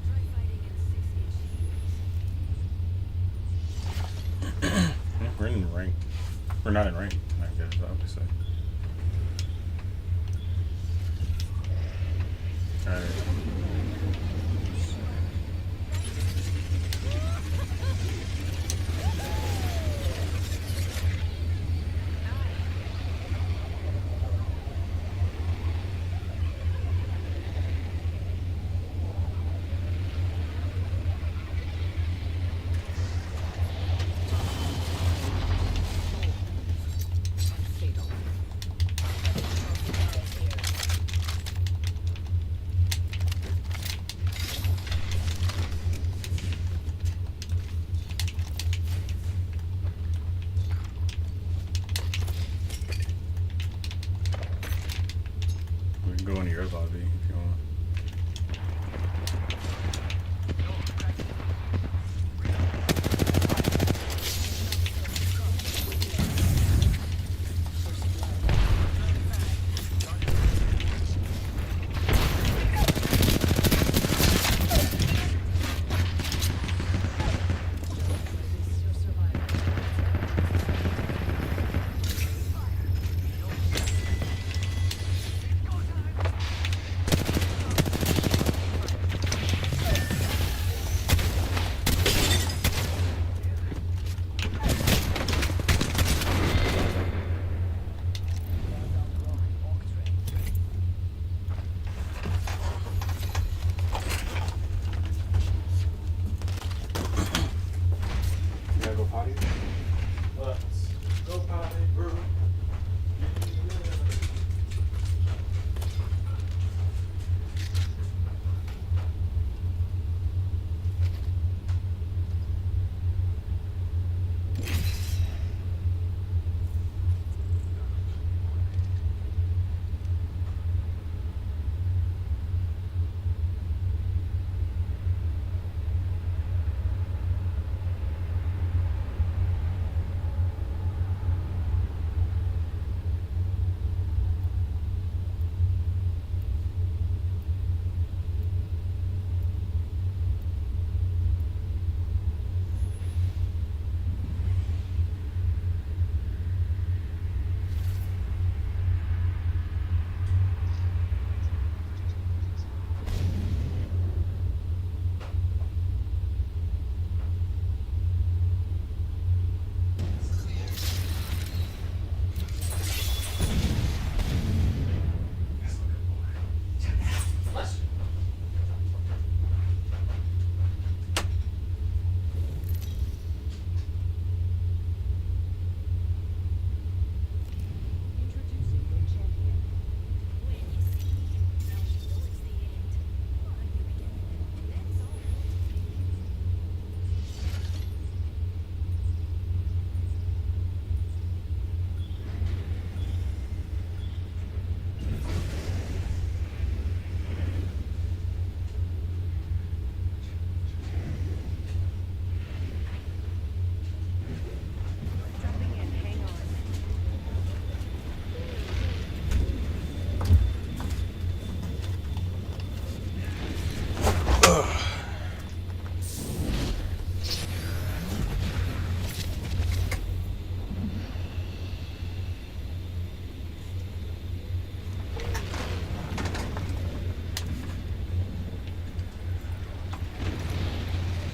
S5: Try fighting in 6-inch heels.
S2: We're in rank. We're not in rank, I guess, obviously. Alright.
S5: Fatal.
S2: We can go into your lobby if you want.
S5: Your survival.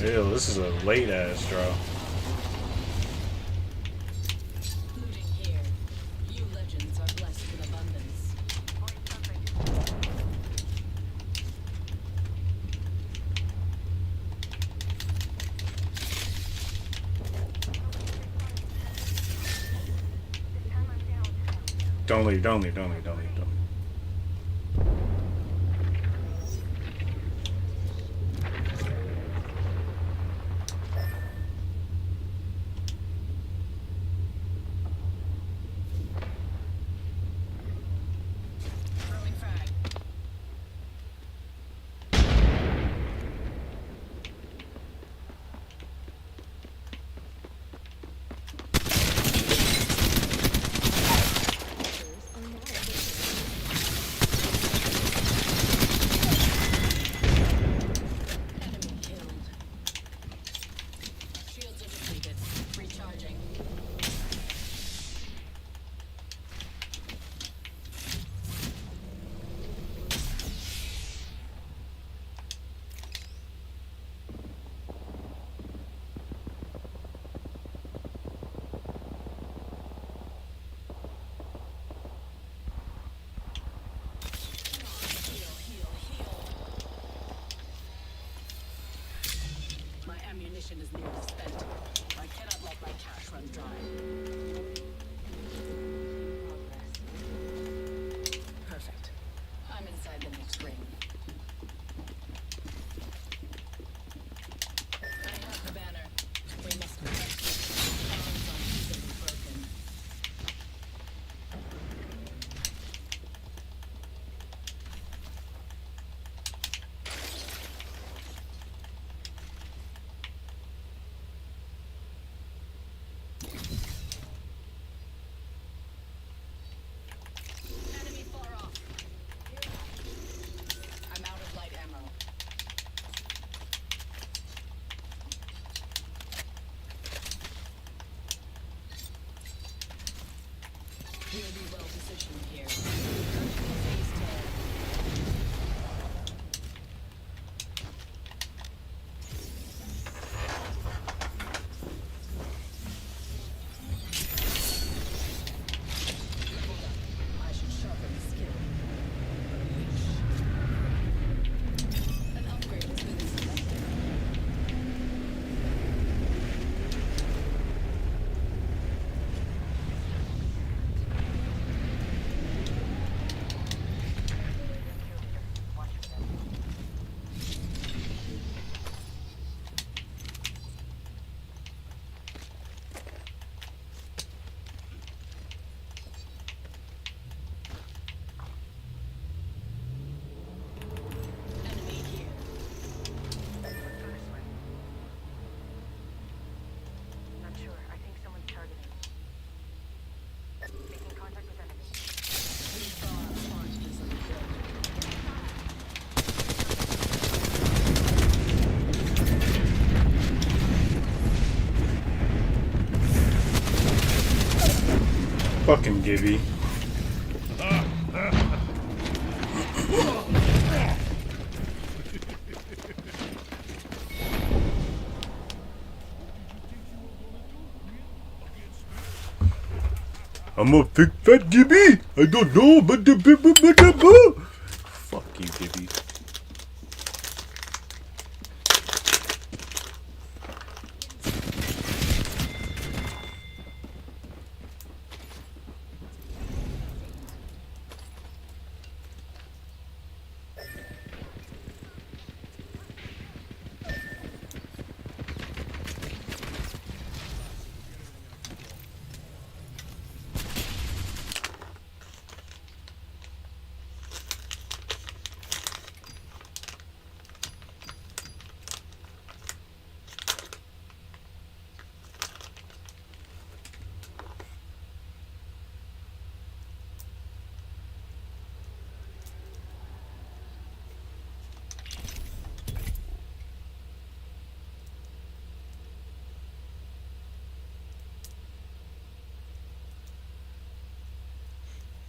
S2: Ew, this is a late ass draw.
S5: Looting here. You legends are blessed with abundance.
S2: Don't leave, don't leave, don't leave, don't leave, don't leave.
S5: Throwing frag. Enemy killed. Shields are depleted. Recharging. Heal, heal, heal. My ammunition is nearly spent. I cannot let my cash run dry. Perfect. I'm inside the next ring. I have the banner. We must protect it. Arms are easily broken. Enemy far off. I'm out of light ammo. We'll be well positioned here. Phase tear. I should sharpen the skill. An upgrade has been selected. Enemy here.
S7: Not sure. I think someone's targeting. Making contact with enemy.
S5: These bombs aren't easily built.
S2: Fucking Gibby. I'm a big fat Gibby. I don't know, but fuck you, Gibby.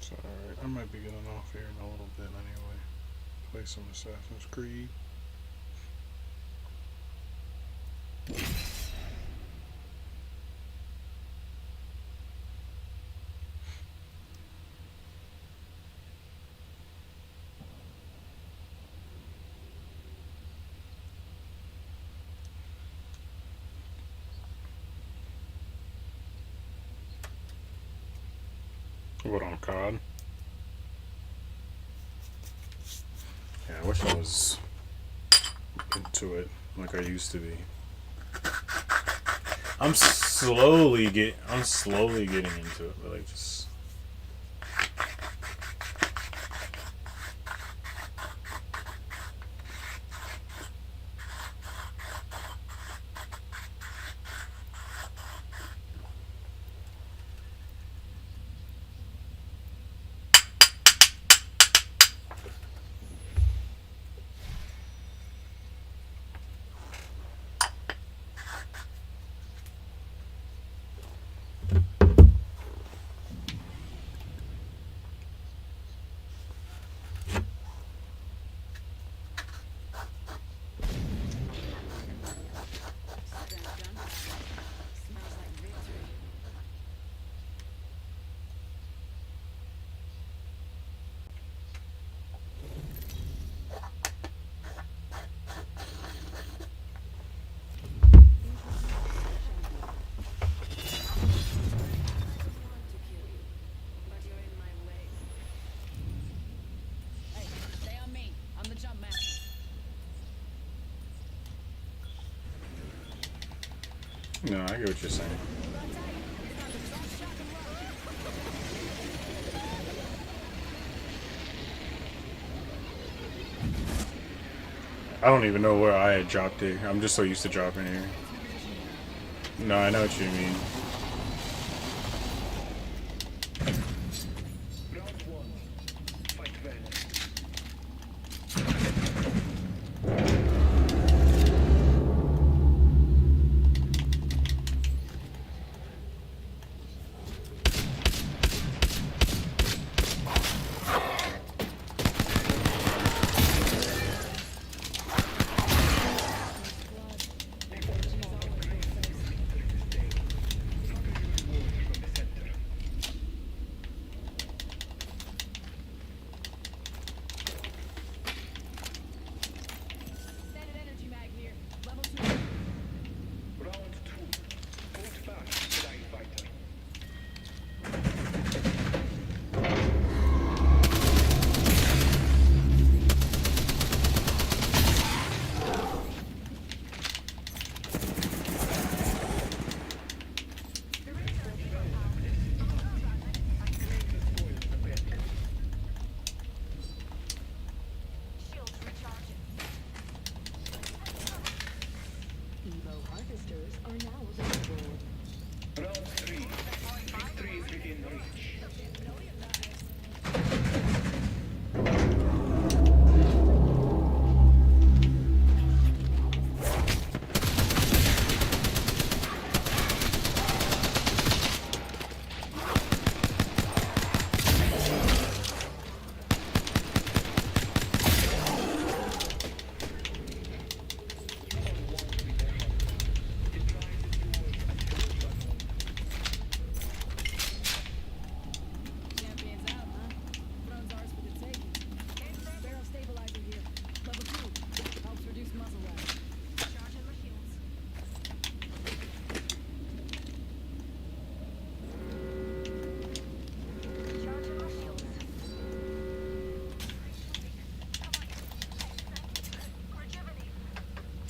S2: It's alright. I might be getting off here in a little bit anyway. Play some Assassin's Creed. What on COD? Yeah, I wish I was into it like I used to be. I'm slowly getting into it, but like just. No, I get what you're saying. I don't even know where I had dropped it. I'm just so used to dropping here. No, I know what you mean.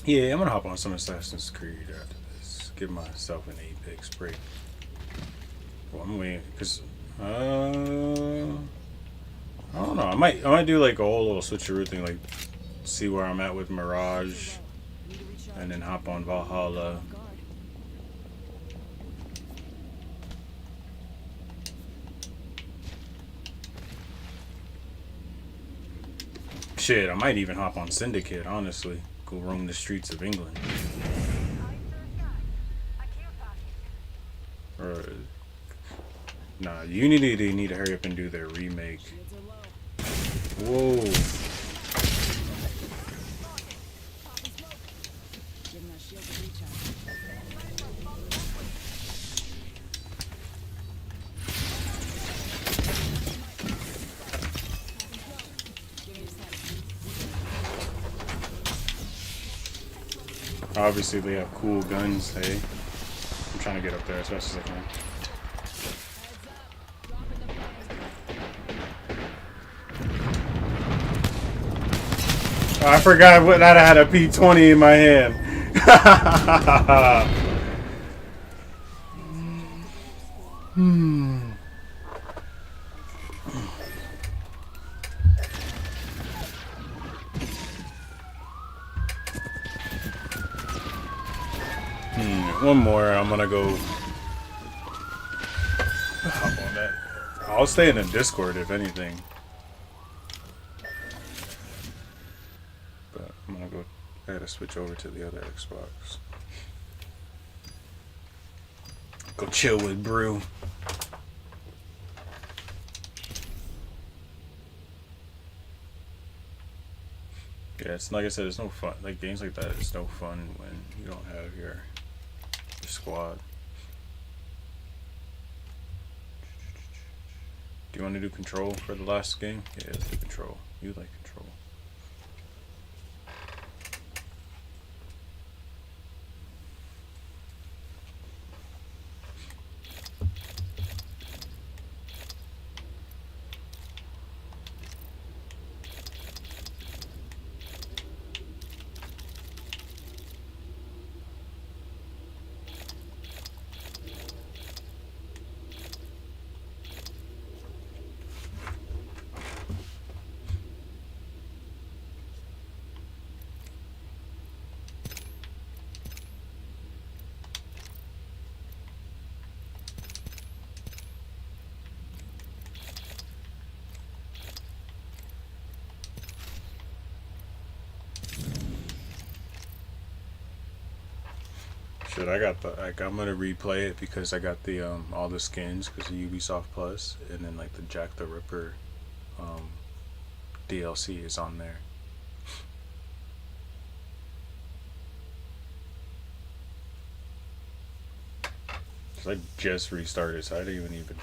S2: Yeah, I'm gonna hop on some Assassin's Creed after this. Give myself an Apex break. Well, I'm waiting because I don't know. I might do like a whole little switcheroo thing, like see where I'm at with Mirage, and then hop on Valhalla. Shit, I might even hop on Syndicate, honestly. Go roam the streets of England. Or, nah, Unity, they need to hurry up and do their remake. Whoa. Obviously, they have cool guns, hey. I'm trying to get up there as fast as I can. I forgot that I had a P20 in my hand. One more. I'm gonna go hop on that. I'll stay in the Discord if anything. But I'm gonna go. I gotta switch over to the other Xbox. Go chill with Brew. Yeah, it's like I said, it's no fun. Like games like that, it's no fun when you don't have your squad. Do you want to do control for the last game? Yeah, let's do control. You like control. Shit, I got the I'm gonna replay it because I got the all the skins because of Ubisoft Plus, and then like the Jack the Ripper DLC is on there. Cause I just restarted, so I didn't even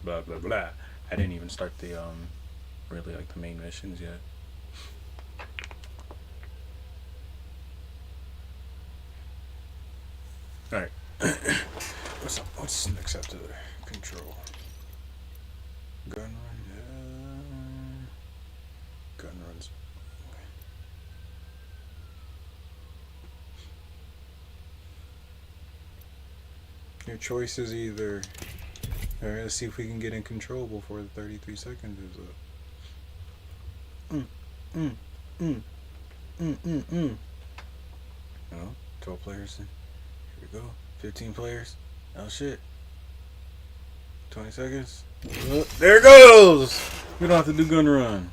S2: blah blah blah. I didn't even start the really like the main missions yet. Alright. What's next after the control? Gun run. Gun runs. Your choice is either. Alright, let's see if we can get in control before the 33 seconds is up. No, 12 players in. Here we go. 15 players. Oh shit. 20 seconds. Oh, there it goes! We don't have to do gun run.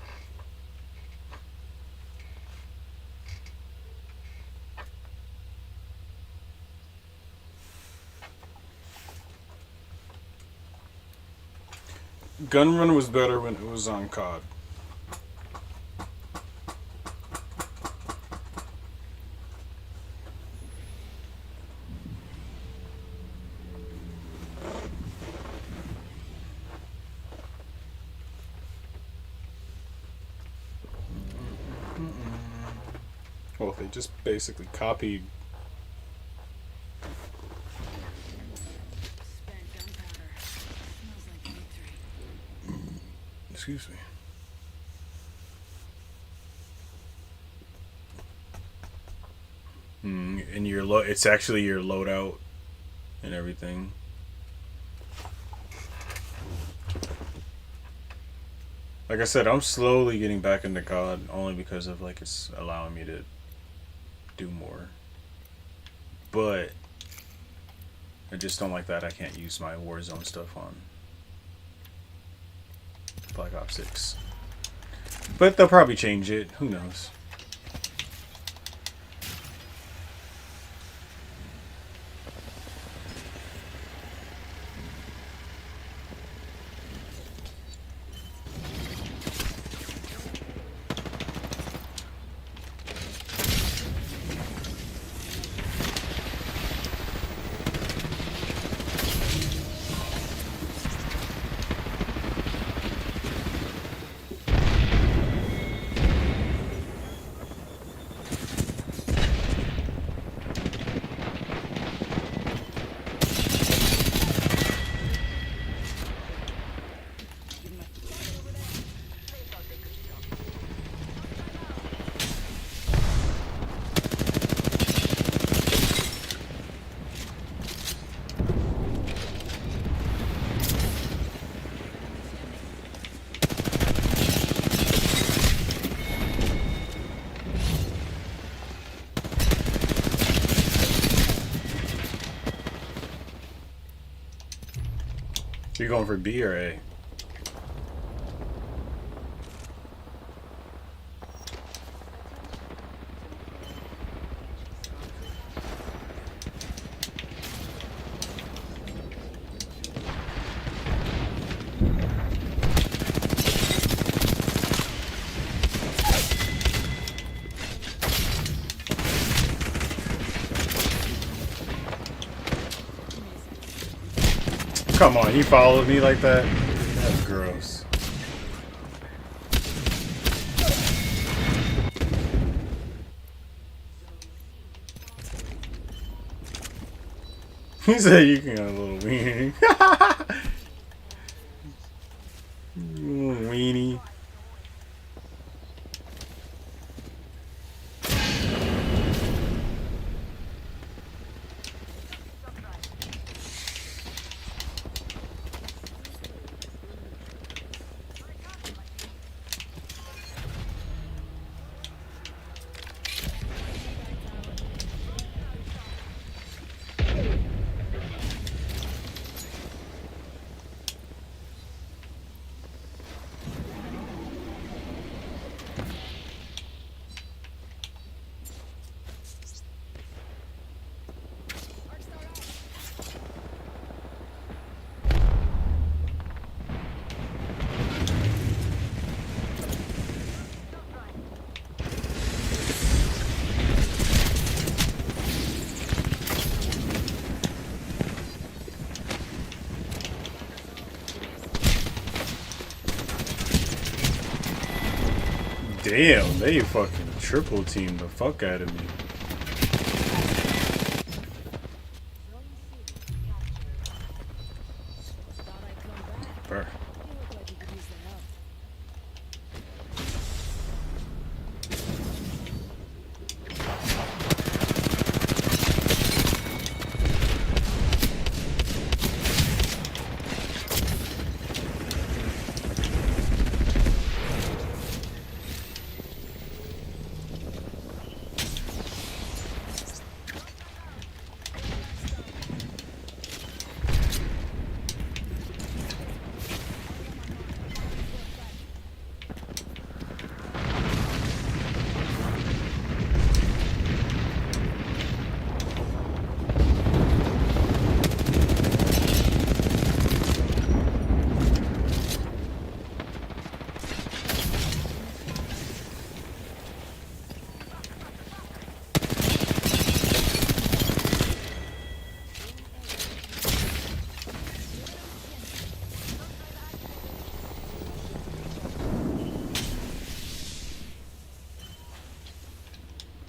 S2: Gun run was better when it was on COD. Well, they just basically copied. Excuse me. And your it's actually your loadout and everything. Like I said, I'm slowly getting back into COD only because of like it's allowing me to do more. But I just don't like that I can't use my Warzone stuff on Black Ops 6. But they'll probably change it. Who knows? You going for B or A? Come on, he followed me like that? That's gross. He said you can have a little weenie. Little weenie. Damn, they fucking triple teamed the fuck out of me. Burr.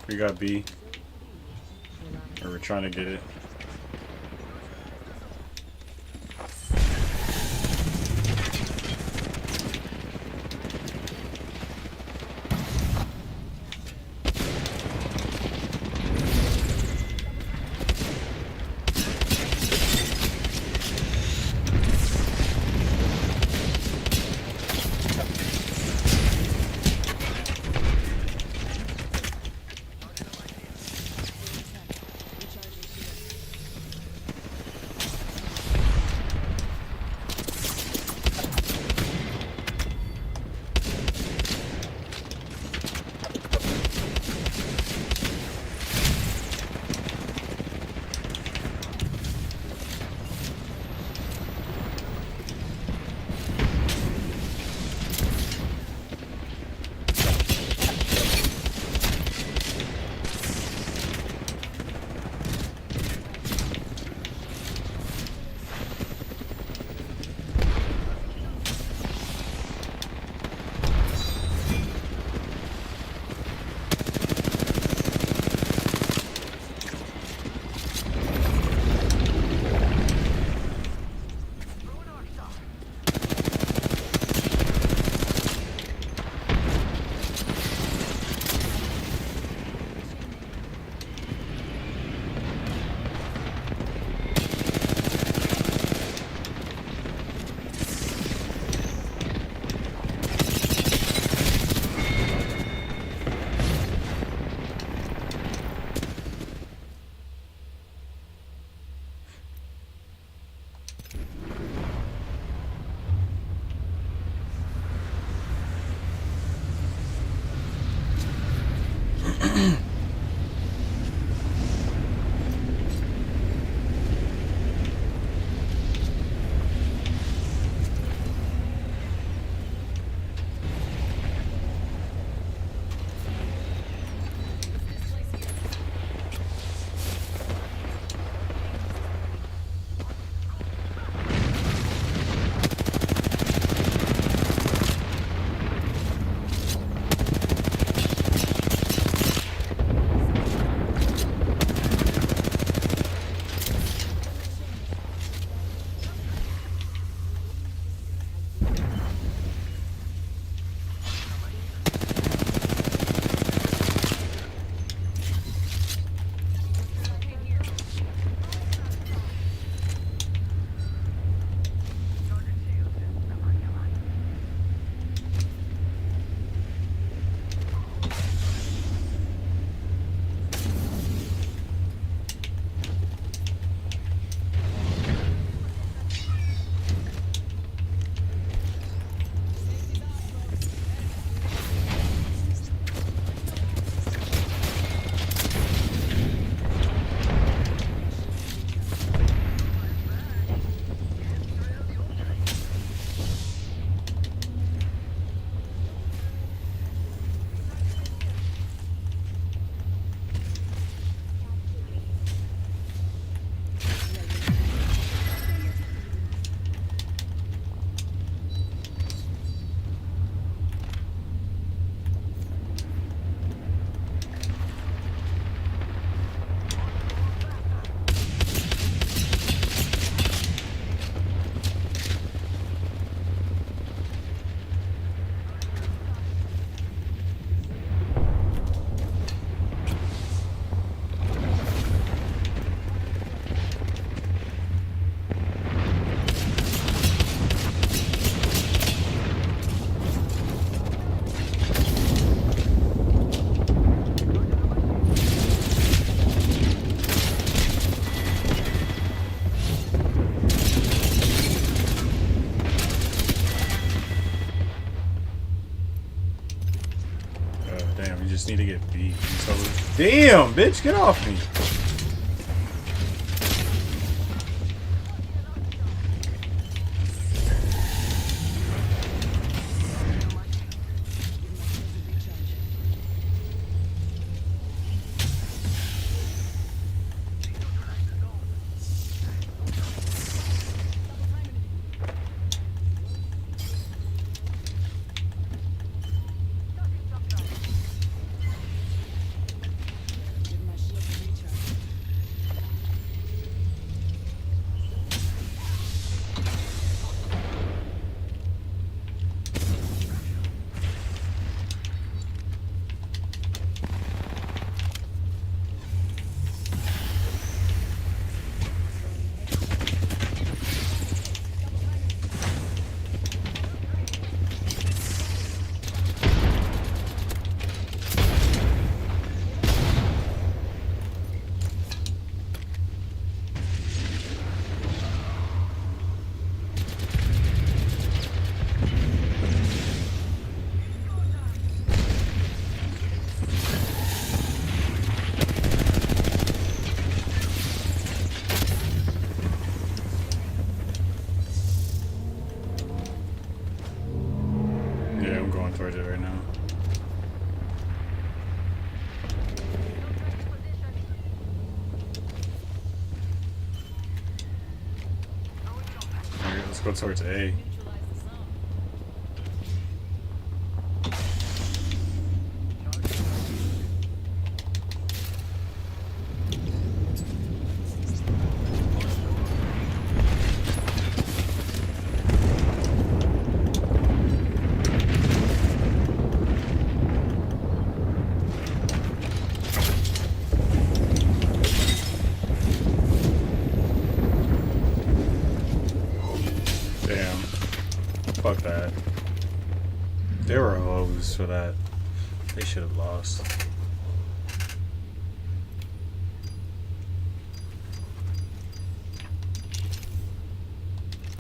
S2: We got B. Or we're trying to get it. just need to get beat. So, damn, bitch, get off me. Yeah, I'm going towards it right now. Alright, let's go towards A. Damn. Fuck that. They were hoes for that. They should have lost.